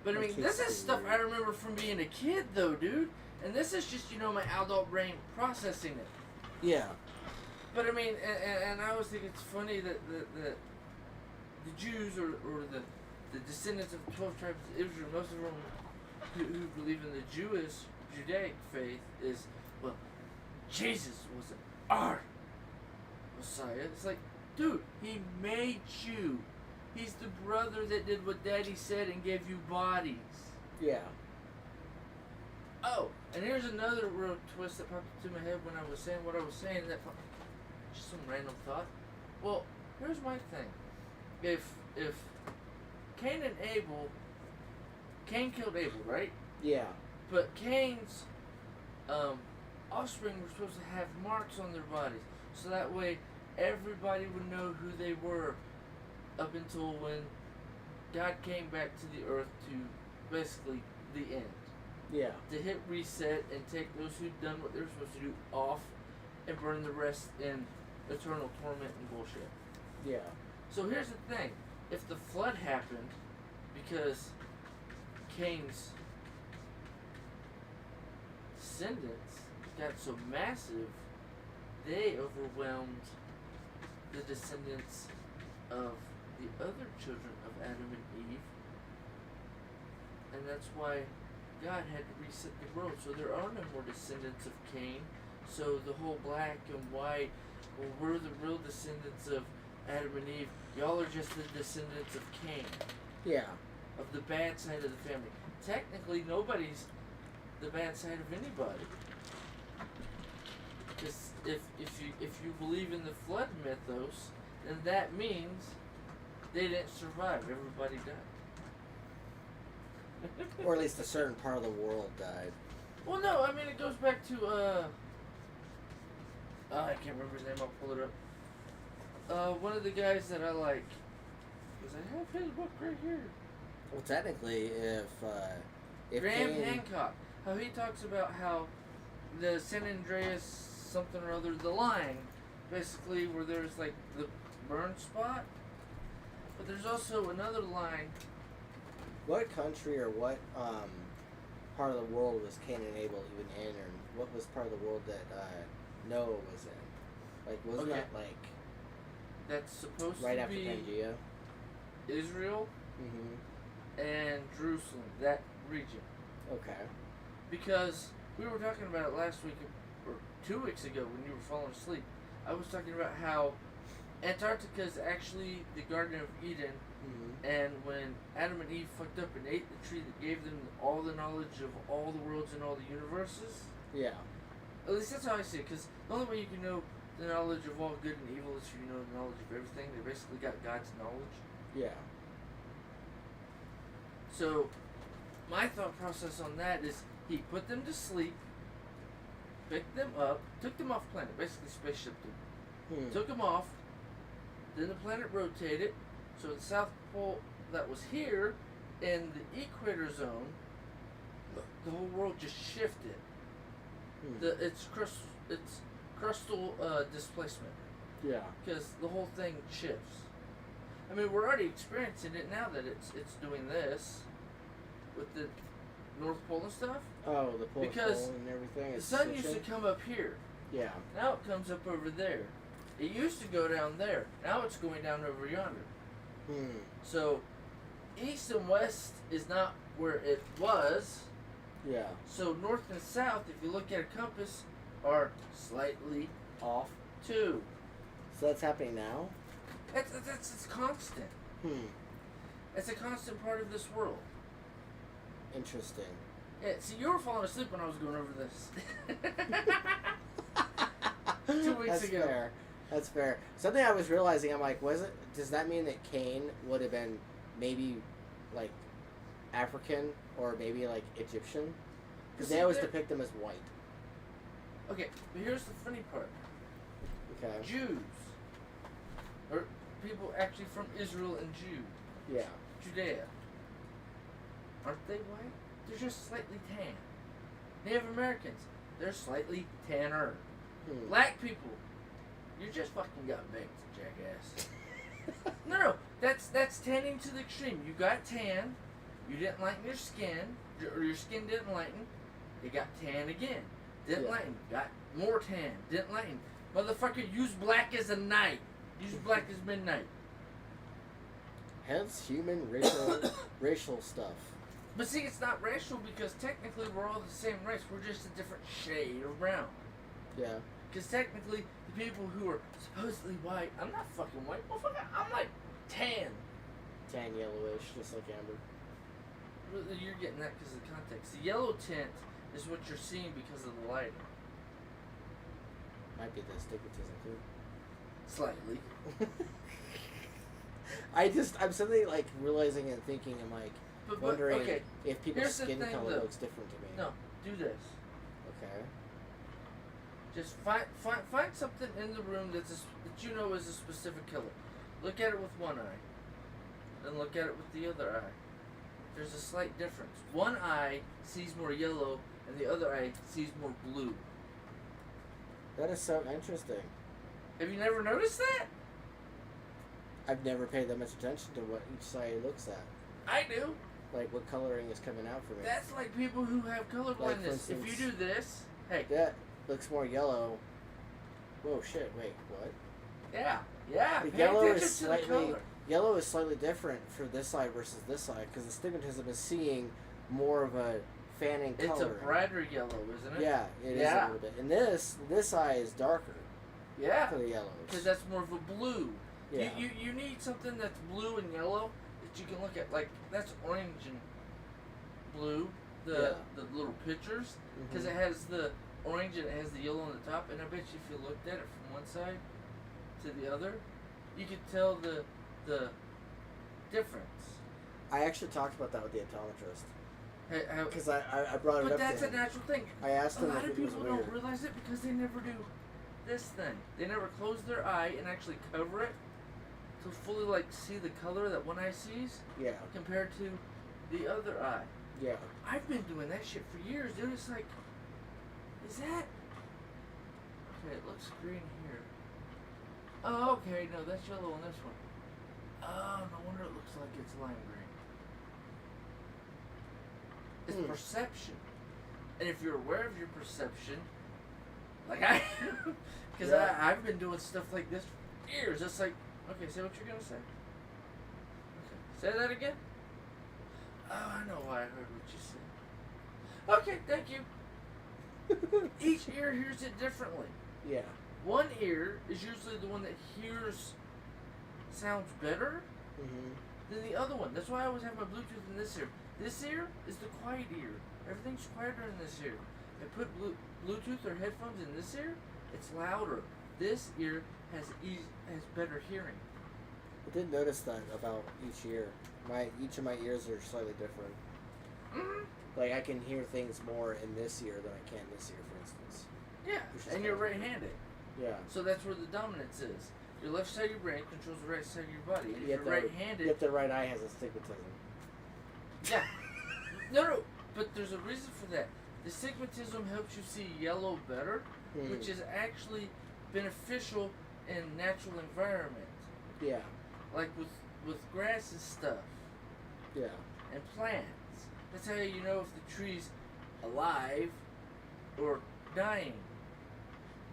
But I mean, this is stuff I remember from being a kid, though, dude. And this is just, my adult brain processing it. Yeah. But I mean, and I always think it's funny that the Jews or the descendants of the 12 tribes of Israel, most of them who believe in the Judaic faith is, well, Jesus was our Messiah. It's like, dude, he made you. He's the brother that did what Daddy said and gave you bodies. Yeah. Oh, and here's another real twist that popped into my head when I was saying what I was saying. Just some random thought. Well, here's my thing. If Cain and Abel, Cain killed Abel, right? Yeah. But Cain's offspring were supposed to have marks on their bodies, so that way everybody would know who they were up until when God came back to the earth to basically the end. Yeah. To hit reset and take those who'd done what they were supposed to do off and burn the rest in eternal torment and bullshit. Yeah. So here's the thing. If the flood happened because Cain's descendants got so massive, they overwhelmed the descendants of the other children of Adam and Eve, and that's why God had to reset the world. So there are no more descendants of Cain. So the whole black and white, well, we're the real descendants of Adam and Eve. Y'all are just the descendants of Cain. Yeah. Of the bad side of the family. Technically, nobody's the bad side of anybody. Because if you believe in the flood mythos, then that means they didn't survive. Everybody died. Or at least a certain part of the world died. Well, no, I mean, it goes back to, I can't remember his name, I'll pull it up. One of the guys that I like, because I have his book right here. Well, technically, if Graham Cain... Hancock, how he talks about how the San Andreas something or other, the line, basically where there's like the burn spot, but there's also another line. What country or what part of the world was Cain and Abel even in, or what was part of the world that Noah was in? Like, wasn't that like that's supposed right to after be Pangea? Israel Mm-hmm. and Jerusalem, that region. Okay. Because we were talking about it last week or 2 weeks ago when you were falling asleep. I was talking about how Antarctica is actually the Garden of Eden. Mm-hmm. And when Adam and Eve fucked up and ate the tree that gave them all the knowledge of all the worlds and all the universes, Yeah. at least that's how I see it. Because the only way you can know the knowledge of all good and evil is if you know the knowledge of everything. They basically got God's knowledge. Yeah. So my thought process on that is he put them to sleep, picked them up, took them off planet, basically spaceship them. Took them off, then the planet rotated, so the South Pole that was here in the equator zone, the whole world just shifted. It's crustal displacement. Yeah. Because the whole thing shifts. I mean, we're already experiencing it now that it's doing this with the North Pole and stuff. Oh, the Pole because and everything. The sun used to come up here. Yeah. Now it comes up over there. It used to go down there. Now it's going down over yonder. So, east and west is not where it was. Yeah. So north and south, if you look at a compass, are slightly off too. So that's happening now? It's constant. It's a constant part of this world. Interesting. Yeah, see, you were falling asleep when I was going over this. 2 weeks ago. Fair. That's fair. Something I was realizing, I'm like, does that mean that Cain would have been maybe, like, African or maybe, like, Egyptian? Because they always depict them as white. Okay, but here's the funny part. Okay. Jews, or people actually from Israel and Yeah. Judea, aren't they white? They're just slightly tan. Native Americans, they're slightly tanner. Black people, you just fucking got baked, jackass. No, that's tanning to the extreme. You got tan, you didn't lighten your skin, or your skin didn't lighten, it got tan again. Didn't lighten, got more tan, didn't lighten. Motherfucker, use black as a night. Use black as midnight. Hence human racial stuff. But see, it's not racial because technically we're all the same race. We're just a different shade of brown. Yeah. Because technically, the people who are supposedly white, I'm not fucking white, motherfucker. I'm like tan. Tan yellowish, just like amber. You're getting that because of the context. The yellow tint is what you're seeing because of the lighting. Might be the astigmatism too. Slightly. I'm suddenly like realizing and thinking, I'm like wondering if people's skin color looks different to me. No, do this. Okay. Just find something in the room that you know is a specific color. Look at it with one eye, then look at it with the other eye. There's a slight difference. One eye sees more yellow, and the other eye sees more blue. That is so interesting. Have you never noticed that? I've never paid that much attention to what each side looks at. I do. Like what coloring is coming out for me. That's like people who have color blindness. If you do this, hey. That looks more yellow. Whoa, shit, wait, what? Yeah. The yellow is slightly yellow is slightly different for this eye versus this eye because astigmatism is seeing more of a fanning color. It's a brighter yellow, isn't it? Yeah, it is a little bit. And this eye is darker. Yeah. For the yellows. Because that's more of a blue. Yeah. You need something that's blue and yellow that you can look at. Like, that's orange and blue, the little pictures. Because it has the orange and it has the yellow on the top. And I bet you if you looked at it from one side to the other, you could tell the difference. I actually talked about that with the optometrist. Because I brought it up. But that's to a natural thing. I asked him a lot if of it was people weird. don't realize it because they never do this thing. They never close their eye and actually cover it to fully like see the color that one eye sees. Yeah. Compared to the other eye. Yeah. I've been doing that shit for years, dude. It's like, is that? Okay, it looks green here. Oh, okay. No, that's yellow on this one. Oh, no wonder it looks like it's lime green. It's perception. And if you're aware of your perception, like I am, because I've been doing stuff like this for years. It's like, okay, say what you're going to say. Okay, say that again. Oh, I know why I heard what you said. Okay, thank you. Each ear hears it differently. Yeah. One ear is usually the one that hears sounds better than the other one. That's why I always have my Bluetooth in this ear. This ear is the quiet ear. Everything's quieter in this ear. I put Bluetooth or headphones in this ear, it's louder. This ear has better hearing. I did notice that about each ear. Each of my ears are slightly different. Like I can hear things more in this ear than I can in this ear, for instance. Yeah, and you're right-handed. Yeah. So that's where the dominance is. Your left side of your brain controls the right side of your body. And if Yet you're right-handed... Yet the right eye has astigmatism. Yeah. No, but there's a reason for that. The astigmatism helps you see yellow better, which is actually beneficial in natural environment. Yeah. Like with grass and stuff. Yeah. And plants. That's how you know if the tree's alive or dying.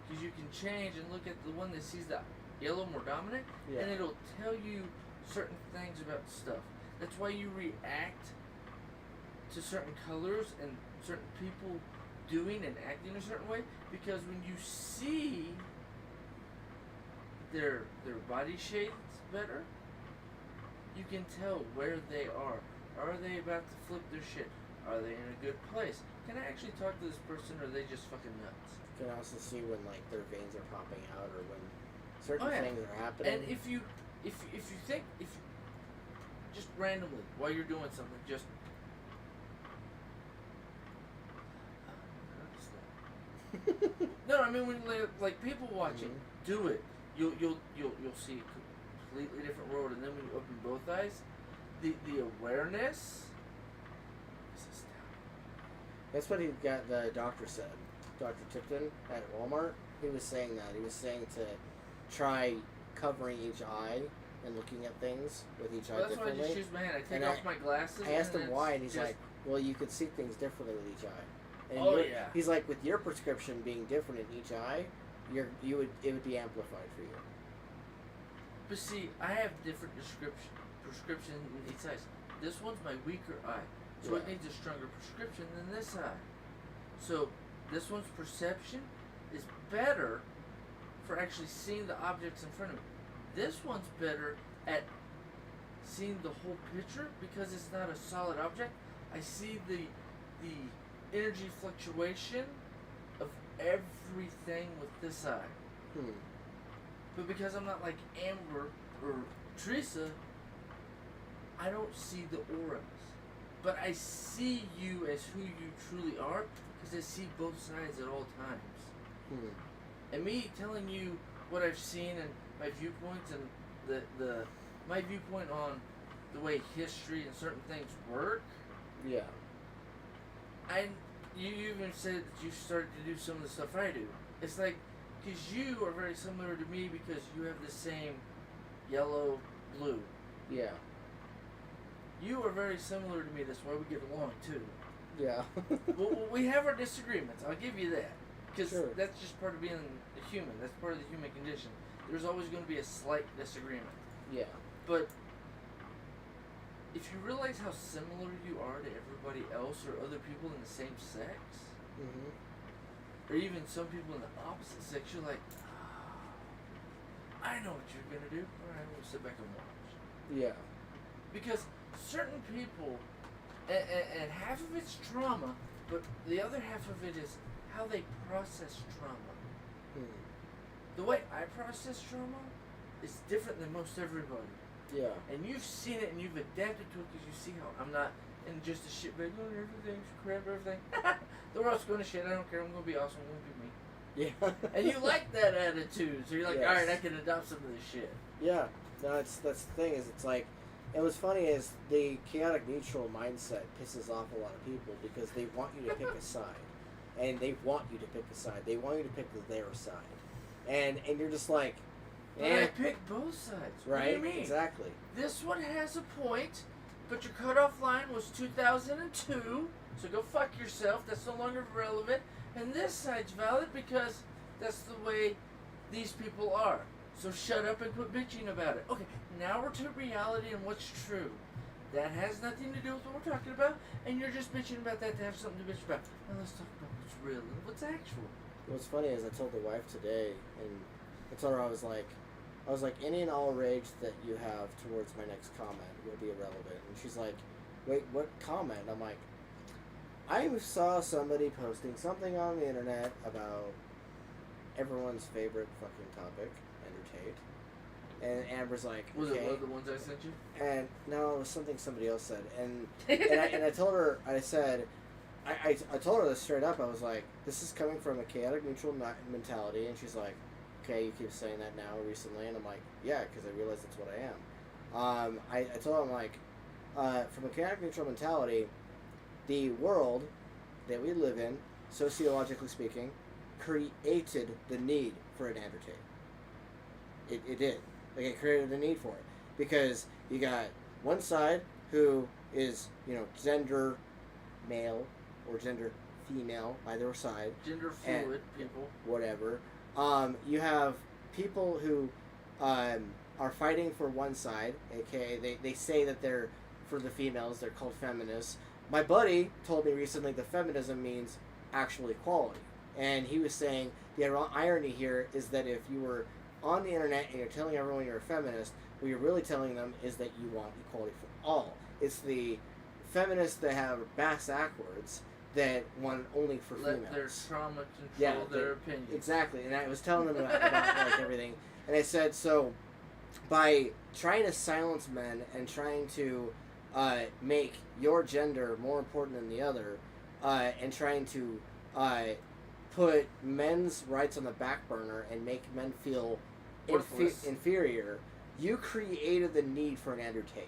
Because you can change and look at the one that sees the yellow more dominant, and it'll tell you certain things about stuff. That's why you react to certain colors and certain people doing and acting a certain way, because when you see their body shades better, you can tell where they are. Are they about to flip their shit? Are they in a good place? Can I actually talk to this person, or are they just fucking nuts? You can also see when like their veins are popping out, or when certain things are happening. And if you just randomly while you're doing something, just no, I mean when like people watching, do it. You'll see a completely different world, and then when you open both eyes, the awareness is astounding. That's what the doctor said. Dr. Tipton at Walmart. He was saying that. He was saying to try covering each eye and looking at things with each eye differently. That's why I just use my hand. I take off my glasses. I asked him why, and he's like, well, you could see things differently with each eye. And he's like, with your prescription being different in each eye, it would be amplified for you. But see, I have different prescription in each eye. This one's my weaker eye, so it needs a stronger prescription than this eye. So this one's perception is better for actually seeing the objects in front of me. This one's better at seeing the whole picture because it's not a solid object. I see the energy fluctuation of everything with this eye. But because I'm not like Amber or Teresa, I don't see the auras. But I see you as who you truly are because I see both sides at all times. And me telling you what I've seen and my viewpoints and my viewpoint on the way history and certain things work. Yeah. You even said that you started to do some of the stuff I do. It's like, because you are very similar to me because you have the same yellow, blue. Yeah. You are very similar to me. That's why we get along too. Yeah. Well, we have our disagreements. I'll give you that. Because that's just part of being a human. That's part of the human condition. There's always going to be a slight disagreement. Yeah. But if you realize how similar you are to everybody else or other people in the same sex, Mm-hmm. or even some people in the opposite sex, you're like, oh, I know what you're gonna do. All right, we'll sit back and watch. Yeah. Because certain people, and half of it's trauma, but the other half of it is how they process trauma. Mm. The way I process trauma is different than most everybody. Yeah. And you've seen it and you've adapted to it because you see how I'm not in just a shitbag, oh, everything's crap, everything. The world's going to shit, I don't care, I'm going to be awesome, I'm going to be me. Yeah. And you like that attitude, so you're like, Yes. alright, I can adopt some of this shit. Yeah. No, that's the thing is it's like, and what's funny is the chaotic neutral mindset pisses off a lot of people because they want you to pick a side. And they want you to pick a side. They want you to pick their side. And you're just like, But I picked both sides. right? What do you mean? Exactly. This one has a point, but your cutoff line was 2002, so go fuck yourself. That's no longer relevant. And this side's valid because that's the way these people are. So shut up and quit bitching about it. Okay, now we're to reality and what's true. That has nothing to do with what we're talking about, and you're just bitching about that to have something to bitch about. Now let's talk about what's real and what's actual. What's funny is I told the wife today, and I told her I was like, any and all rage that you have towards my next comment will be irrelevant. And she's like, wait, what comment? I'm like, I saw somebody posting something on the internet about everyone's favorite fucking topic, entertained. And Amber's like, Was okay. it one of the ones I sent you? And no, it was something somebody else said. And I told her, I said, I told her this straight up. I was like, this is coming from a chaotic neutral mentality. And she's like, okay, you keep saying that now recently. And I'm like, yeah, because I realize that's what I am. I told her, I'm like, from a chaotic neutral mentality, the world that we live in, sociologically speaking, created the need for an entertainment. It did. Like, it created a need for it. Because you got one side who is, gender male or gender female, either side. Gender fluid people. Whatever. You have people who are fighting for one side, aka they say that they're for the females, they're called feminists. My buddy told me recently that feminism means actual equality. And he was saying the irony here is that if you were on the internet and you're telling everyone you're a feminist, what you're really telling them is that you want equality for all. It's the feminists that have bass backwards that want only for females. Let their trauma control their opinion. Exactly, and I was telling them about like everything, and I said, so by trying to silence men and trying to make your gender more important than the other, and trying to put men's rights on the back burner and make men feel inferior, you created the need for an Andrew-Tate.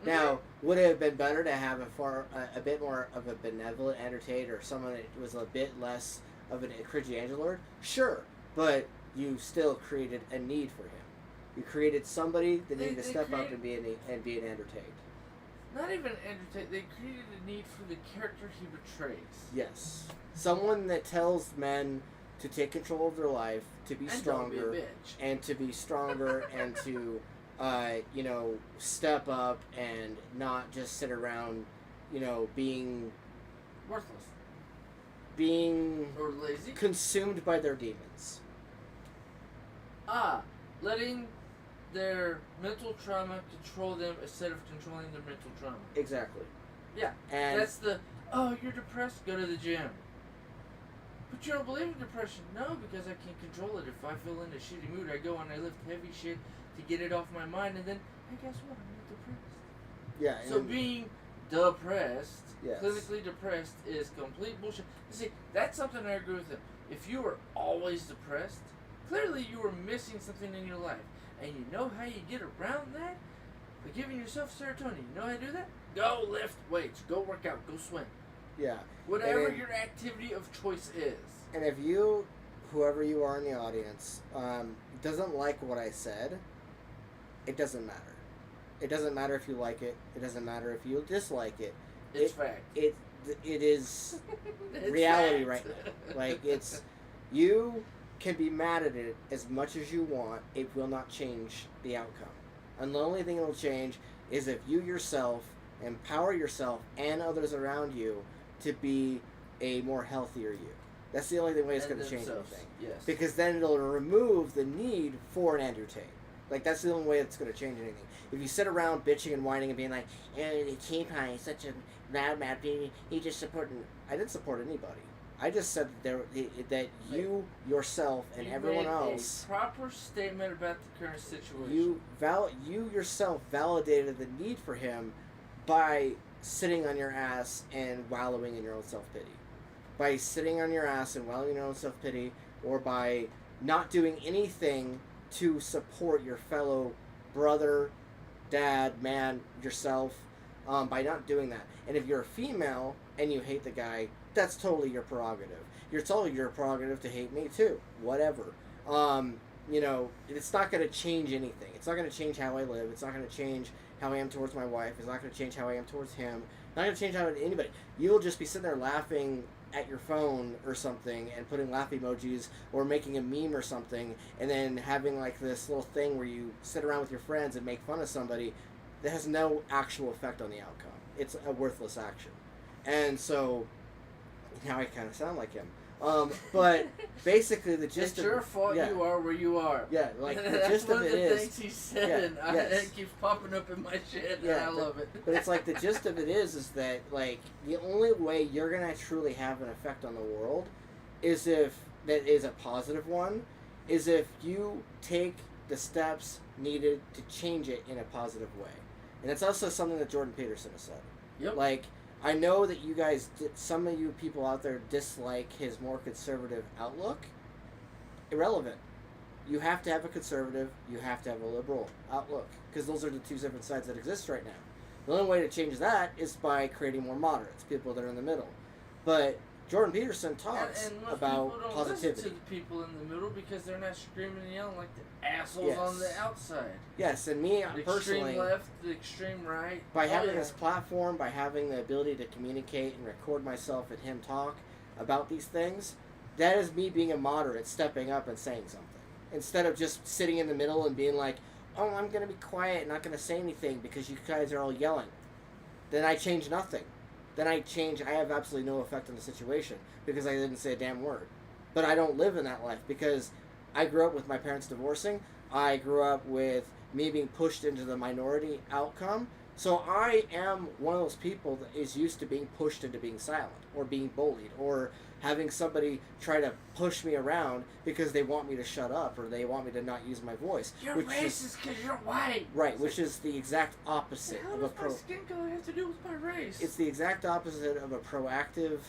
Now, would it have been better to have a bit more of a benevolent Andrew-Tate or someone that was a bit less of a cringy angelord? Sure, but you still created a need for him. You created somebody that needed to step up and be an Andrew-Tate. Not even Andrew Tate. They created a need for the character he betrays. Yes. Someone that tells men to take control of their life, to be stronger, don't be a bitch. and to be stronger, and to, step up and not just sit around, being Worthless. Or lazy. Consumed by their demons. Letting their mental trauma control them instead of controlling their mental trauma. Exactly. Yeah. And that's you're depressed, go to the gym. But you don't believe in depression. No, because I can't control it. If I feel in a shitty mood, I go and I lift heavy shit to get it off my mind, and then, hey, guess what? I'm not depressed. Yeah. So being depressed, yes. clinically depressed, is complete bullshit. See, that's something I agree with him. If you were always depressed, clearly you were missing something in your life. And you know how you get around that? By giving yourself serotonin. You know how to do that? Go lift weights. Go work out. Go swim. Yeah. Whatever your activity of choice is. And if whoever you are in the audience, doesn't like what I said, it doesn't matter. It doesn't matter if you like it. It doesn't matter if you dislike it. It's fact. It is It's reality fact. right now. Like, you can be mad at it as much as you want. It will not change the outcome. And the only thing it'll change is if you yourself empower yourself and others around you to be a more healthier you. That's the only way it's going to change anything. Yes. Because then it'll remove the need for an Andrew Tate. Like, that's the only way it's going to change anything. If you sit around bitching and whining and being like, T-Pie is such a loudmouth baby, he just supported... I didn't support anybody. I just said that you, yourself, and everyone else... a proper statement about the current situation. You yourself validated the need for him by sitting on your ass and wallowing in your own self-pity. By sitting on your ass and wallowing in your own self-pity, or by not doing anything to support your fellow brother, dad, man, yourself, by not doing that. And if you're a female and you hate the guy, that's totally your prerogative. It's totally your prerogative to hate me too. Whatever. It's not going to change anything. It's not going to change how I live. It's not going to change how I am towards my wife. It's not going to change how I am towards him. It's not going to change how anybody. You'll just be sitting there laughing at your phone or something and putting laugh emojis or making a meme or something, and then having like this little thing where you sit around with your friends and make fun of somebody that has no actual effect on the outcome. It's a worthless action. And so now I kind of sound like him. But basically the gist it's your fault you are where you are. Yeah, like the that's gist one of of it the is... things he said, and it keeps popping up in my shit, and I love it. But it's like the gist of it is that, like, the only way you're going to truly have an effect on the world is if, that is a positive one, is if you take the steps needed to change it in a positive way. And it's also something that Jordan Peterson has said. Yep. Like, I know that you guys, some of you people out there dislike his more conservative outlook. Irrelevant. You have to have a conservative, you have to have a liberal outlook. Because those are the two different sides that exist right now. The only way to change that is by creating more moderates, people that are in the middle. But Jordan Peterson talks and most about people don't positivity. listen to the people in the middle because they're not screaming and yelling like the assholes on the outside. Yes, and me the personally... extreme left, the extreme right. By having this platform, by having the ability to communicate and record myself and him talk about these things, that is me being a moderate, stepping up and saying something. Instead of just sitting in the middle and being like, oh, I'm going to be quiet and not going to say anything because you guys are all yelling. Then I change nothing. Then I have absolutely no effect on the situation because I didn't say a damn word. But I don't live in that life because I grew up with my parents divorcing. I grew up with me being pushed into the minority outcome. So I am one of those people that is used to being pushed into being silent or being bullied or having somebody try to push me around because they want me to shut up or they want me to not use my voice. You're racist because you're white. Right, which is the exact opposite of a What does my skin color have to do with my race? It's the exact opposite of a proactive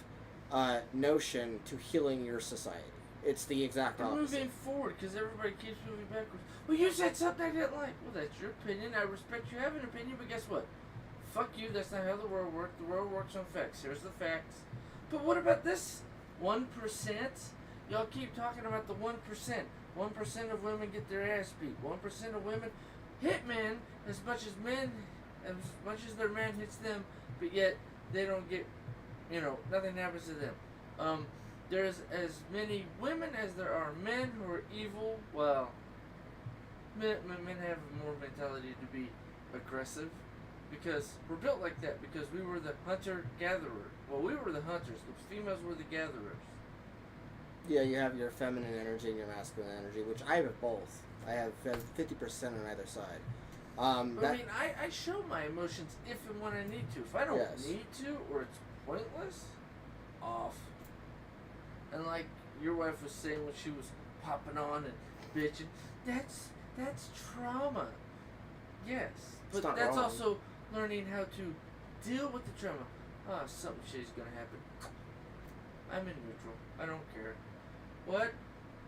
notion to healing your society. It's the exact opposite. Moving forward because everybody keeps moving backwards. Well, you said something I didn't like. Well, that's your opinion. I respect you having an opinion, but guess what? Fuck you. That's not how the world works. The world works on facts. Here's the facts. But what about this 1%? Y'all keep talking about the 1%. 1% of women get their ass beat. 1% of women hit men as much as their man hits them, but yet they don't get, nothing happens to them. There's as many women as there are men who are evil. Well, men have more mentality to be aggressive because we're built like that because we were the hunter-gatherer. Well, we were the hunters. The females were the gatherers. Yeah, you have your feminine energy and your masculine energy, which I have both. I have 50% on either side. I show my emotions if and when I need to. If I don't need to or it's pointless, off. And like your wife was saying when she was popping on and bitching, that's trauma. Yes, but that's wrong. also learning how to deal with the trauma. Something shitty's gonna happen. I'm in neutral. I don't care. What?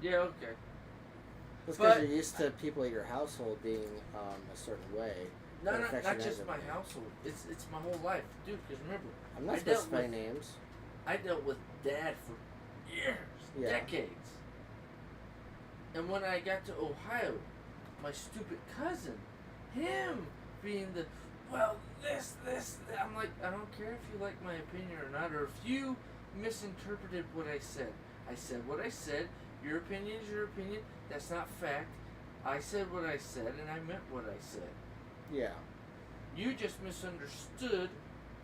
Yeah, okay. That's because you're used to people at your household being a certain way. No, not just my household. It's my whole life, dude. Because remember, I'm not specifying names. I dealt with Dad for years, decades. And when I got to Ohio, my stupid cousin, him being the, this, I'm like, I don't care if you like my opinion or not, or if you misinterpreted what I said. I said what I said. Your opinion is your opinion. That's not fact. I said what I said, and I meant what I said. Yeah. You just misunderstood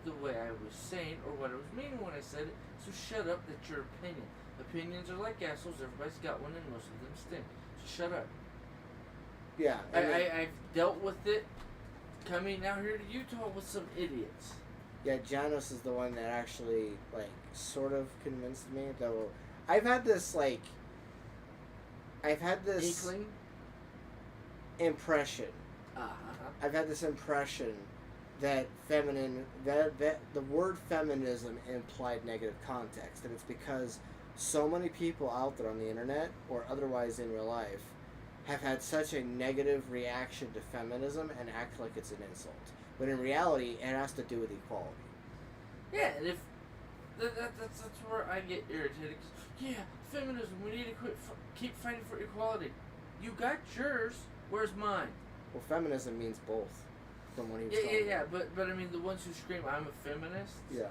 the way I was saying or what I was meaning when I said it. So shut up. That's your opinion. Opinions are like assholes. Everybody's got one, and most of them stink. So shut up. Yeah. I've dealt with it coming out here to Utah with some idiots. Yeah, Janos is the one that actually, like, sort of convinced me. Though I've had this Inkling. impression. I've had this impression that the word feminism implied negative context, and it's because so many people out there on the internet or otherwise in real life have had such a negative reaction to feminism and act like it's an insult. But in reality, it has to do with equality. Yeah, and if that's where I get irritated. 'Cause, yeah, feminism. We need to keep fighting for equality. You got yours. Where's mine? Well, feminism means both. From what he was talking Yeah. about. But I mean, the ones who scream, "I'm a feminist." Yeah.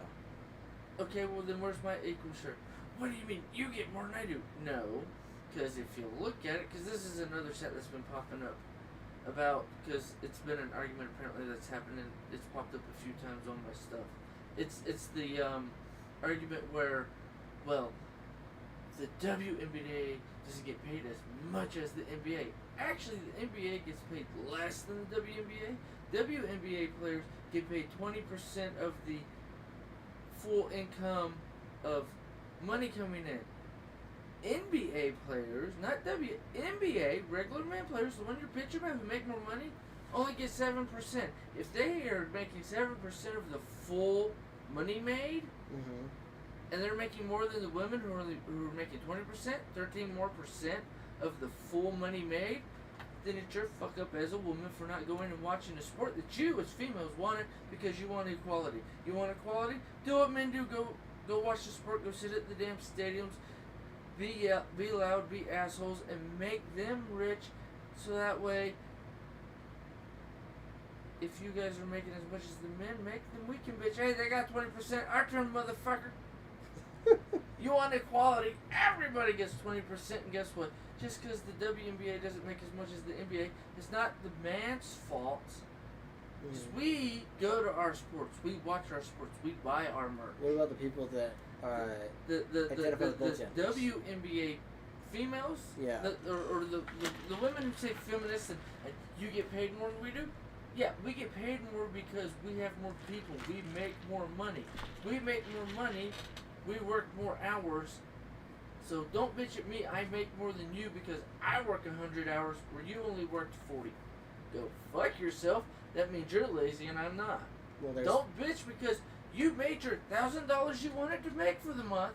Okay, well then, where's my equal share? What do you mean? You get more than I do? No, because if you look at it, because this is another set that's been popping up about, because it's been an argument apparently that's happened, and it's popped up a few times on my stuff. It's the argument where, well, the WNBA doesn't get paid as much as the NBA. Actually, the NBA gets paid less than the WNBA. WNBA players get paid 20% of the full income of money coming in. NBA players, not NBA, regular man players, the one you're pitching about who make more money, only get 7%. If they are making 7% of the full money made, Mm-hmm. and they're making more than the women who are making 20%, 13% more of the full money made, then it's your fuck up as a woman for not going and watching a sport that you as females wanted because you want equality. You want equality? Do what men do. Go watch the sport. Go sit at the damn stadiums. Be loud. Be assholes and make them rich, so that way, if you guys are making as much as the men make, then we can bitch. Hey, they got 20%. Our turn, motherfucker. You want equality? Everybody gets 20%, and guess what? Just because the WNBA doesn't make as much as the NBA, it's not the man's fault. Because we go to our sports, we watch our sports, we buy our merch. What about the people that the WNBA females? Yeah. Or the women who say feminists and you get paid more than we do? Yeah, we get paid more because we have more people. We make more money. We make more money. We work more hours. So don't bitch at me. I make more than you because I work 100 hours where you only worked 40. Go fuck yourself. That means you're lazy and I'm not. Well, don't bitch because you made your $1,000 you wanted to make for the month,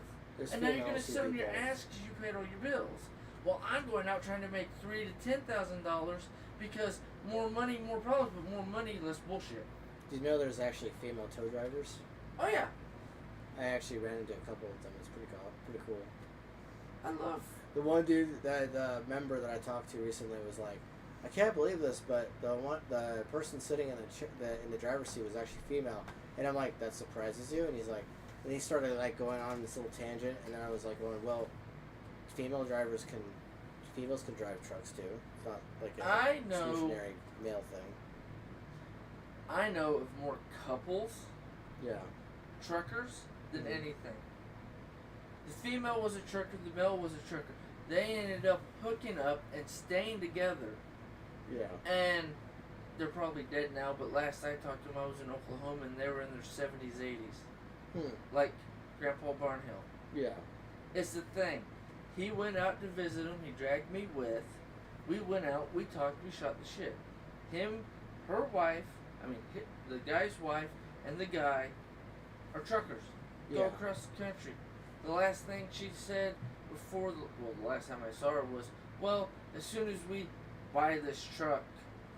and now you're gonna sit on your ass because you paid all your bills. Well, I'm going out trying to make $3,000 to $10,000 because more money, more problems, but more money, less bullshit. Did you know there's actually female tow drivers? Oh yeah. I actually ran into a couple of them. It's pretty cool. I love the one dude, the member that I talked to recently was like, I can't believe this, but the person sitting in the driver's seat was actually female, and I'm like, that surprises you? And he's like, and he started like going on this little tangent, and then I was like going, well, females can drive trucks too. It's not like a exclusionary male thing. I know of more couples, truckers, than anything. The female was a trucker, the male was a trucker. They ended up hooking up and staying together. Yeah. And they're probably dead now, but last I talked to them, I was in Oklahoma, and they were in their 70s, 80s. Like Grandpa Barnhill. Yeah. It's the thing. He went out to visit him, he dragged me with. We went out, we talked, we shot the shit. Him, her wife, the guy's wife, and the guy are truckers. Go across the country. The last thing she said before, the last time I saw her was, well, as soon as we buy this truck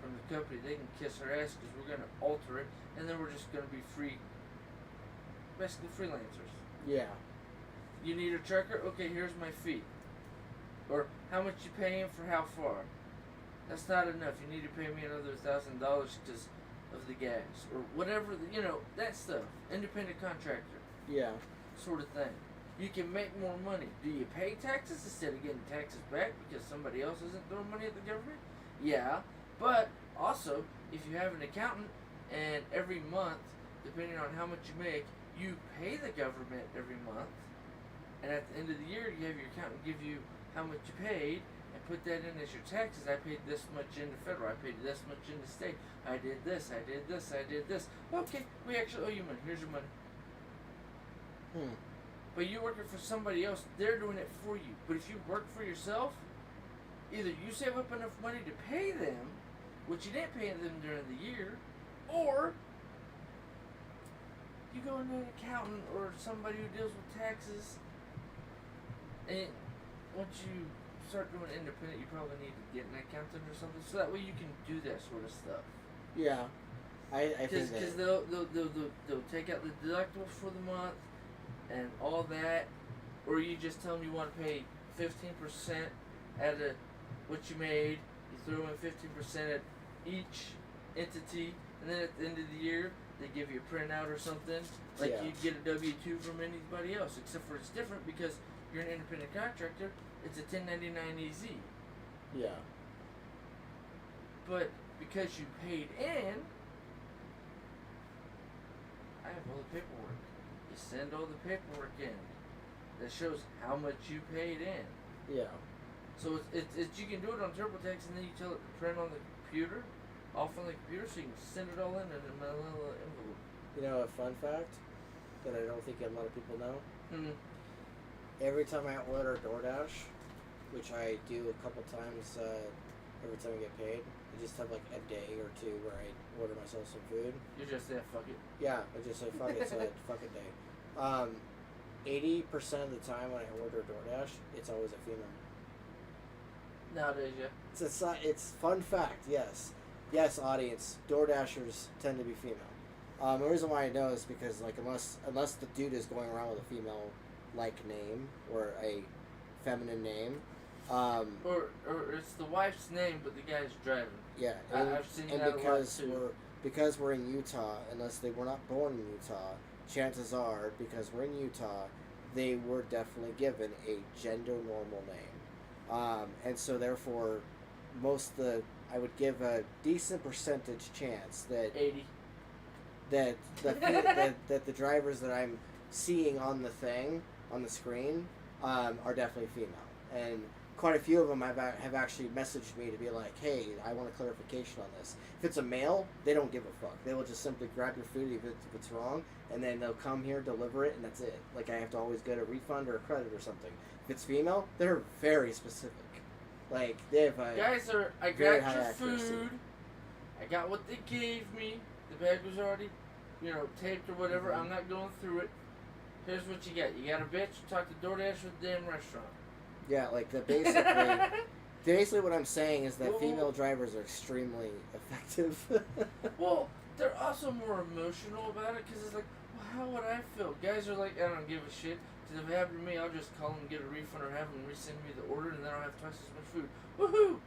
from the company, they can kiss our ass because we're going to alter it, and then we're just going to be free, basically freelancers. Yeah. You need a trucker? Okay, here's my fee. Or how much you paying for how far? That's not enough. You need to pay me another $1,000 because of the gas or whatever. That stuff. Independent contractor. Yeah. Sort of thing. You can make more money. Do you pay taxes instead of getting taxes back because somebody else isn't throwing money at the government? Yeah, but also if you have an accountant and every month, depending on how much you make, you pay the government every month, and at the end of the year, you have your accountant give you how much you paid, and put that in as your taxes. I paid this much into federal, I paid this much into state, I did this, I did this, I did this. Okay, we actually owe you money, here's your money. But you working for somebody else, they're doing it for you. But if you work for yourself, either you save up enough money to pay them, which you didn't pay them during the year, or you go into an accountant or somebody who deals with taxes, and once you start doing independent, you probably need to get an accountant or something, so that way you can do that sort of stuff. Yeah, I think that. Because they'll take out the deductibles for the month and all that, or you just tell them you want to pay 15% out of what you made, you throw in 15% at each entity, and then at the end of the year, they give you a printout or something, like Yeah. you'd get a W-2 from anybody else, except for it's different because you're an independent contractor, it's a 1099-EZ. Yeah. But because you paid in, I have all the paperwork. You send all the paperwork in that shows how much you paid in. Yeah. So it's you can do it on TurboTax, and then you tell it to print on the computer, off on the computer, so you can send it all in a little envelope. You know a fun fact that I don't think a lot of people know? Every time I order DoorDash, which I do a couple times every time I get paid, I just have like a day or two where I order myself some food. You just say fuck it. Yeah, I just say fuck it, so I fuck it day. 80% of the time when I order DoorDash, it's always a female. Nowadays, yeah. It's fun fact, yes. Yes, audience, DoorDashers tend to be female. The reason why I know is because like unless the dude is going around with a female like name or a feminine name, or it's the wife's name, but the guy's driving. Yeah, I've seen that a lot too. Because we're in Utah, unless they were not born in Utah, chances are because we're in Utah, they were definitely given a gender normal name, and so therefore, I would give a decent percentage chance that 80. that the drivers that I'm seeing on the screen are definitely female, and quite a few of them have actually messaged me to be like, hey, I want a clarification on this. If it's a male, they don't give a fuck. They will just simply grab your food if it's wrong, and then they'll come here, deliver it, and that's it. Like, I have to always get a refund or a credit or something. If it's female, they're very specific. Like, they have a guys are, I got very your high accuracy. food, I got what they gave me, the bag was already, taped or whatever, I'm not going through it. Here's what you got. You got a bitch, talk to DoorDash with the damn restaurant. Yeah, like basically what I'm saying is that female drivers are extremely effective. Well, they're also more emotional about it because it's like, well, how would I feel? Guys are like, I don't give a shit. Because if it happened to me, I'll just call them and get a refund or have them resend me the order, and then I'll have twice as much food. Woohoo!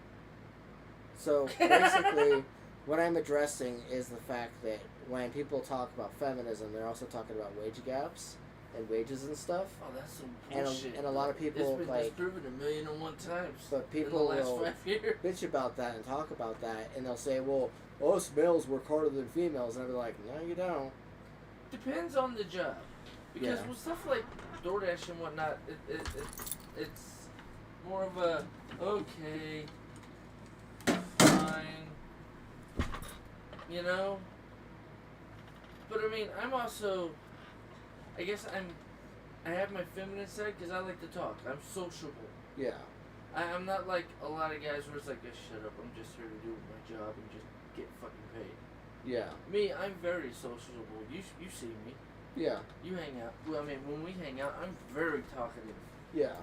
So basically, what I'm addressing is the fact that when people talk about feminism, they're also talking about wage gaps and wages and stuff. Oh, that's some bullshit. And a lot of people it's been disproven 1,000,001 times. But people in the last will 5 years. bitch about that and talk about that, and they'll say, "Well, us males work harder than females," and I'll be like, "No, you don't." Depends on the job, because Yeah. with stuff like DoorDash and whatnot, it's more of a okay, fine, But I mean, I'm also, I guess I have my feminine side because I like to talk. I'm sociable. Yeah. I'm not like a lot of guys where it's like, shut up, I'm just here to do my job and just get fucking paid. Yeah. Me, I'm very sociable. You see me. Yeah. You hang out. Well, I mean, when we hang out, I'm very talkative. Yeah.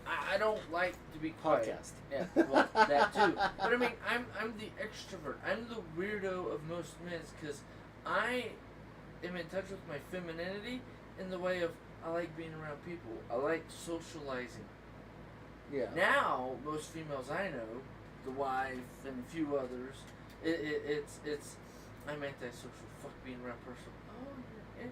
I don't like to be quiet. Podcast. Yeah, well, that too. But I mean, I'm the extrovert. I'm the weirdo of most men because I am in touch with my femininity in the way of I like being around people. I like socializing. Yeah. Now, most females I know, the wife and a few others, it's I'm antisocial. Fuck being around person. Oh, you're an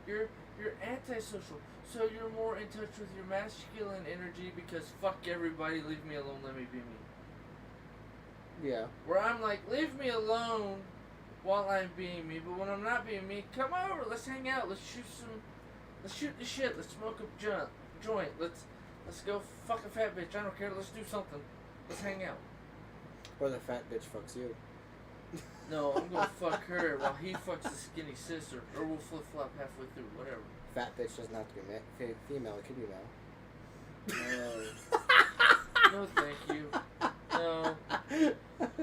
introvert. You're antisocial. So you're more in touch with your masculine energy because fuck everybody, leave me alone, let me be me. Yeah. Where I'm like, leave me alone, while I'm being me. But when I'm not being me, come over. Let's hang out. Let's shoot the shit. Let's smoke a joint. Let's go fuck a fat bitch. I don't care. Let's do something. Let's hang out. Or the fat bitch fucks you. No, I'm gonna fuck her while he fucks the skinny sister, or we'll flip flop halfway through. Whatever. Fat bitch doesn't have to be female. It could be male. No, thank you. No.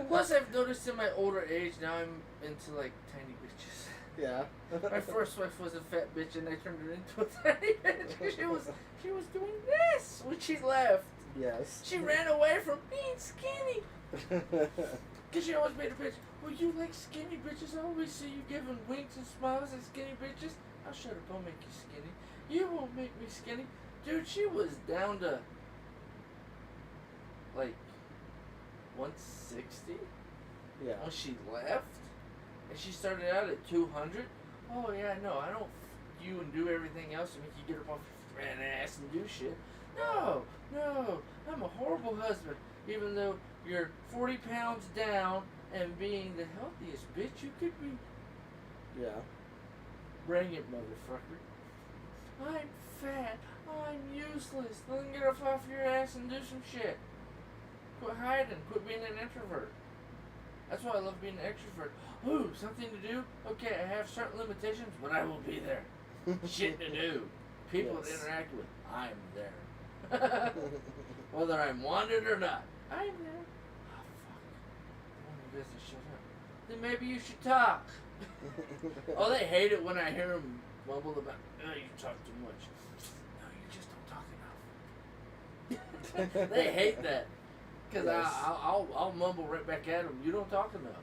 Plus, I've noticed in my older age now I'm into like tiny bitches. Yeah. My first wife was a fat bitch, and I turned her into a tiny bitch because she was doing this when she left. Yes. She ran away from being skinny. Because she always made a bitch. Well, you like skinny bitches. I always see you giving winks and smiles at skinny bitches. I'll shut up. I'll make you skinny. You won't make me skinny. Dude, she was down to like 160 Yeah. when she left. And she started out at 200. Oh, yeah, no, I don't f you and do everything else to make you get up off your fat ass and do shit. No, I'm a horrible husband. Even though you're 40 pounds down and being the healthiest bitch you could be. Yeah. Bring it, motherfucker. I'm fat. I'm useless. Then get up off your ass and do some shit. Quit hiding. Quit being an introvert. That's why I love being an extrovert. Ooh, something to do? Okay, I have certain limitations, but I will be there. Shit to do. People to interact with. I'm there. Whether I'm wanted or not. I'm there. Oh, fuck. The woman doesn't shut up. Then maybe you should talk. Oh, they hate it when I hear them mumble about, oh, you talk too much. No, you just don't talk enough. They hate that. Because Yes. I'll mumble right back at them. You don't talk enough.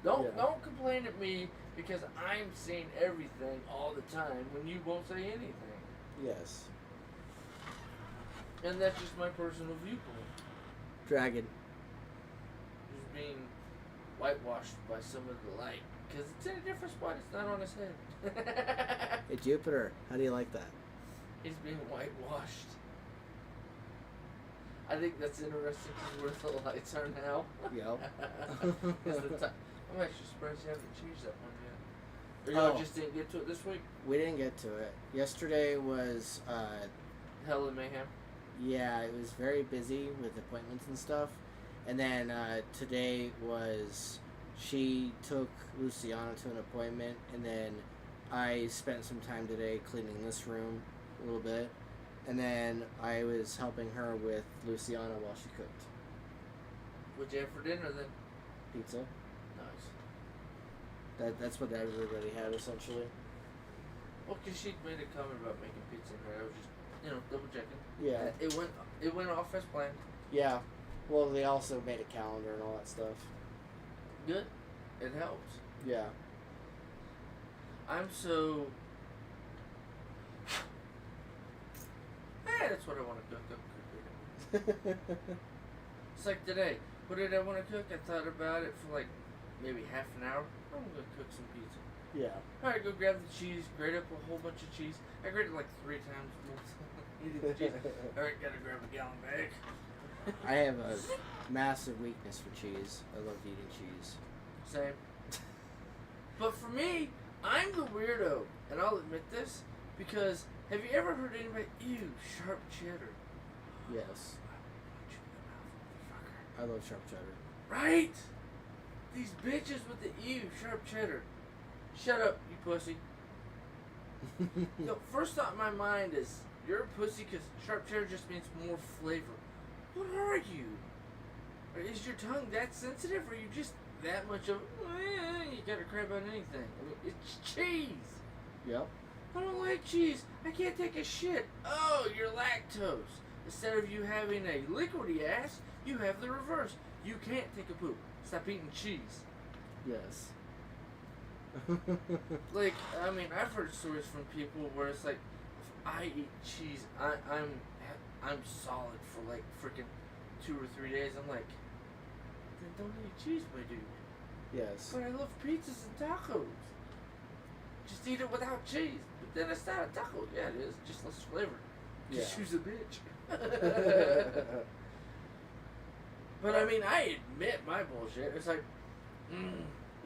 Don't complain at me because I'm saying everything all the time when you won't say anything. Yes. And that's just my personal viewpoint. Dragon. He's being whitewashed by some of the light. Because it's in a different spot. It's not on his head. Hey, Jupiter. How do you like that? He's being whitewashed. I think that's interesting because where the lights are now. Yep. I'm actually surprised you haven't changed that one yet. Or y'all just didn't get to it this week? We didn't get to it. Yesterday was, Hell and mayhem. yeah, it was very busy with appointments and stuff. And then today was, she took Luciana to an appointment, and then I spent some time today cleaning this room a little bit. And then I was helping her with Luciana while she cooked. What'd you have for dinner then? Pizza. Nice. That's what everybody had, essentially. Well, because she made a comment about making pizza, right? I was just, double checking. Yeah. It went off as planned. Yeah. Well, they also made a calendar and all that stuff. Good. It helps. Yeah. I'm so... that's what I want to cook. It's like today. What did I want to cook? I thought about it for like maybe half an hour. I'm going to cook some pizza. Yeah. Alright, go grab the cheese, grate up a whole bunch of cheese. I grated like 3 times more. Eating the cheese. Alright, gotta grab a gallon bag. I have a massive weakness for cheese. I love eating cheese. Same. But for me, I'm the weirdo, and I'll admit this, because have you ever heard anybody, ew, sharp cheddar? Yes. I love sharp cheddar. Right? These bitches with the ew, sharp cheddar. Shut up, you pussy. The first thought in my mind is, you're a pussy because sharp cheddar just means more flavor. What are you? Or is your tongue that sensitive, or are you just that much of, you gotta cry about anything? I mean, it's cheese. Yep. I don't like cheese. I can't take a shit. Oh, you're lactose. Instead of you having a liquidy ass, you have the reverse. You can't take a poop. Stop eating cheese. Yes. Like, I mean, I've heard stories from people where it's like, if I eat cheese, I'm solid for like freaking 2 or 3 days. I'm like, then don't eat cheese, my dude. Yes. But I love pizzas and tacos. Just eat it without cheese. But then it's not a taco. Yeah, it is. Just less flavor. Just use a bitch. But I mean, I admit my bullshit. It's like,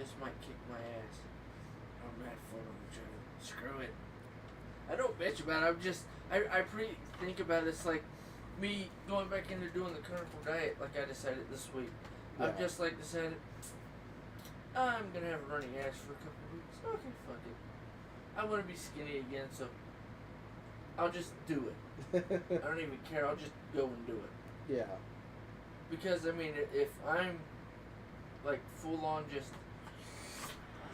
This might kick my ass. I'm mad fun on the gym. Screw it. I don't bitch about it. I think about it. It's like me going back into doing the carnivore diet like I decided this week. Yeah. I've just like decided I'm going to have a running ass for a couple of weeks. Okay, fuck it. I want to be skinny again, so I'll just do it. I don't even care. I'll just go and do it. Yeah. Because, I mean, if I'm, like, full-on just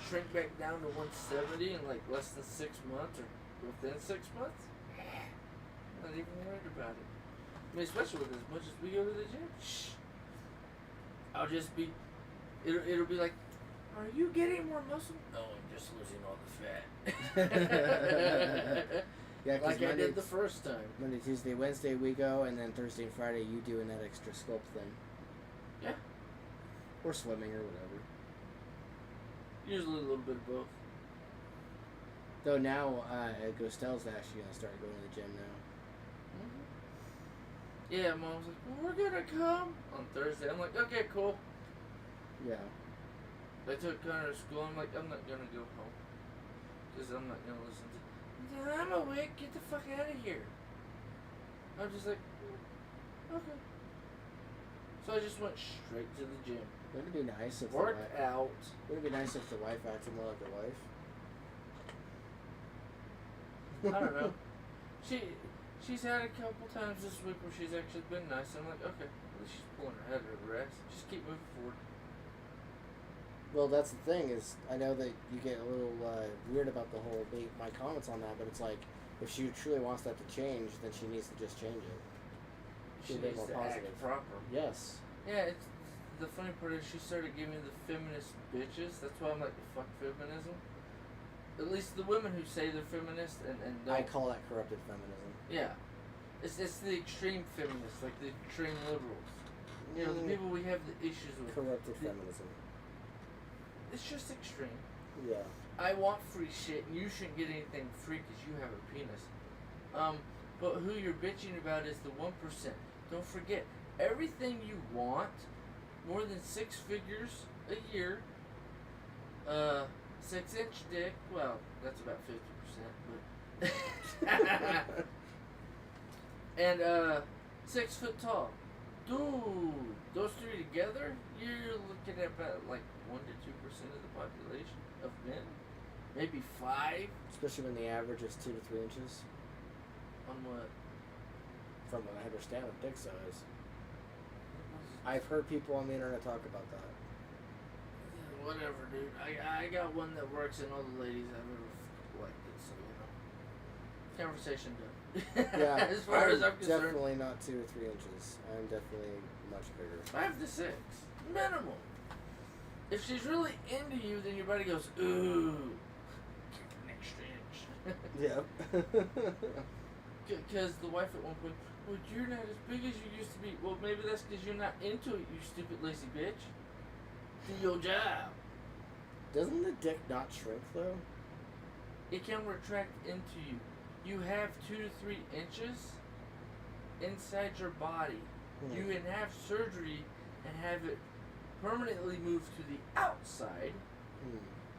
shrink back down to 170 in, like, less than 6 months or within 6 months, I'm not even worried about it. I mean, especially with as much as we go to the gym. I'll just be, it'll be like, are you getting more muscle? No, I'm just losing all the fat. Yeah, like I did the first time. Monday, Tuesday, Wednesday we go, and then Thursday and Friday you doing that extra sculpt thing. Yeah. Or swimming or whatever. Usually a little bit of both. Though now, Ghostel's actually going to start going to the gym now. Mm-hmm. Yeah, Mom's like, well, we're going to come on Thursday. I'm like, okay, cool. Yeah. I took Connor to school. I'm like, I'm not going to go home. Because I'm not going to listen to I'm awake, get the fuck out of here. I'm just like, okay. So I just went straight to the gym. Wouldn't it be nice if worked out. Wouldn't it be nice if the wife acted more like a wife? I don't know. She's had a couple times this week where she's actually been nice. I'm like, okay, at least she's pulling her head out of her ass. Just keep moving forward. Well, that's the thing is, I know that you get a little weird about the whole my comments on that, but it's like, if she truly wants that to change, then she needs to just change it. She needs to act proper. Yes. Yeah, it's the funny part is she started giving me the feminist bitches. That's why I'm like, fuck feminism. At least the women who say they're feminist and don't. I call that corrupted feminism. Yeah. It's the extreme feminists, like the extreme liberals. You know, the people we have the issues with. Corrupted feminism. It's just extreme. Yeah. I want free shit, and you shouldn't get anything free because you have a penis. But who you're bitching about is the 1%. Don't forget, everything you want, more than 6 figures a year, 6-inch dick, well, that's about 50%, but... and, 6 foot tall. Dude, those three together, you're looking at about, like, 1 to 2% of the population of men. Maybe 5. Especially when the average is 2 to 3 inches. On what? From what I understand with dick size. I've heard people on the internet talk about that. Yeah, whatever, dude. I got one that works in all the ladies I've ever collected, so, you know. Conversation done. Yeah, as far as I'm concerned. Definitely not 2 or 3 inches. I'm definitely much bigger. 5 to 6. Minimal. If she's really into you, then your body goes, ooh, get an extra inch. Yep. Because the wife at one point, well, you're not as big as you used to be. Well, maybe that's because you're not into it, you stupid lazy bitch. Do your job. Doesn't the dick not shrink, though? It can retract into you. You have 2 to 3 inches inside your body. You can have surgery and have it permanently moved to the outside,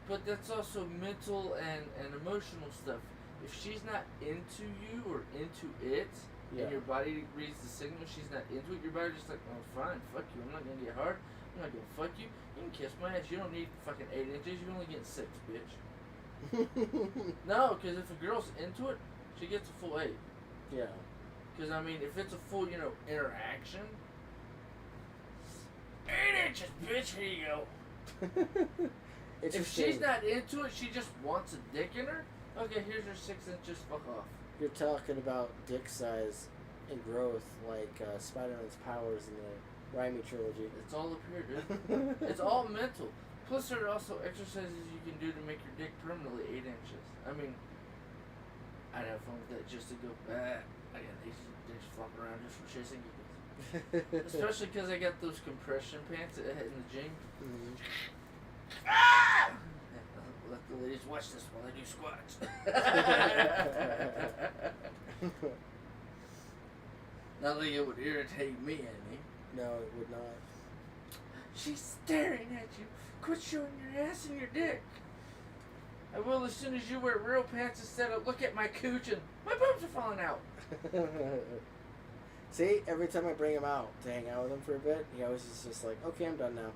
but that's also mental and emotional stuff. If she's not into you or into it, and your body reads the signal she's not into it, your body's just like, oh, fine, fuck you, I'm not gonna get hard, I'm not gonna fuck you, you can kiss my ass, you don't need fucking 8 inches, you only get 6, bitch. No, because if a girl's into it, she gets a full 8. Yeah. Because, I mean, if it's a full, interaction, 8 inches, bitch, here you go. If she's not into it, she just wants a dick in her, okay, here's your 6 inches, fuck off. You're talking about dick size and growth like Spider-Man's powers in the Raimi trilogy. It's all up here, dude. It's all mental. Plus, there are also exercises you can do to make your dick permanently 8 inches. I mean, I'd have fun with that just to go, I got these dicks flopping around just for chasing giggles. Especially because I got those compression pants in the gym. Ah! Let the ladies watch this while I do squats. Not like it would irritate me any. No, it would not. She's staring at you. Quit showing your ass and your dick. I will as soon as you wear real pants instead of look at my cooch and my boobs are falling out. See, every time I bring him out to hang out with him for a bit, he always is just like, okay, I'm done now.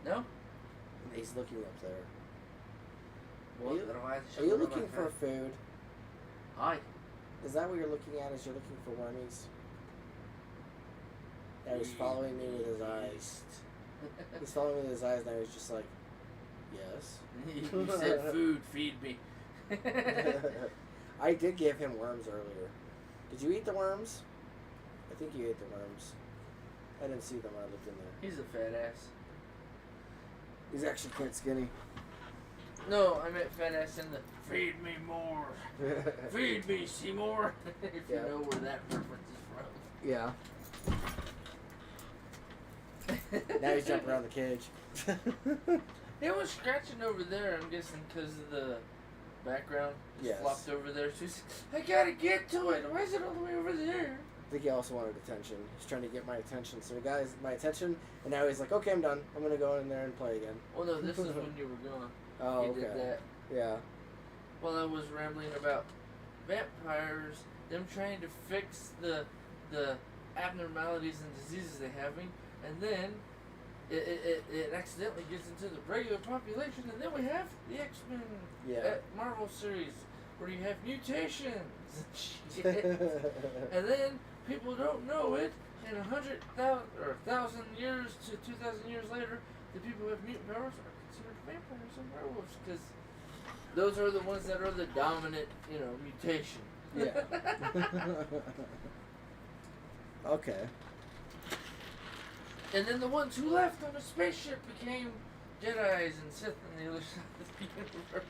No? He's looking up there. Well, are you looking for food? Hi. Is that what you're looking at? Is you're looking for wormies? Yeah, he's following me with his eyes. He's following me with his eyes, and I was just like, yes. You said food, feed me. I did give him worms earlier. Did you eat the worms? I think you ate the worms. I didn't see them when I looked in there. He's a fat ass. He's actually quite skinny. No, I meant fat ass in the feed me more. Feed me, Seymour. If you know where that reference is from. Yeah. Now he's jumping around the cage. He was scratching over there, I'm guessing, because of the background. Just flopped over there. She's, I gotta get to it. Why is it all the way over there? I think he also wanted attention. He's trying to get my attention. So he got my attention, and now he's like, okay, I'm done. I'm going to go in there and play again. Well, no, this is when you were gone. Oh, he okay. did that. Yeah. While I was rambling about vampires, them trying to fix the abnormalities and diseases they're having, and then it accidentally gets into the regular population, and then we have the X-Men Marvel series where you have mutations and shit. And then people don't know it, and 1,000 years to 2,000 years later, the people who have mutant powers are considered vampires and werewolves, because those are the ones that are the dominant, mutation. Yeah. Okay. And then the ones who left on the spaceship became Jedis and Sith on the other side of the universe.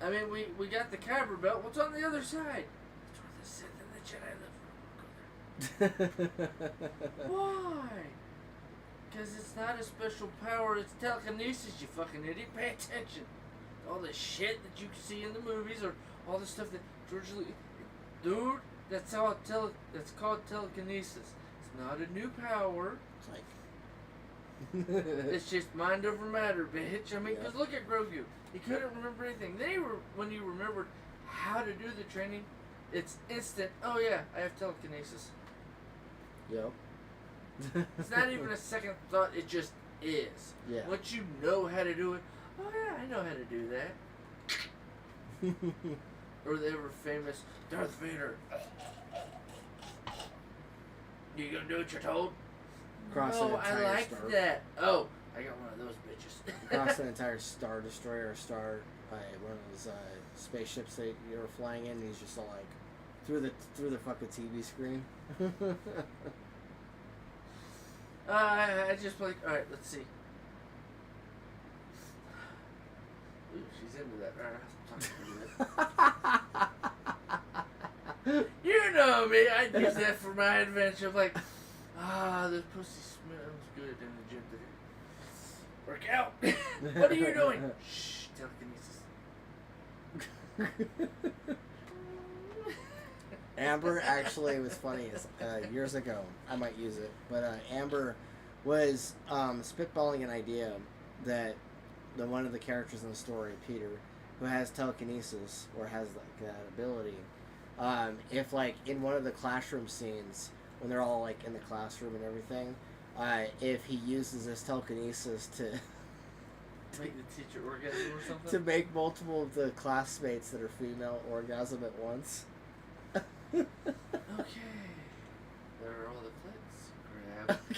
I mean, we got the Kyber belt. What's on the other side? That's where the Sith and the Jedi live. We'll go there. Why? Because it's not a special power. It's telekinesis, you fucking idiot. Pay attention. All the shit that you see in the movies, or all the stuff that George Lucas... Dude, that's called telekinesis. It's not a new power. It's like... It's just mind over matter, bitch. I mean, because look at Grogu. He couldn't remember anything. Then when he remembered how to do the training, it's instant. Oh yeah, I have telekinesis. Yep. It's not even a second thought. It just is. Yeah. Once you know how to do it, oh yeah, I know how to do that. Or the ever famous Darth Vader. You gonna do what you're told? I like that. Oh, I got one of those bitches. Across an entire Star Destroyer or one of those spaceships that you were flying in, and he's just all like through the fucking TV screen. I just like, alright, let's see. Ooh, she's into that, right? You know me, I'd use that for my adventure. I'm like, this pussy smells good in the gym today. Work out. What are you doing? Shh, telekinesis. Amber actually was funny years ago. I might use it, but Amber was spitballing an idea that one of the characters in the story, Peter, who has telekinesis or has like that ability, if like in one of the classroom scenes when they're all like in the classroom and everything, if he uses his telekinesis to make the teacher orgasm or something, to make multiple of the classmates that are female orgasm at once. Okay. There are all the clicks.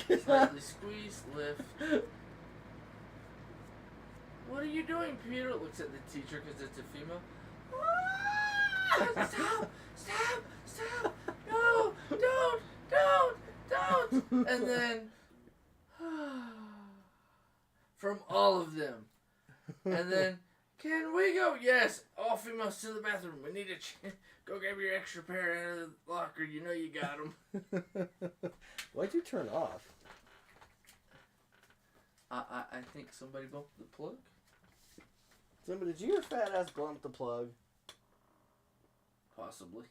Grab. Slightly squeeze. Lift. What are you doing, Peter? Looks at the teacher because it's a female. Stop! Stop! Stop! No! Don't! And then from all of them. And then, can we go? Yes. All females to the bathroom. We need to go grab your extra pair out of the locker. You know you got them. Why'd you turn off? I think somebody bumped the plug. Did you or fat ass bump the plug? Possibly.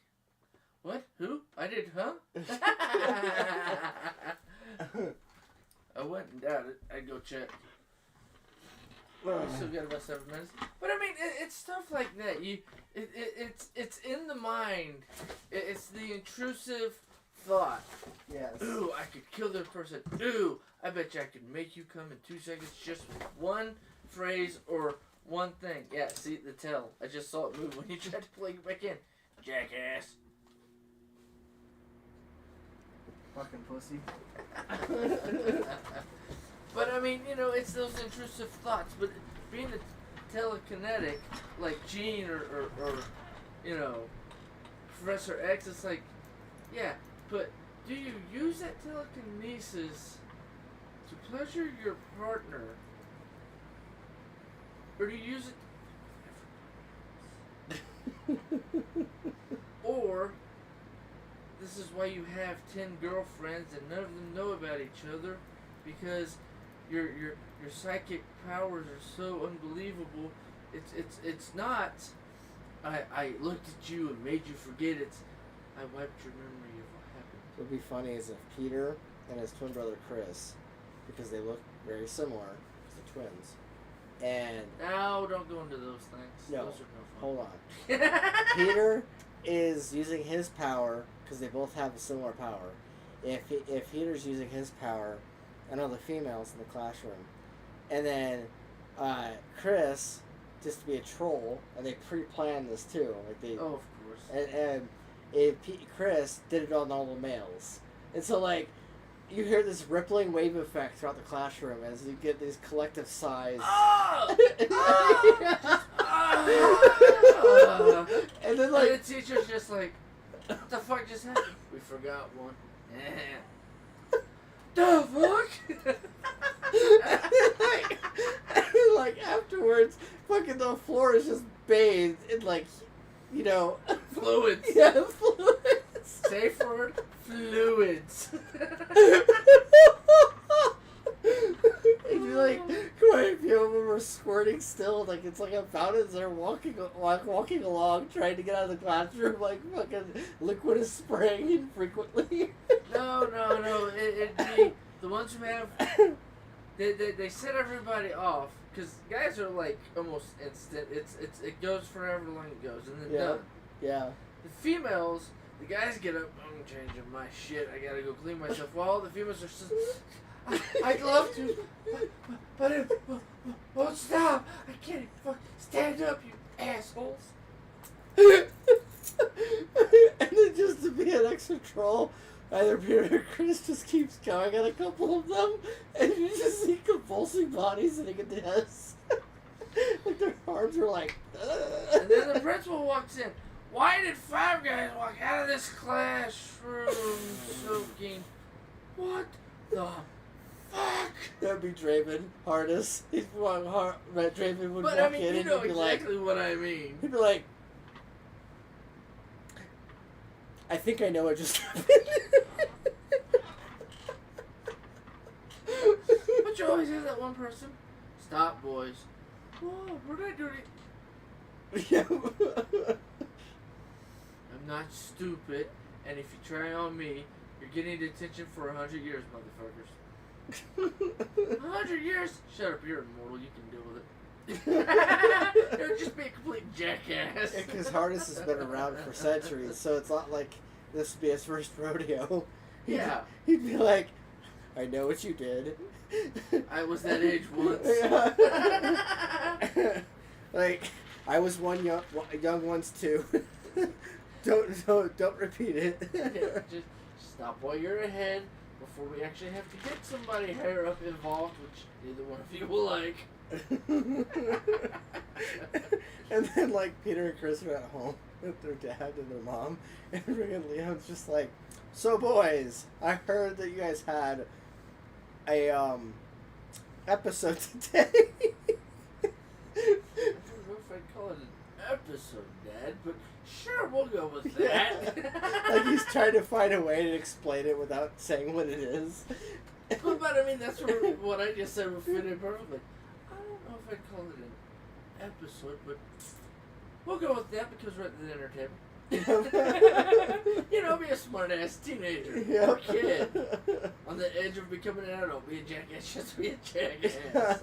What? Who? I did, huh? I went and doubted it. I'd go check. We still got about 7 minutes. But I mean, it's stuff like that. It's in the mind. It's the intrusive thought. Yes. Ooh, I could kill this person. Ooh, I bet you I could make you come in 2 seconds just with one phrase or one thing. Yeah, see, the tell. I just saw it move when you tried to plug it back in. Jackass. Fucking pussy. But I mean, you know, it's those intrusive thoughts. But being a telekinetic, like Gene or you know, Professor X, it's like, yeah, but do you use that telekinesis to pleasure your partner? Or do you use it or this is why you have 10 girlfriends and none of them know about each other because your psychic powers are so unbelievable. It's not I looked at you and made you forget it. I wiped your memory of what happened. What would be funny is if Peter and his twin brother Chris, because they look very similar, the twins, and now don't go into those things. No, those are no fun. hold on. Peter is using his power because they both have a similar power. If Peter's using his power, and all the females in the classroom, and then Chris just to be a troll, and they pre-planned this too. Like they, oh, of course. And Chris did it on all the males, and so like you hear this rippling wave effect throughout the classroom as you get these collective sighs. And then like and the teacher's just like, what the fuck just happened? We forgot one. The fuck? like afterwards, fucking the floor is just bathed in like, you know, fluids. Yeah, fluids. Safe word, fluids. And you're like, quite a few of them are squirting still, like it's like a fountain as they're walking along, trying to get out of the classroom, like fucking liquid is spraying infrequently. No, it'd be the ones who have, they set everybody off, because guys are like almost instant, it goes for however long it goes, and then done. Yeah. The females, the guys get up, I'm changing my shit, I gotta go clean myself, while the females are just, I'd love to, but it won't stop. I can't fuck stand up, you assholes. And then just to be an extra troll, either Peter or Chris just keeps going at a couple of them, and you just see convulsing bodies sitting at the desk. Like their arms are like. And then the principal walks in. Why did 5 guys walk out of this classroom soaking? What the fuck? That'd be Draven, Hardest. He'd walk hard, but Draven would but walk I mean, in you and know he'd be exactly like, what I mean. He'd be like, I think I know what just happened. But you always have that one person. Stop, boys. Whoa, we're not doing it. Yeah. I'm not stupid, and if you try on me, you're getting detention for 100 years, motherfuckers. 100 years? Shut up, you're immortal. You can deal with it. You'll just be a complete jackass. Because Hardest has been around for centuries, so it's not like this would be his first rodeo. Yeah. He'd be like, I know what you did. I was that age once. Like, I was one young once too. Don't repeat it. Yeah, just stop while you're ahead before we actually have to get somebody higher up involved, which neither one of you will like. And then like Peter and Chris are at home with their dad and their mom, and friggin' Leon's just like, so boys, I heard that you guys had a episode today. I don't know if I'd call it an episode, Dad, but sure, we'll go with that. Yeah. Like he's trying to find a way to explain it without saying what it is. But I mean, that's what I just said would fit in perfectly. I don't know if I'd call it an episode, but we'll go with that because we're at the dinner table. You know, be a smart ass teenager Yep. or kid on the edge of becoming an adult. Be a jackass, just be a jackass.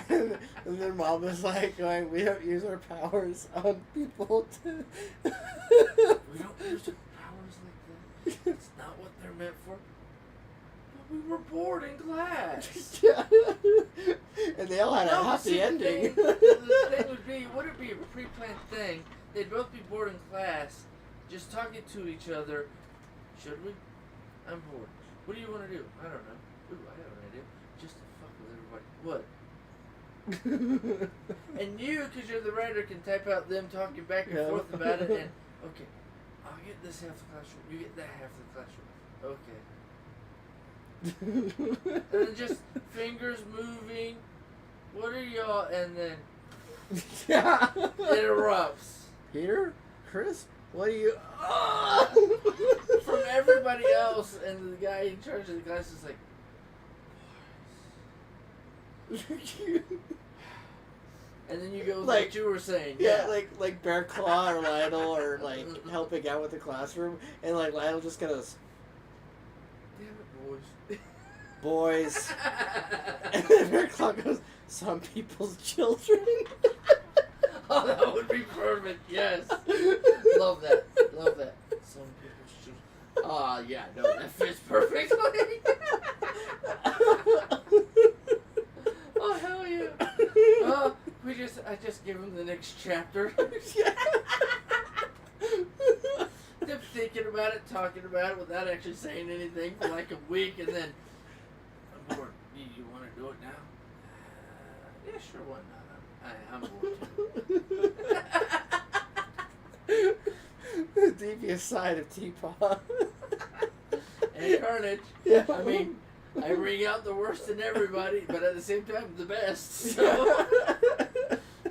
and their mom is like going, we don't use our powers on people to... We don't use our powers like that. That's not what they're meant for. But we were bored in class. Yeah. And they all had a happy ending. The thing would it be a pre-planned thing? They'd both be bored in class, just talking to each other. Should we? I'm bored. What do you want to do? I don't know. Ooh, I have an idea. Just to fuck with everybody. What? And you, because you're the writer, can type out them talking back and forth about it. And okay, I'll get this half the classroom. You get that half the classroom. Okay. And then just fingers moving. What are y'all? And then Yeah. it erupts. Peter? Chris? What are you... From everybody else, and the guy in charge of the class is like, and then you go with Like- what you were saying. Yeah, like Bear Claw or Lionel or like helping out with the classroom, and like Lionel just goes, Damn it, boys. boys, and then Bear Claw goes, some people's children. Oh, that would be perfect. Yes, love that. Love that. Some people's children. Ah, yeah, no, that fits perfectly. Oh hell yeah. I just gave him the next chapter. Them thinking about it, talking about it without actually saying anything for like a week, and then I'm bored. You want to do it now? Yeah, sure. Why not? I'm bored too. The devious side of TPAW. And Karnage. Yeah. I mean, I bring out the worst in everybody, but at the same time, the best. So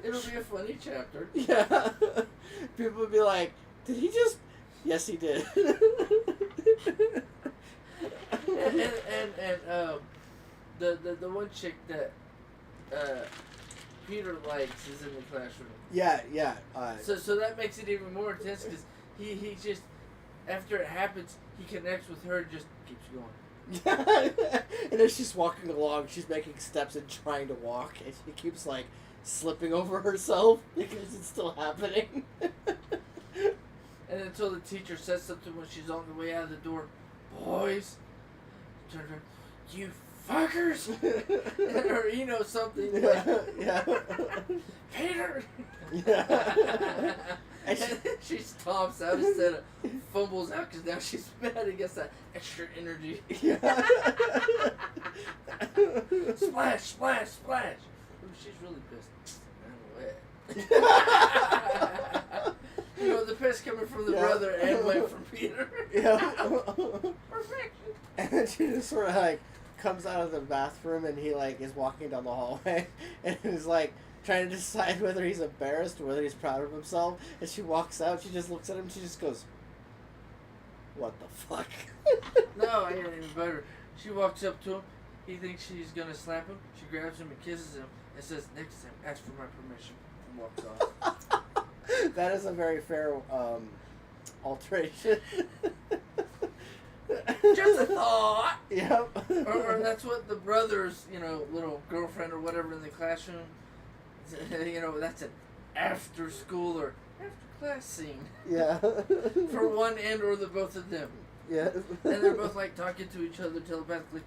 it'll be a funny chapter. Yeah. People would be like, did he just... Yes, he did. And the one chick that Peter likes is in the classroom. Yeah. So that makes it even more intense because he just, after it happens, he connects with her and just keeps going. And as she's walking along, she's making steps and trying to walk, and she keeps like slipping over herself because it's still happening. And until the teacher says something when she's on the way out of the door, boys, turn around, you fuckers, or you know something. Yeah. Peter. Yeah. And she stomps out instead of fumbles out because now she's mad and gets that extra energy. Yeah. Splash, splash, splash. Ooh, she's really pissed. I'm wet. You know, the piss coming from the brother and wet from Peter. Yeah. Perfection. And then she just sort of like comes out of the bathroom and he like is walking down the hallway and is like trying to decide whether he's embarrassed or whether he's proud of himself. And she walks out, she just looks at him, she just goes, what the fuck? No, I got even better. She walks up to him, he thinks she's gonna slap him, she grabs him and kisses him and says, next time, ask for my permission, and walks off. That is a very fair alteration. Just a thought! Yep. Or that's what the brother's, little girlfriend or whatever in the classroom, that's an after school or after class scene. Yeah. For one and or the both of them. Yeah. And they're both like talking to each other telepathically.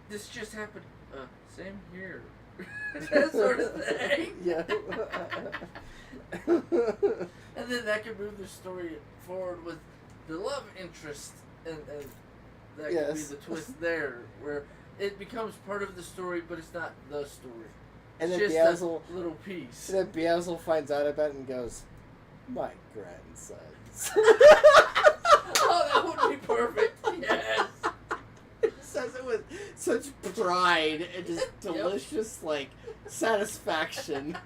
This just happened. Same here. That sort of thing. Yeah. And then that could move the story forward with the love interest, and that could be the twist there, where it becomes part of the story, but it's not the story. And then It's just a little piece. And then Beelzebul finds out about it and goes, my grandsons. Oh, that would be perfect. Yes. He says it with such pride and just delicious, like, satisfaction.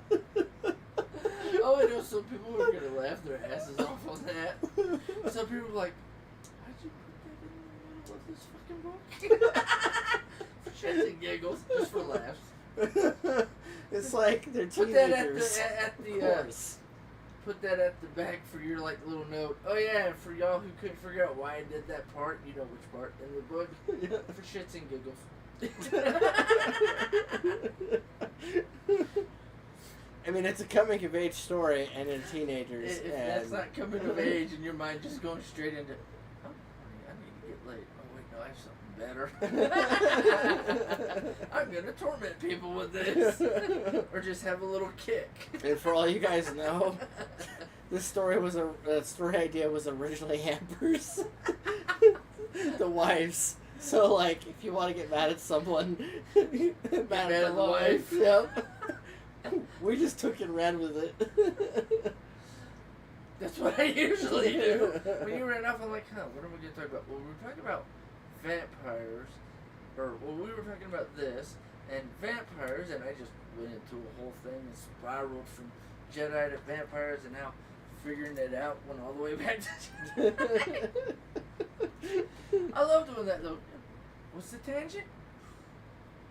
Oh, I know some people are going to laugh their asses off on that. Some people are like, why'd you put that in the middle of this fucking book? For shits and giggles, just for laughs. It's like they're Put that teenagers. at the put that at the back for your like little note. Oh yeah, and for y'all who couldn't figure out why I did that part, you know which part in the book. For shits and giggles. I mean, it's a coming of age story, and in teenagers. If and that's not coming of age, and your mind just going straight into, oh, honey, I need to get laid. Oh wait, no, I have something better. I'm gonna torment people with this, or just have a little kick. And for all you guys know, this story was story idea was originally Amber's, the wife's. So like, if you want to get mad at someone, mad at the wife. Yep. We just took and ran with it. That's what I usually do. When you ran off, I'm like, huh, what are we going to talk about? Well, we were talking about vampires, we were talking about this, and vampires, and I just went into a whole thing and spiraled from Jedi to vampires, and now figuring it out went all the way back to Jedi. I love doing that, though. What's the tangent?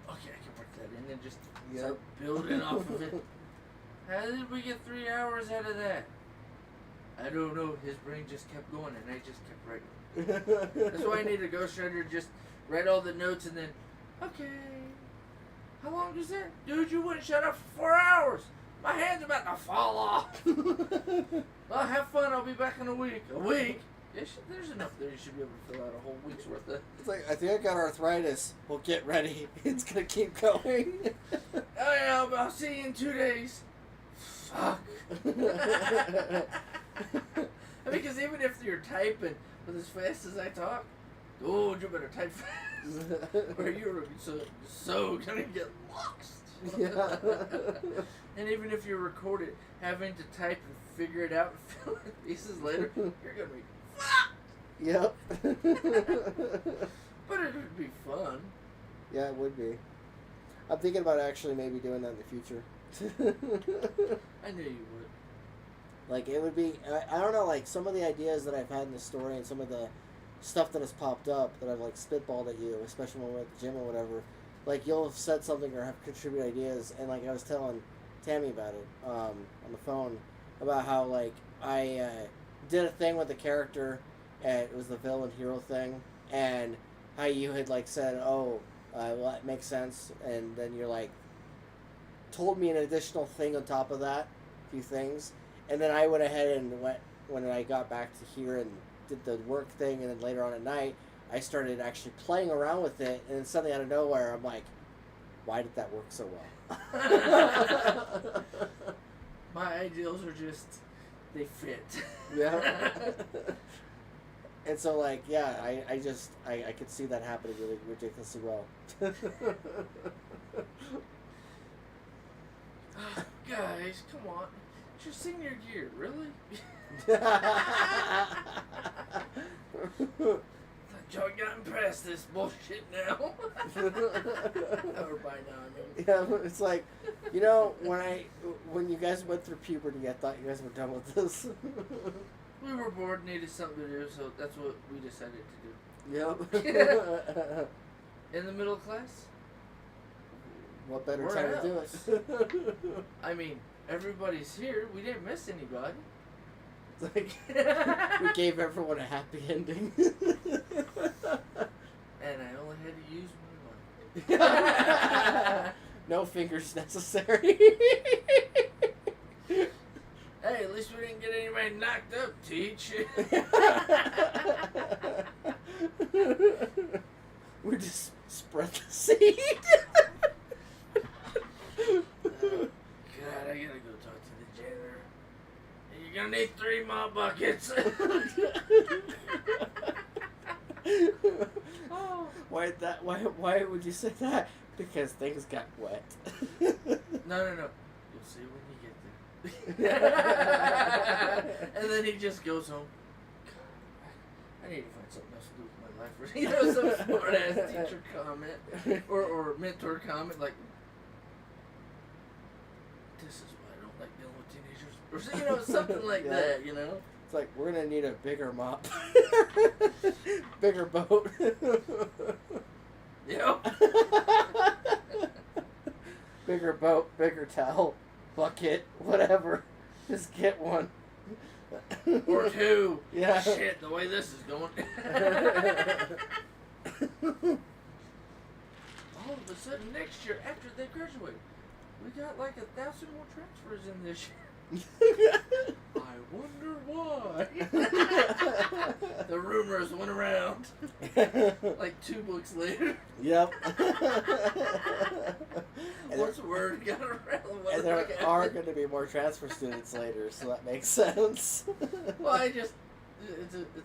Okay, I can work that in and just start building off of it. How did we get 3 hours out of that? I don't know. His brain just kept going, and I just kept writing. That's why I need a ghostwriter. Just write all the notes, and then, okay. How long is that? Dude, you wouldn't shut up for 4 hours. My hand's about to fall off. Well, have fun. I'll be back in a week. A week? There's enough there. You should be able to fill out a whole week's worth of. It's like, I think I got arthritis. Well, get ready. It's gonna keep going. Oh yeah, I'll see you in 2 days. Fuck. Because even if you're typing with as fast as I talk, oh, you better type fast, or you're so gonna get lost. Yeah. And even if you're recorded, having to type and figure it out and fill in pieces later, you're gonna be fuck. Yep. But it would be fun. Yeah, it would be. I'm thinking about actually maybe doing that in the future. I knew you would. Like, it would be, I don't know, like, some of the ideas that I've had in the story and some of the stuff that has popped up that I've, like, spitballed at you, especially when we're at the gym or whatever, like, you'll have said something or have contributed ideas, and, like, I was telling Tammy about it on the phone, about how, like, I did a thing with the character, and it was the villain hero thing, and how you had, like, said, oh, well, that makes sense, and then you're, like, told me an additional thing on top of that, a few things, and then I went ahead and went, when I got back to here and did the work thing, and then later on at night, I started actually playing around with it, and then suddenly out of nowhere, I'm like, why did that work so well? My ideals are just, they fit. Yeah. And so, like, yeah, I could see that happening really ridiculously well. Guys, come on. It's your senior year, really? Y'all gotten past this bullshit now. Or by now, I mean. Yeah, it's like, you know, when you guys went through puberty, I thought you guys were done with this. We were bored, needed something to do, so that's what we decided to do. Yep. In the middle class? What better Where time to do else? it? I mean, everybody's here. We didn't miss anybody. It's like, we gave everyone a happy ending. And I only had to use my money. No fingers necessary. Hey, at least we didn't get anybody knocked up, Teach. We just spread the seed. God, I gotta go talk to the janitor. You're gonna need 3 more buckets. Oh. Why would you say that? Because things got wet. No. You'll see when you get there. And then he just goes home. God, I need to find something else to do with my life. You know, some smart ass teacher comment or mentor comment like, "This is why I don't like dealing with teenagers," or you know, something like that. You know. It's like, we're gonna need a bigger mop, bigger boat. Yep. Bigger boat, bigger towel, bucket, whatever. Just get one. Or 2. Yeah. Shit, the way this is going. All of a sudden, next year, after they graduate, we got like 1,000 more transfers in this year. I wonder why. The rumors went around. Like 2 books later. Yep. Once word got around. And there are going to be more transfer students later, so that makes sense. Well, it's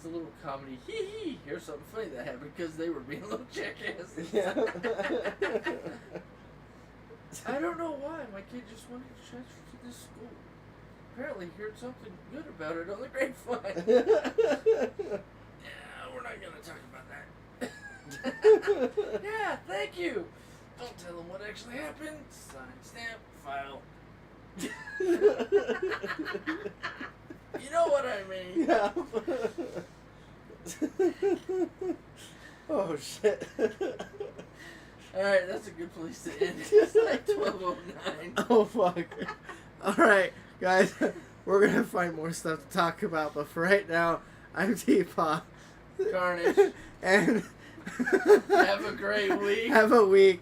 a little comedy. Hee hee. Here's something funny that happened because they were being little jackasses. Yeah. I don't know why. My kid just wanted to transfer to this school. Apparently heard something good about it on the grapevine. Yeah, we're not going to talk about that. Yeah, thank you. Don't tell them what actually happened. Sign, stamp, file. You know what I mean. Yeah. Oh, shit. Alright, that's a good place to end. It's like 12:09. Oh, fuck. Alright, guys, we're going to find more stuff to talk about, but for right now, I'm TPAW. Karnage. And have a great week. Have a week.